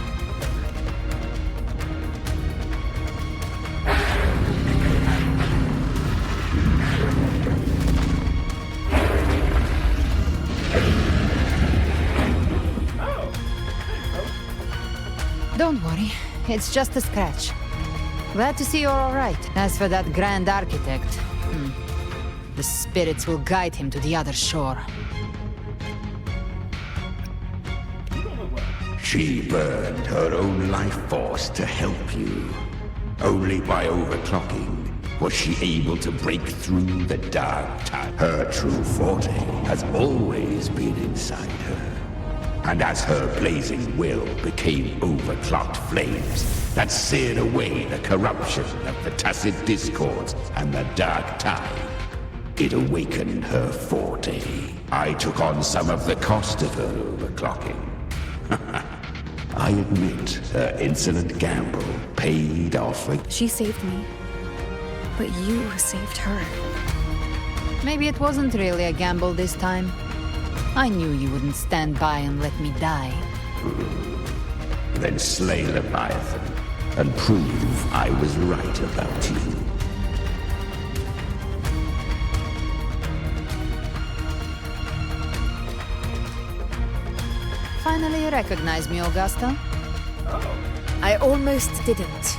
S2: Don't worry, it's just a scratch. Glad to see you're all right. As for that Grand Architect, the spirits will guide him to the other shore.
S3: She burned her own life force to help you. Only by overclocking was she able to break through the dark tide. Her true forte has always been inside her. And as her blazing will became overclocked flames that seared away the corruption of the tacit discords and the dark tide, it awakened her forte. I took on some of the cost of her overclocking. I admit her insolent gamble paid off.
S4: She saved me, but you saved her.
S2: Maybe it wasn't really a gamble this time. I knew you wouldn't stand by and let me die.
S3: Then slay Leviathan and prove I was right about you.
S2: Finally recognize me, Augusta?
S17: I almost didn't.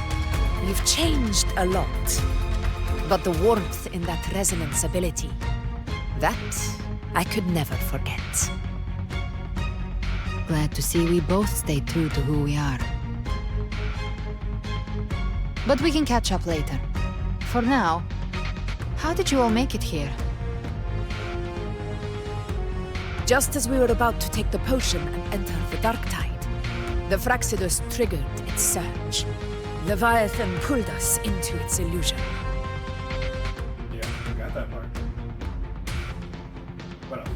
S17: You've changed a lot. But the warmth in that resonance ability, that I could never forget.
S2: Glad to see we both stayed true to who we are. But we can catch up later. For now, how did you all make it here?
S17: Just as we were about to take the potion and enter the dark tide, the Fraxidus triggered its surge. Leviathan pulled us into its illusion.
S1: Yeah, I got that part. What else?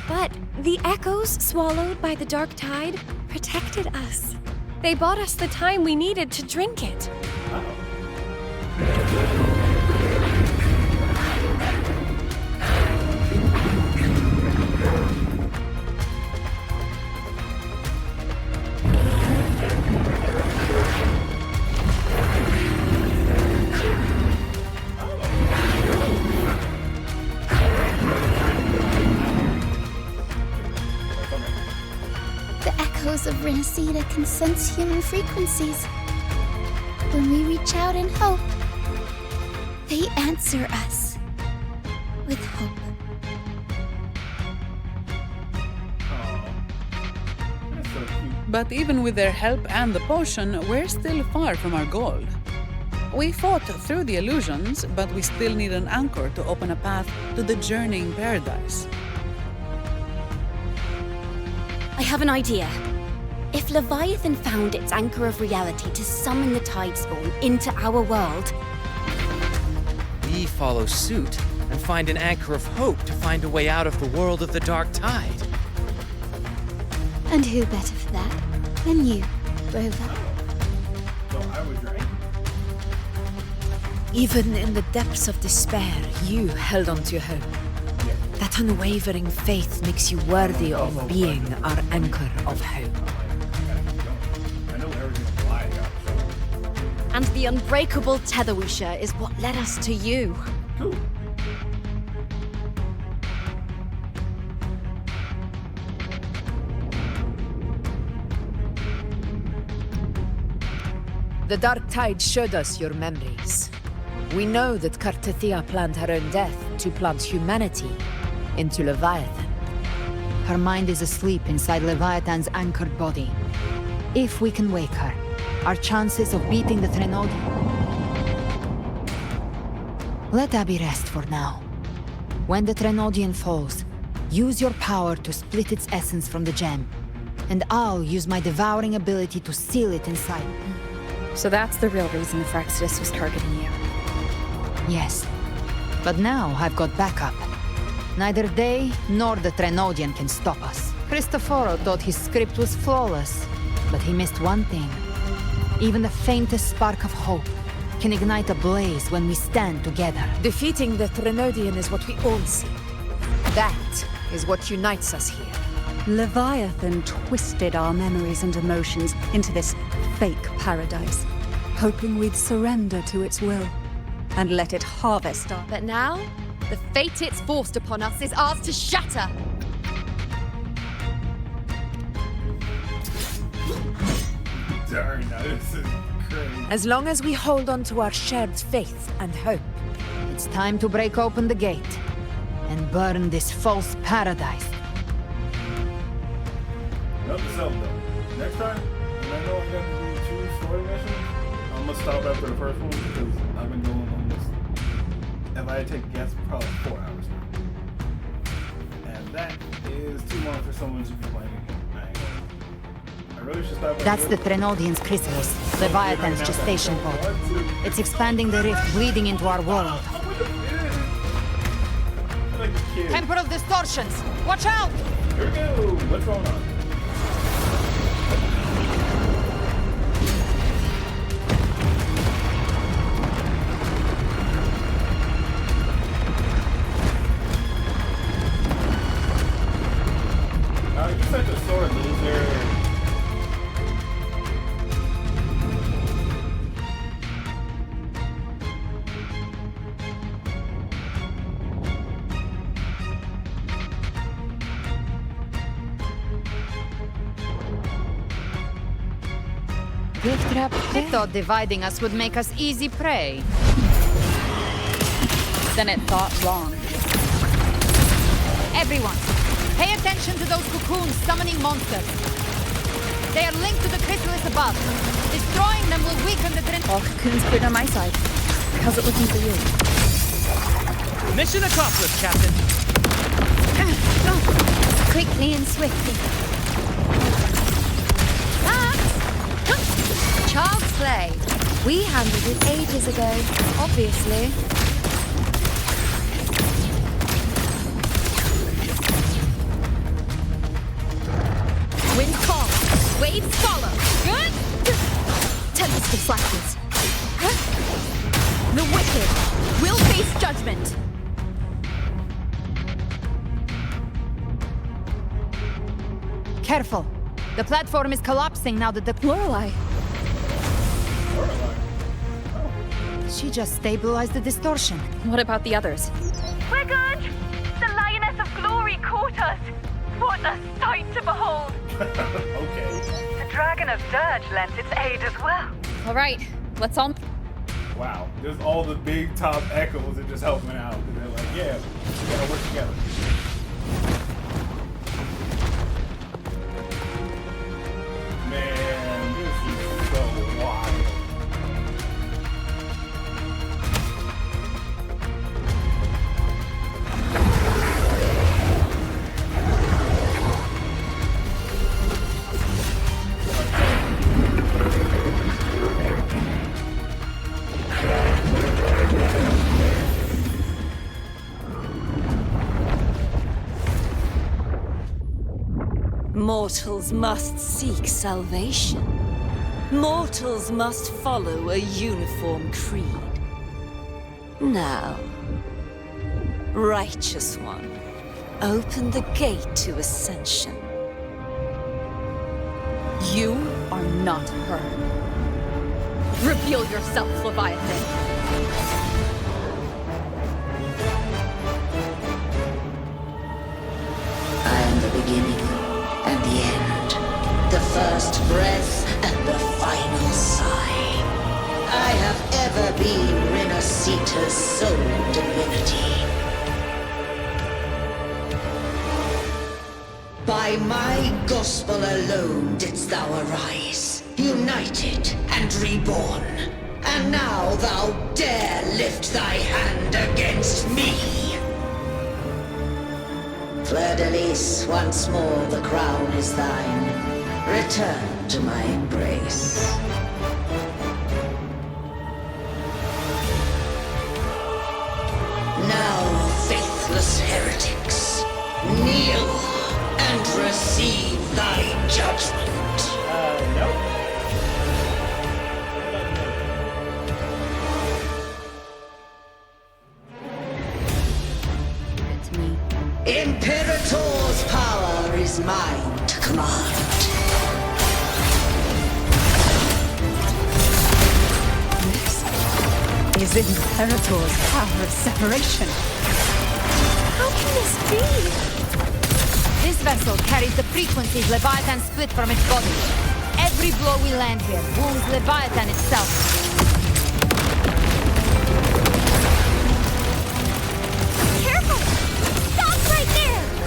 S23: But the echoes swallowed by the dark tide protected us. They bought us the time we needed to drink it.
S18: Of Renesita can sense human frequencies. When we reach out in hope, they answer us with hope.
S11: But even with their help and the potion, we're still far from our goal. We fought through the illusions, but we still need an anchor to open a path to the journeying paradise.
S12: I have an idea. If Leviathan found its anchor of reality to summon the Tidespawn into our world,
S5: We follow suit and find an anchor of hope to find a way out of the world of the dark tide.
S18: And who better for that than you, Rover?
S1: So I was right.
S17: Even in the depths of despair, you held on to hope. That unwavering faith makes you worthy of being our anchor of hope.
S12: and the unbreakable tether we share is what led us to you.
S1: Cool.
S17: The dark tide showed us your memories. We know that Kartathea planned her own death to plant humanity into Leviathan.
S2: Her mind is asleep inside Leviathan's anchored body. If we can wake her, our chances of beating the Threnodian... Let Abby rest for now. When the Threnodian falls, use your power to split its essence from the gem, and I'll use my devouring ability to seal it inside.
S4: So that's the real reason the Fraxidus was targeting you.
S2: Yes. But now I've got backup. Neither they nor the Threnodian can stop us. Cristoforo thought his script was flawless, but he missed one thing. Even the faintest spark of hope can ignite a blaze when we stand together.
S17: Defeating the Threnodian is what we all seek. That is what unites us here.
S8: Leviathan twisted our memories and emotions into this fake paradise, hoping we'd surrender to its will and let it harvest our...
S24: But now, the fate it's forced upon us is ours to shatter.
S1: Darn, now this is crazy.
S17: As long as we hold on to our shared faith and hope.
S2: It's time to break open the gate and burn this false paradise.
S1: Note to self though. Next time, when I know I got to do 2 story missions, I'm gonna stop after the first one because I've been going almost, if I take a guess, probably 4 hours now. And that is too long for someone to be playing again. I really should stop.
S2: That's the Threnodian's chrysalis, Leviathan's gestation pod. It's expanding the rift, bleeding into our world. Temper of distortions! Watch out!
S1: Here we go! What's going on? Wow, you're such a sore loser.
S2: I thought dividing us would make us easy prey.
S4: Then it thought wrong.
S2: Everyone, pay attention to those cocoons summoning monsters. They are linked to the chrysalis above. Destroying them will weaken the
S4: All cocoons cleared on my side. How's it looking for you?
S13: Mission accomplished, Captain.
S7: Quickly and swiftly.
S10: Child's play. We handled it ages ago, obviously.
S4: Wind call. Waves follow. Good. Tempest of flashes. The wicked will face judgment.
S2: Careful. The platform is collapsing now that the
S4: Lorelei.
S2: She just stabilized the distortion.
S4: What about the others?
S6: We're good! The Lioness of Glory caught us! What a sight to behold!
S1: Okay.
S6: The Dragon of Dirge lent its aid as well.
S4: All right, let's all...
S1: Wow, just all the big top echoes are just helping out. They're like, yeah, we gotta work together. Man, this is so wild.
S9: Mortals must seek salvation. Mortals must follow a uniform creed. Now, Righteous One, open the gate to ascension.
S4: You are not her. Reveal yourself, Leviathan.
S3: I am the beginning and the end, the first breath and the final sigh. I have ever been Renacita's sole divinity. By my gospel alone didst thou arise, united and reborn. And now thou dare lift thy hand against me. Fleur-de-Lis, once more the crown is thine. Return to my embrace. Now, faithless heretics, kneel and receive thy judgment.
S1: Nope.
S3: Imperator's power is mine to command.
S2: This is Imperator's power of separation.
S7: How can this be?
S2: This vessel carries the frequencies Leviathan split from its body. Every blow we land here wounds Leviathan itself.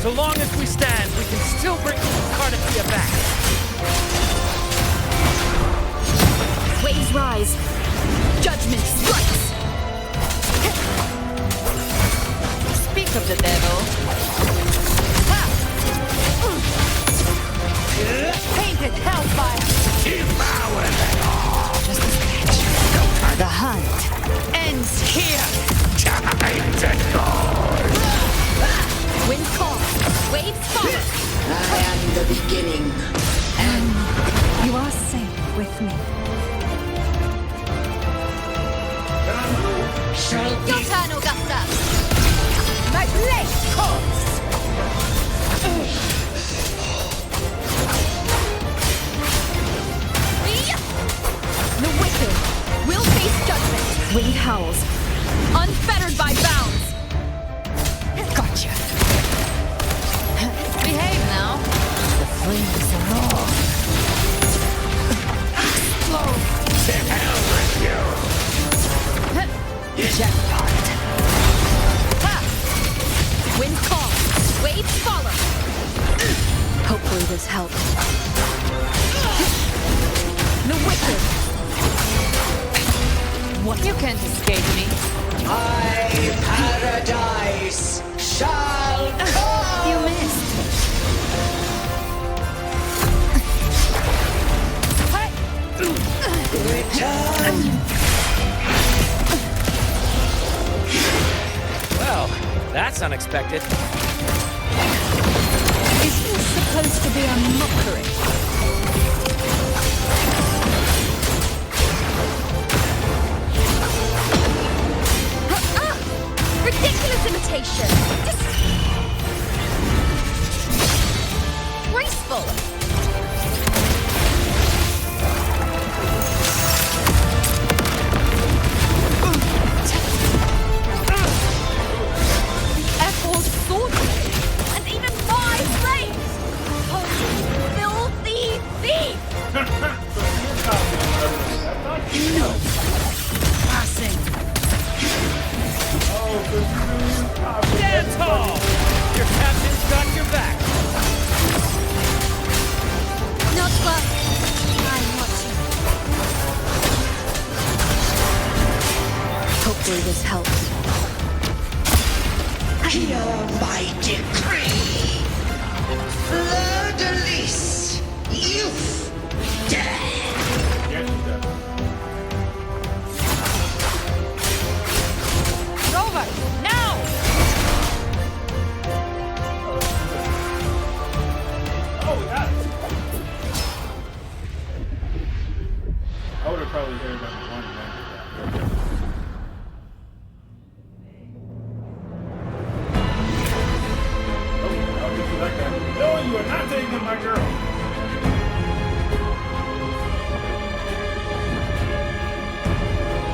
S13: So long as we stand, we can still bring Cardathia back.
S4: Waves rise. Judgment strikes.
S2: Speak of the devil. Painted hellfire.
S3: Devour them all.
S2: Just a scratch. The hunt ends here.
S3: Time to go.
S4: Wind call. Waves follow.
S3: I am the beginning.
S8: And you are safe with me.
S3: Shall
S4: Your turn, Augusta.
S14: My blade calls.
S4: Hopefully this helps.
S14: The wicked!
S2: What? You can't escape me.
S15: My paradise shall come!
S2: You missed.
S15: Return!
S13: Well, that's unexpected.
S14: Is this supposed to be a mockery?
S24: Ridiculous imitation! Disgraceful! Ethel's sword and even my blades! Oh, filthy thief!
S1: No.
S14: Passing.
S13: Stand tall! Your captain's got your back.
S7: Not well. I'm watching.
S4: Hopefully this helps.
S3: Hear my decree! Fleur-de-lis, youth, death!
S1: Yes, he does.
S14: Rover, now!
S1: Oh, we got it. I would have probably heard that one man. I'll get you like that. No, you are not taking my girl.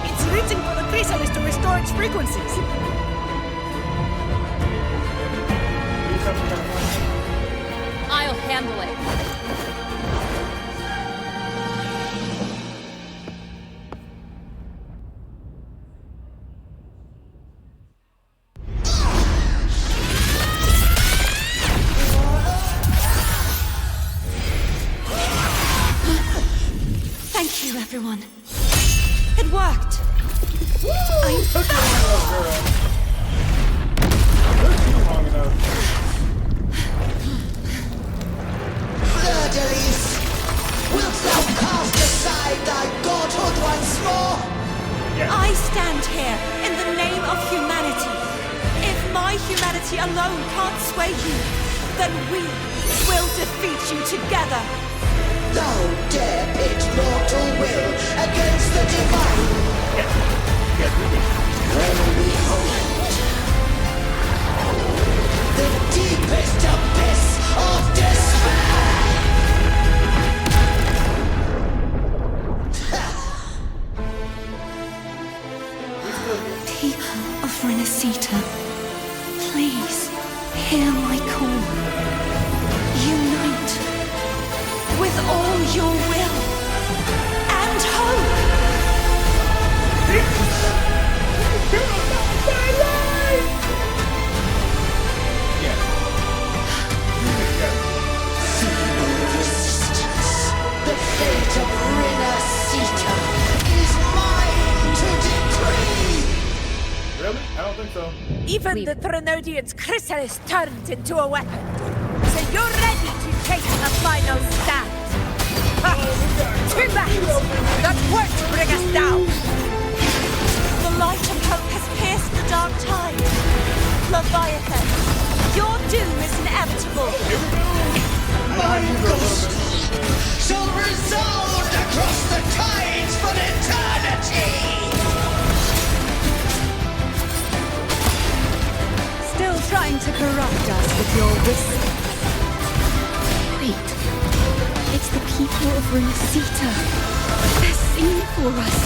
S14: It's reaching for the chrysalis to restore its frequencies.
S24: I'll handle it.
S7: Thank you, everyone. It worked.
S15: Fleur-de-lis, wilt thou cast aside thy godhood once more?
S16: I stand here in the name of humanity. If my humanity alone can't sway you, then we will defeat you together.
S15: Thou dare pit mortal will against the divine. Well, behold, the deepest abyss of despair.
S16: People of Renacita, please hear my call. Unite with all your will and hope.
S15: Resistance. The fate of Renacita is mine to decree.
S1: Really? I don't think so.
S14: Even the Threnodian's chrysalis turned into a weapon. So you're ready to take a final stand. Ha! Too bad! That won't bring us down!
S16: The light of hope has pierced the dark tide. Leviathan, your doom is inevitable.
S15: My ghost shall resound across the tides for eternity!
S8: Still trying to corrupt us with your whispers.
S4: Wait. It's the people of Renacita. They're singing for us.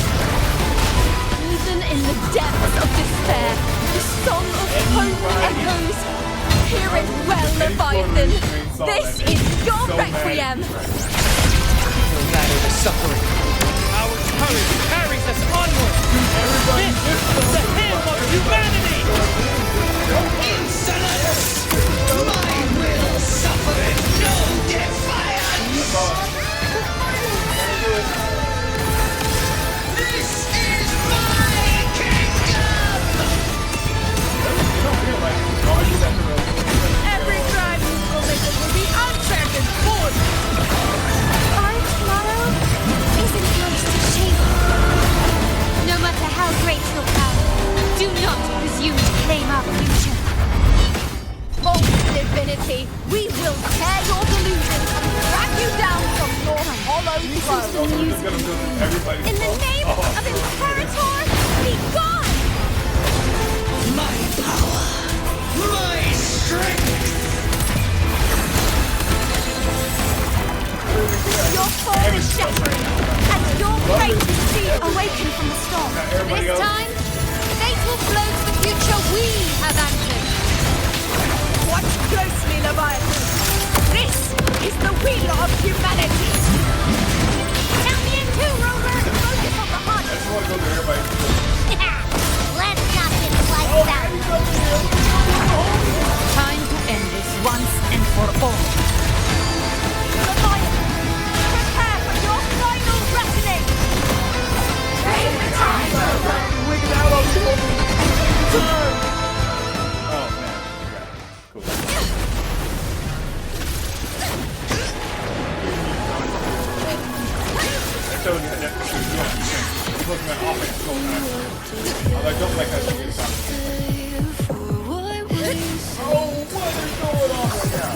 S24: Even in the depths of despair, the song of hope echoes. Hear it well, Leviathan. This is your requiem.
S13: No matter the suffering, our courage carries us onward. This is the hymn of humanity.
S15: Insolence! My will suffereth no death!
S7: use me. In the name of Imperator, be gone!
S15: My power, my strength!
S7: Your form is shattered, and your great seed awakened from the storm.
S24: This time, fate will flow to the future we have anchored.
S14: Watch closely, Leviathan. This is the will of humanity.
S24: Count me in too, Rover. Focus on the hunt.
S1: I just want to go to everybody.
S24: Let's not get like that.
S14: Time to end this once and for all. Leviathan, prepare for your final reckoning.
S24: Take the time, Rover.
S1: Wicked out on you. Oh man, cool. I told you that you're supposed to be an offense the whole time. I don't like how she gets on. Oh, what is going on right now?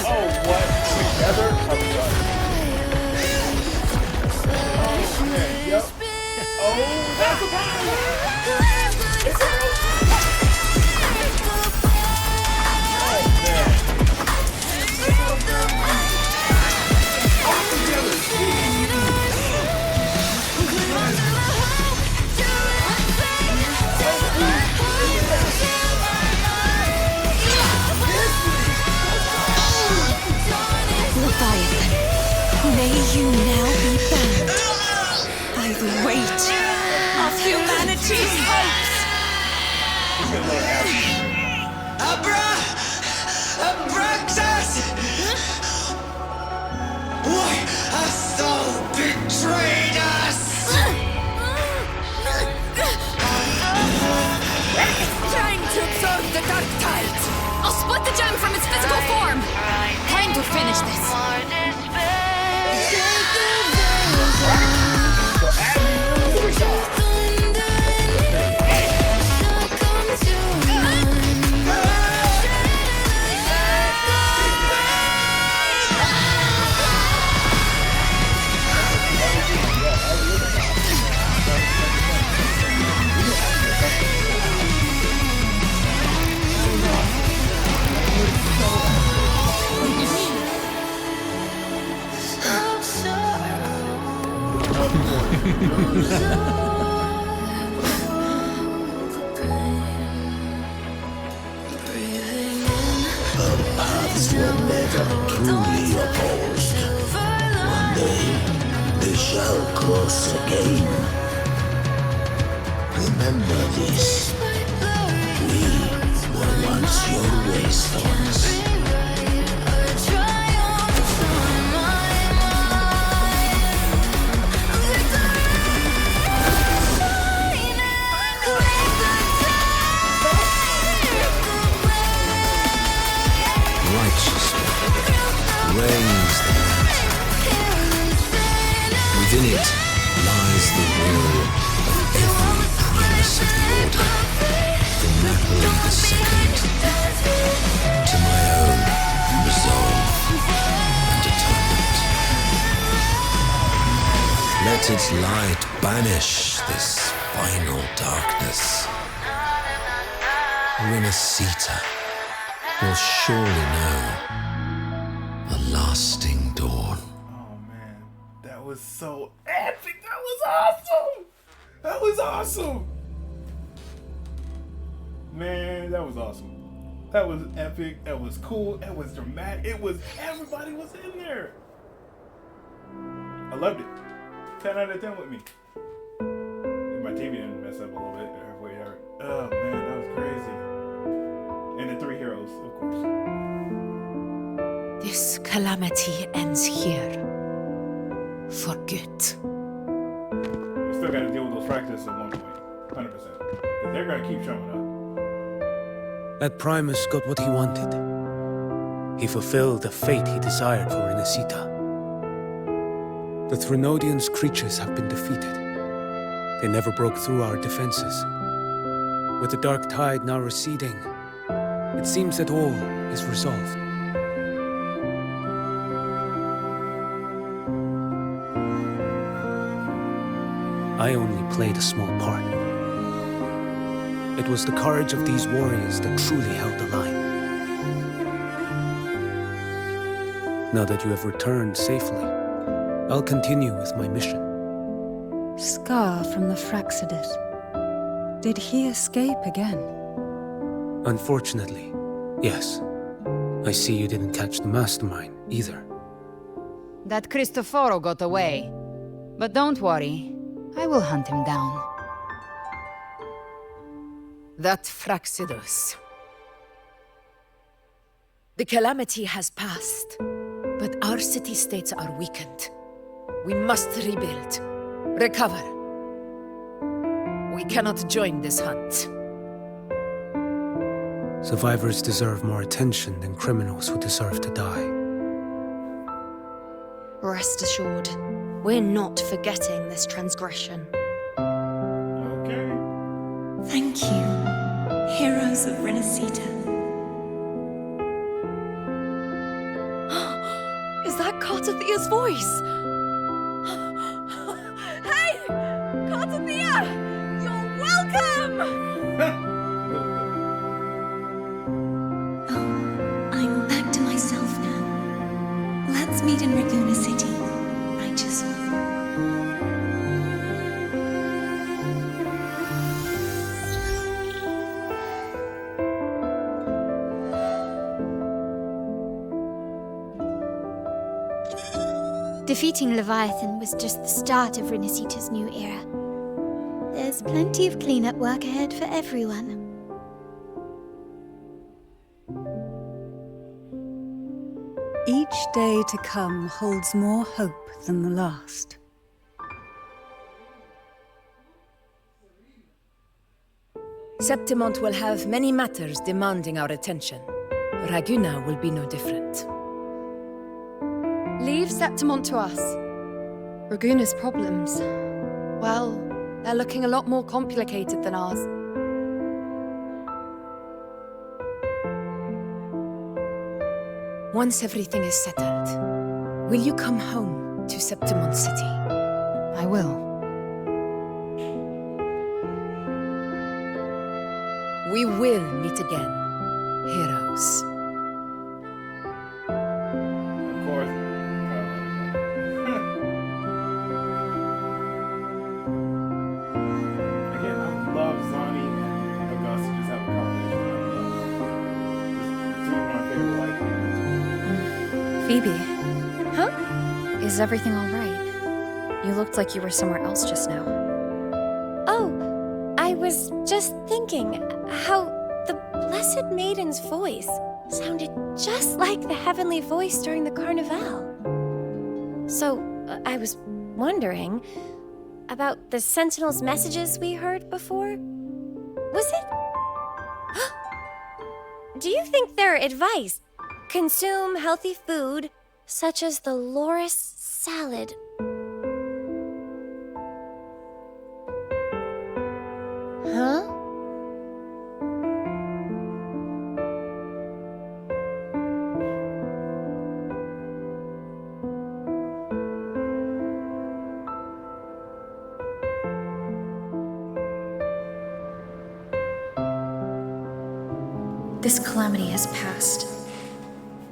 S1: Oh, what? Together? Oh, God. Oh, man. Yep. Oh, that's a problem.
S16: Leviathan, may you now be bound by the weight of humanity's hopes.
S15: Abraxas! Why has Sol betrayed us?
S24: Trying to absorb the dark tide. I'll split the gem from its physical form. Time to finish this.
S3: Our paths were never truly opposed. One day, they shall cross again. Remember this. We were once your wastelands.
S19: Reigns the night. Within it lies the will of every primus of the Order, from Napoli the Second to my own resolve and atonement. Let its light banish this final darkness. Renacita will surely know a lasting dawn.
S1: Oh man, that was so epic. That was awesome. That was awesome. Man, that was awesome. That was epic. That was cool. That was dramatic. It was, everybody was in there. I loved it. 10 out of 10 with me. If my TV didn't mess up a little bit. Oh man, that was crazy. And the 3 heroes, of course.
S16: This calamity ends here. For good.
S1: We still got to deal with those fractures at one point. 100%. They're going to keep showing up.
S13: That Primus got what he wanted. He fulfilled the fate he desired for Renacita. The Threnodians' creatures have been defeated. They never broke through our defenses.
S20: With the dark tide now receding, it seems that all is resolved. I only played a small part. It was the courage of these warriors that truly held the line. Now that you have returned safely, I'll continue with my mission.
S8: Scar from the Fraxidus. Did he escape again?
S20: Unfortunately, yes. I see you didn't catch the mastermind either.
S2: That Cristoforo got away. But don't worry, I will hunt him down.
S17: That Fraxidus. The calamity has passed, but our city-states are weakened. We must rebuild, recover. We cannot join this hunt.
S20: Survivors deserve more attention than criminals who deserve to die.
S10: Rest assured, we're not forgetting this transgression.
S1: Okay.
S16: Thank you, heroes of Renacita.
S10: Is that Cartathea's voice?
S24: Hey! Cartathea! You're welcome!
S16: I'm back to myself now. Let's meet in Raguna City, righteous one.
S7: Defeating Leviathan was just the start of Renacita's new era. There's plenty of cleanup work ahead for everyone.
S8: Each day to come holds more hope than the last.
S17: Septimont will have many matters demanding our attention. Raguna will be no different.
S10: Leave Septimont to us. Raguna's problems, well, they're looking a lot more complicated than ours.
S17: Once everything is settled, will you come home to Septimont City?
S2: I will.
S17: We will meet again, heroes.
S1: Of course. Again, I love Zani and Augusta just have a conversation. Just two of my favorite white people.
S4: Phoebe. Huh? Is everything all right? You looked like you were somewhere else just now.
S12: Oh, I was just thinking how the Blessed Maiden's voice sounded just like the heavenly voice during the Carnival. So, I was wondering about the Sentinel's messages we heard before. Was it? Do you think their advice? Consume healthy food, such as the Loris salad. Huh?
S4: This calamity has passed,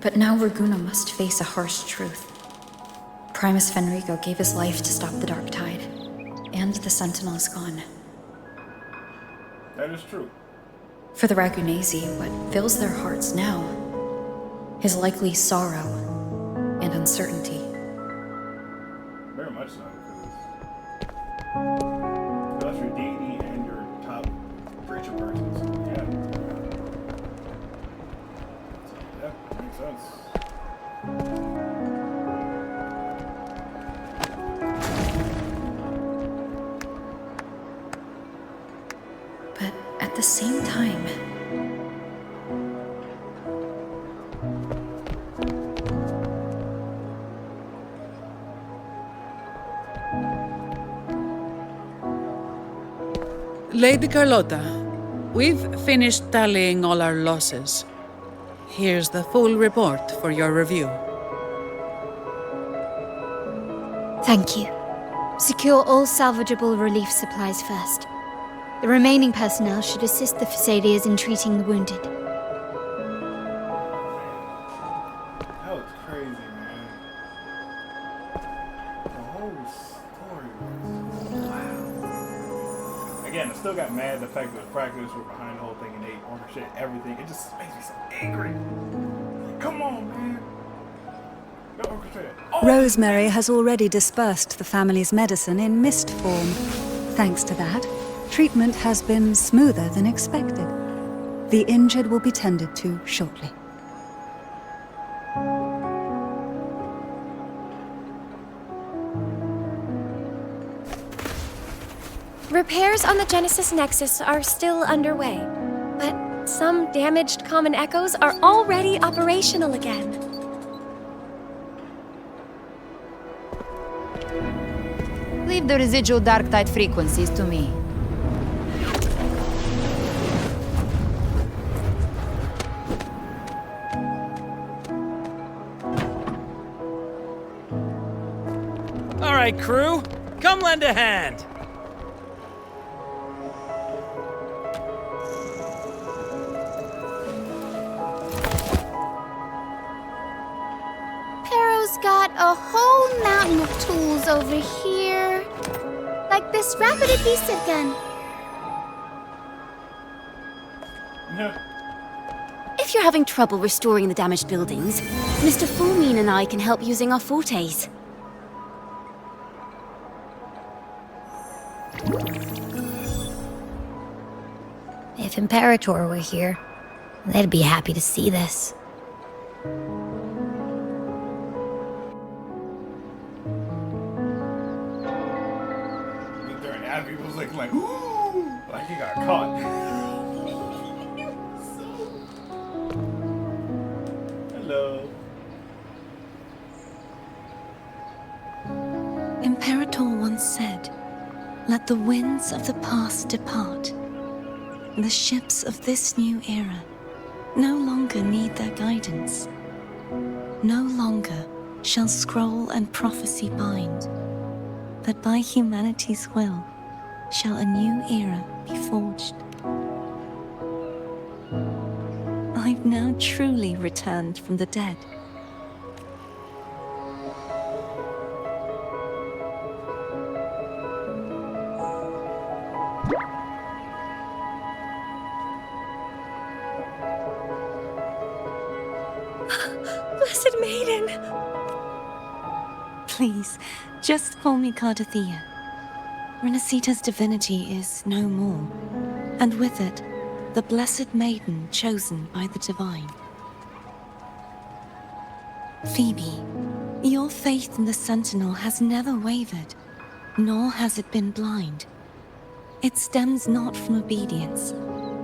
S4: but now Raguna must face a harsh truth. Primus Fenrico gave his life to stop the Dark Tide, and the Sentinel is gone.
S1: That is true.
S4: For the Ragunesi, what fills their hearts now is likely sorrow and uncertainty.
S1: Very much so. Because that's your deity and your top preacher person. So yeah. Yeah, makes sense.
S4: But at the same time,
S11: Lady Carlotta, We've finished tallying all our losses. Here's the full report for your review.
S7: Thank you. Secure all salvageable relief supplies first. The remaining personnel should assist the Phasaelians in treating the wounded.
S1: That was crazy, man. The whole story was wow. Again, I still got mad at the fact that the practice were behind the whole thing and they orchestrated everything. It just makes me so angry. Come on, man. Don't orchestrate it. Oh.
S8: Rosemary has already dispersed the family's medicine in mist form. Thanks to that, treatment has been smoother than expected. The injured will be tended to shortly.
S12: Repairs on the Genesis Nexus are still underway, but some damaged common echoes are already operational again.
S2: Leave the residual dark tide frequencies to me.
S13: All right, crew, come lend a hand.
S18: Pero's got a whole mountain of tools over here. Like this rapid adhesive gun.
S5: If you're having trouble restoring the damaged buildings, Mr. Fullmean and I can help using our fortes.
S21: If Imperator were here, they'd be happy to see this.
S1: Abby was like, ooh, like he got caught. Hello.
S22: Imperator once said, "Let the winds of the past depart. The ships of this new era no longer need their guidance. No longer shall scroll and prophecy bind, but by humanity's will shall a new era be forged." I've now truly returned from the dead.
S12: Blessed Maiden!
S22: Please, just call me Cardothea. Renacita's divinity is no more, and with it, the Blessed Maiden chosen by the Divine. Phoebe, your faith in the Sentinel has never wavered, nor has it been blind. It stems not from obedience,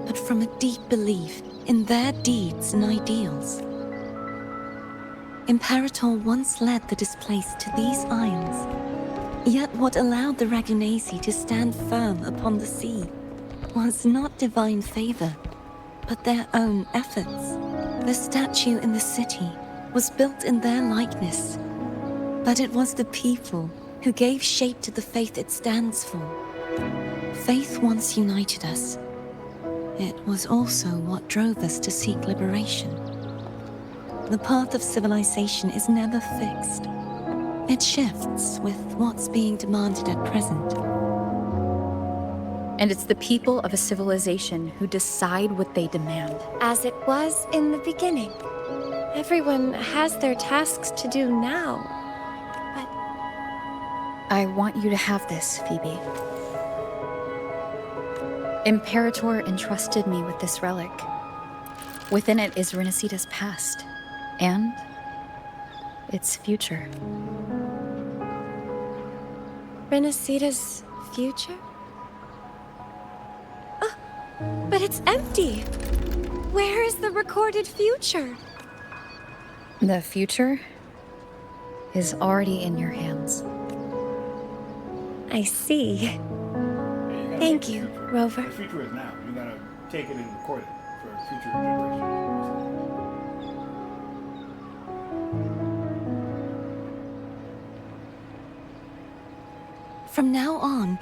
S22: but from a deep belief in their deeds and ideals. Imperator once led the displaced to these isles. Yet what allowed the Ragunasi to stand firm upon the sea was not divine favor, but their own efforts. The statue in the city was built in their likeness, but it was the people who gave shape to the faith it stands for. Faith once united us. It was also what drove us to seek liberation. The path of civilization is never fixed. It shifts with what's being demanded at present.
S4: And it's the people of a civilization who decide what they demand.
S12: As it was in the beginning. Everyone has their tasks to do now. But
S4: I want you to have this, Phoebe. Imperator entrusted me with this relic. Within it is Renacita's past, and its future.
S12: Renacita's future? Oh, but it's empty! Where is the recorded future?
S4: The future is already in your hands.
S12: I see. Thank you, Rover.
S1: The future is now. You gotta take it and record it for future generations.
S22: From now on,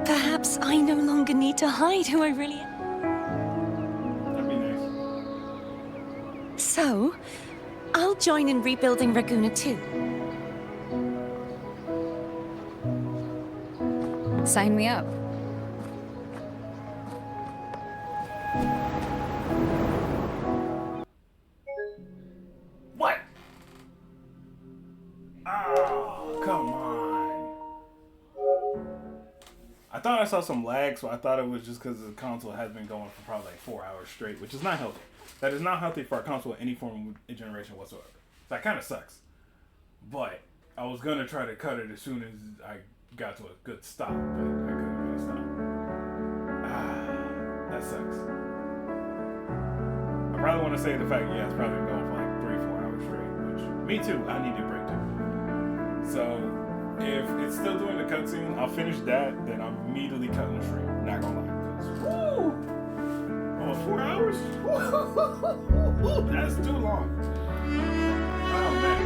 S22: perhaps I no longer need to hide who I really am.
S1: That'd be nice.
S22: So, I'll join in rebuilding Raguna too.
S4: Sign me up.
S1: What? Oh, come on. I thought I saw some lag, so I thought it was just because the console has been going for probably like 4 hours straight, which is not healthy. That is not healthy for a console in any form of generation whatsoever. That kind of sucks. But I was going to try to cut it as soon as I got to a good stop, but I couldn't get a stop. That sucks. I probably want to say the fact, yeah, it's probably been going for like 3-4 hours straight, which, me too, I need a break too. So, if it's still doing the cutscene, I'll finish that, then I'm immediately cutting the stream. Not gonna lie, because, woo! Almost 4 hours? Woo! That's too long. Oh, man.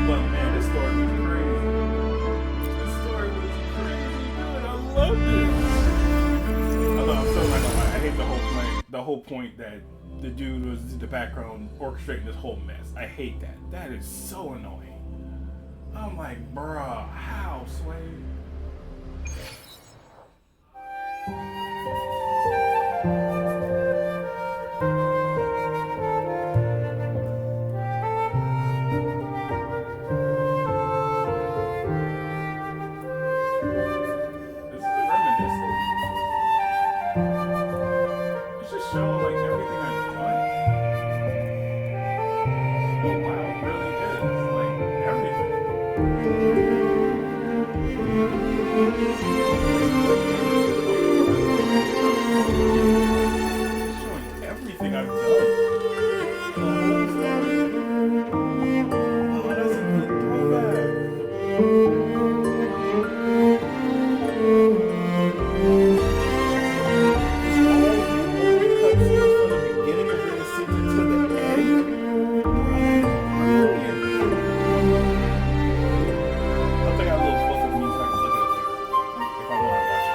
S1: But, man, this story was crazy. This story was crazy good. I loved it. Although, I'm still not gonna lie, I hate the whole point that the dude was in the background orchestrating this whole mess. I hate that. That is so annoying. I'm like, bruh, how, Sway? This is reminiscent. It's just showing like everything I've done. Oh wow, it really is. Like everything. Showing everything I've done. The whole story. Oh, that's a good throwback. Cutscenes from the beginning of the season to the end. I think I have a little book of music so I can look at it later if I want to watch it.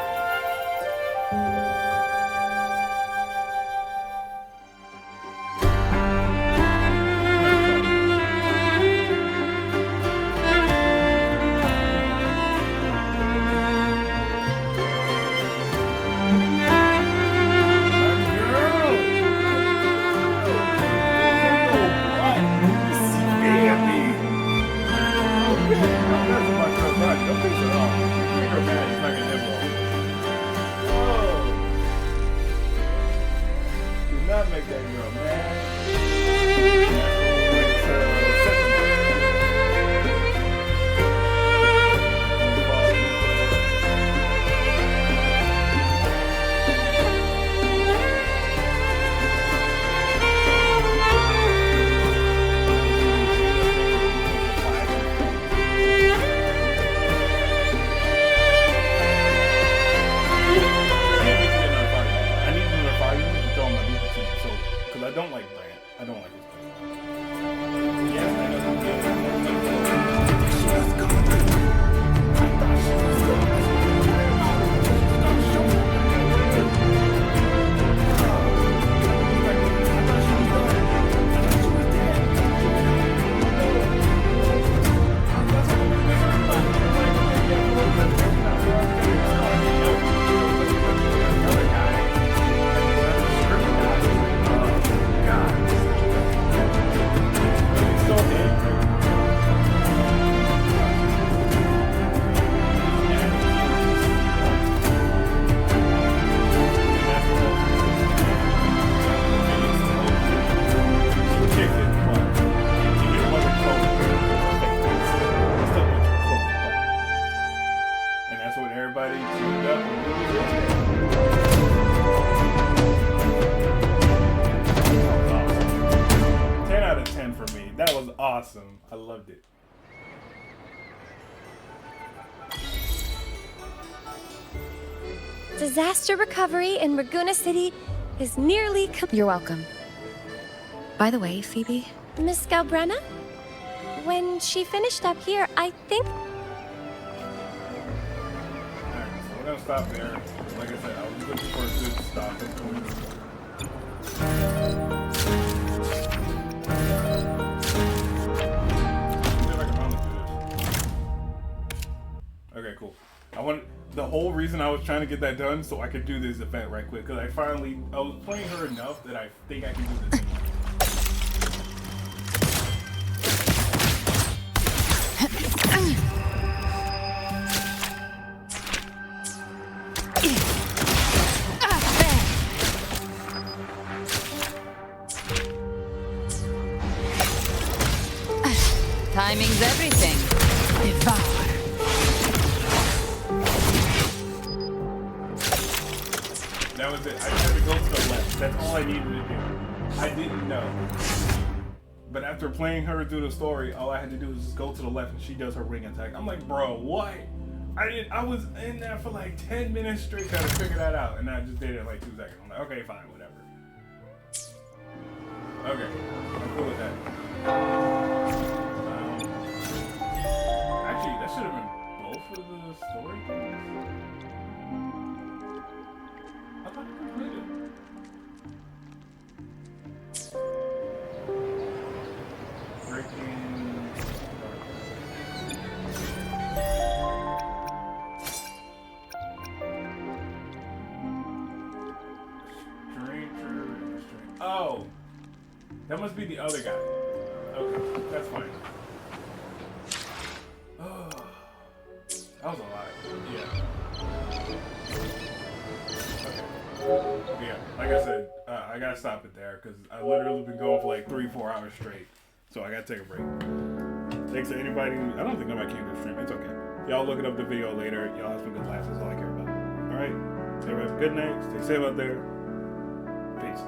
S1: Make that girl mad. I don't like Brand. I don't like his play. Yes, I know. Awesome. I loved it.
S12: Disaster recovery in Raguena City is nearly
S4: You're welcome. By the way, Phoebe?
S12: Miss Galbrean? When she finished up here, I think...
S1: Alright, so we're gonna stop there. Like I said, I was looking for a good stopping point. Okay, cool. The whole reason I was trying to get that done so I could do this event right quick, because I was playing her enough that I think I can do this thing.
S2: Timing's everything. Devour.
S1: That was it. I had to go to the left. That's all I needed to do. I didn't know. But after playing her through the story, all I had to do was just go to the left and she does her ring attack. I'm like, bro, what? I was in there for like 10 minutes straight trying to figure that out. And I just did it in like 2 seconds. I'm like, okay, fine, whatever. Okay, I'm cool with that. Actually, that should have been both of the story things. I thought I completed. Breaking. Oh, that must be the other guy. Okay, that's fine. Oh, that was a lot. Yeah. Okay. Yeah, like I said, I gotta stop it there because I literally been going for like 3-4 hours straight. So I gotta take a break. Thanks to anybody who, I don't think nobody came to the stream. It's okay. Y'all looking up the video later. Y'all have some good laughs. That's all I care about. Alright? Everybody have a good night. Stay safe out there. Peace.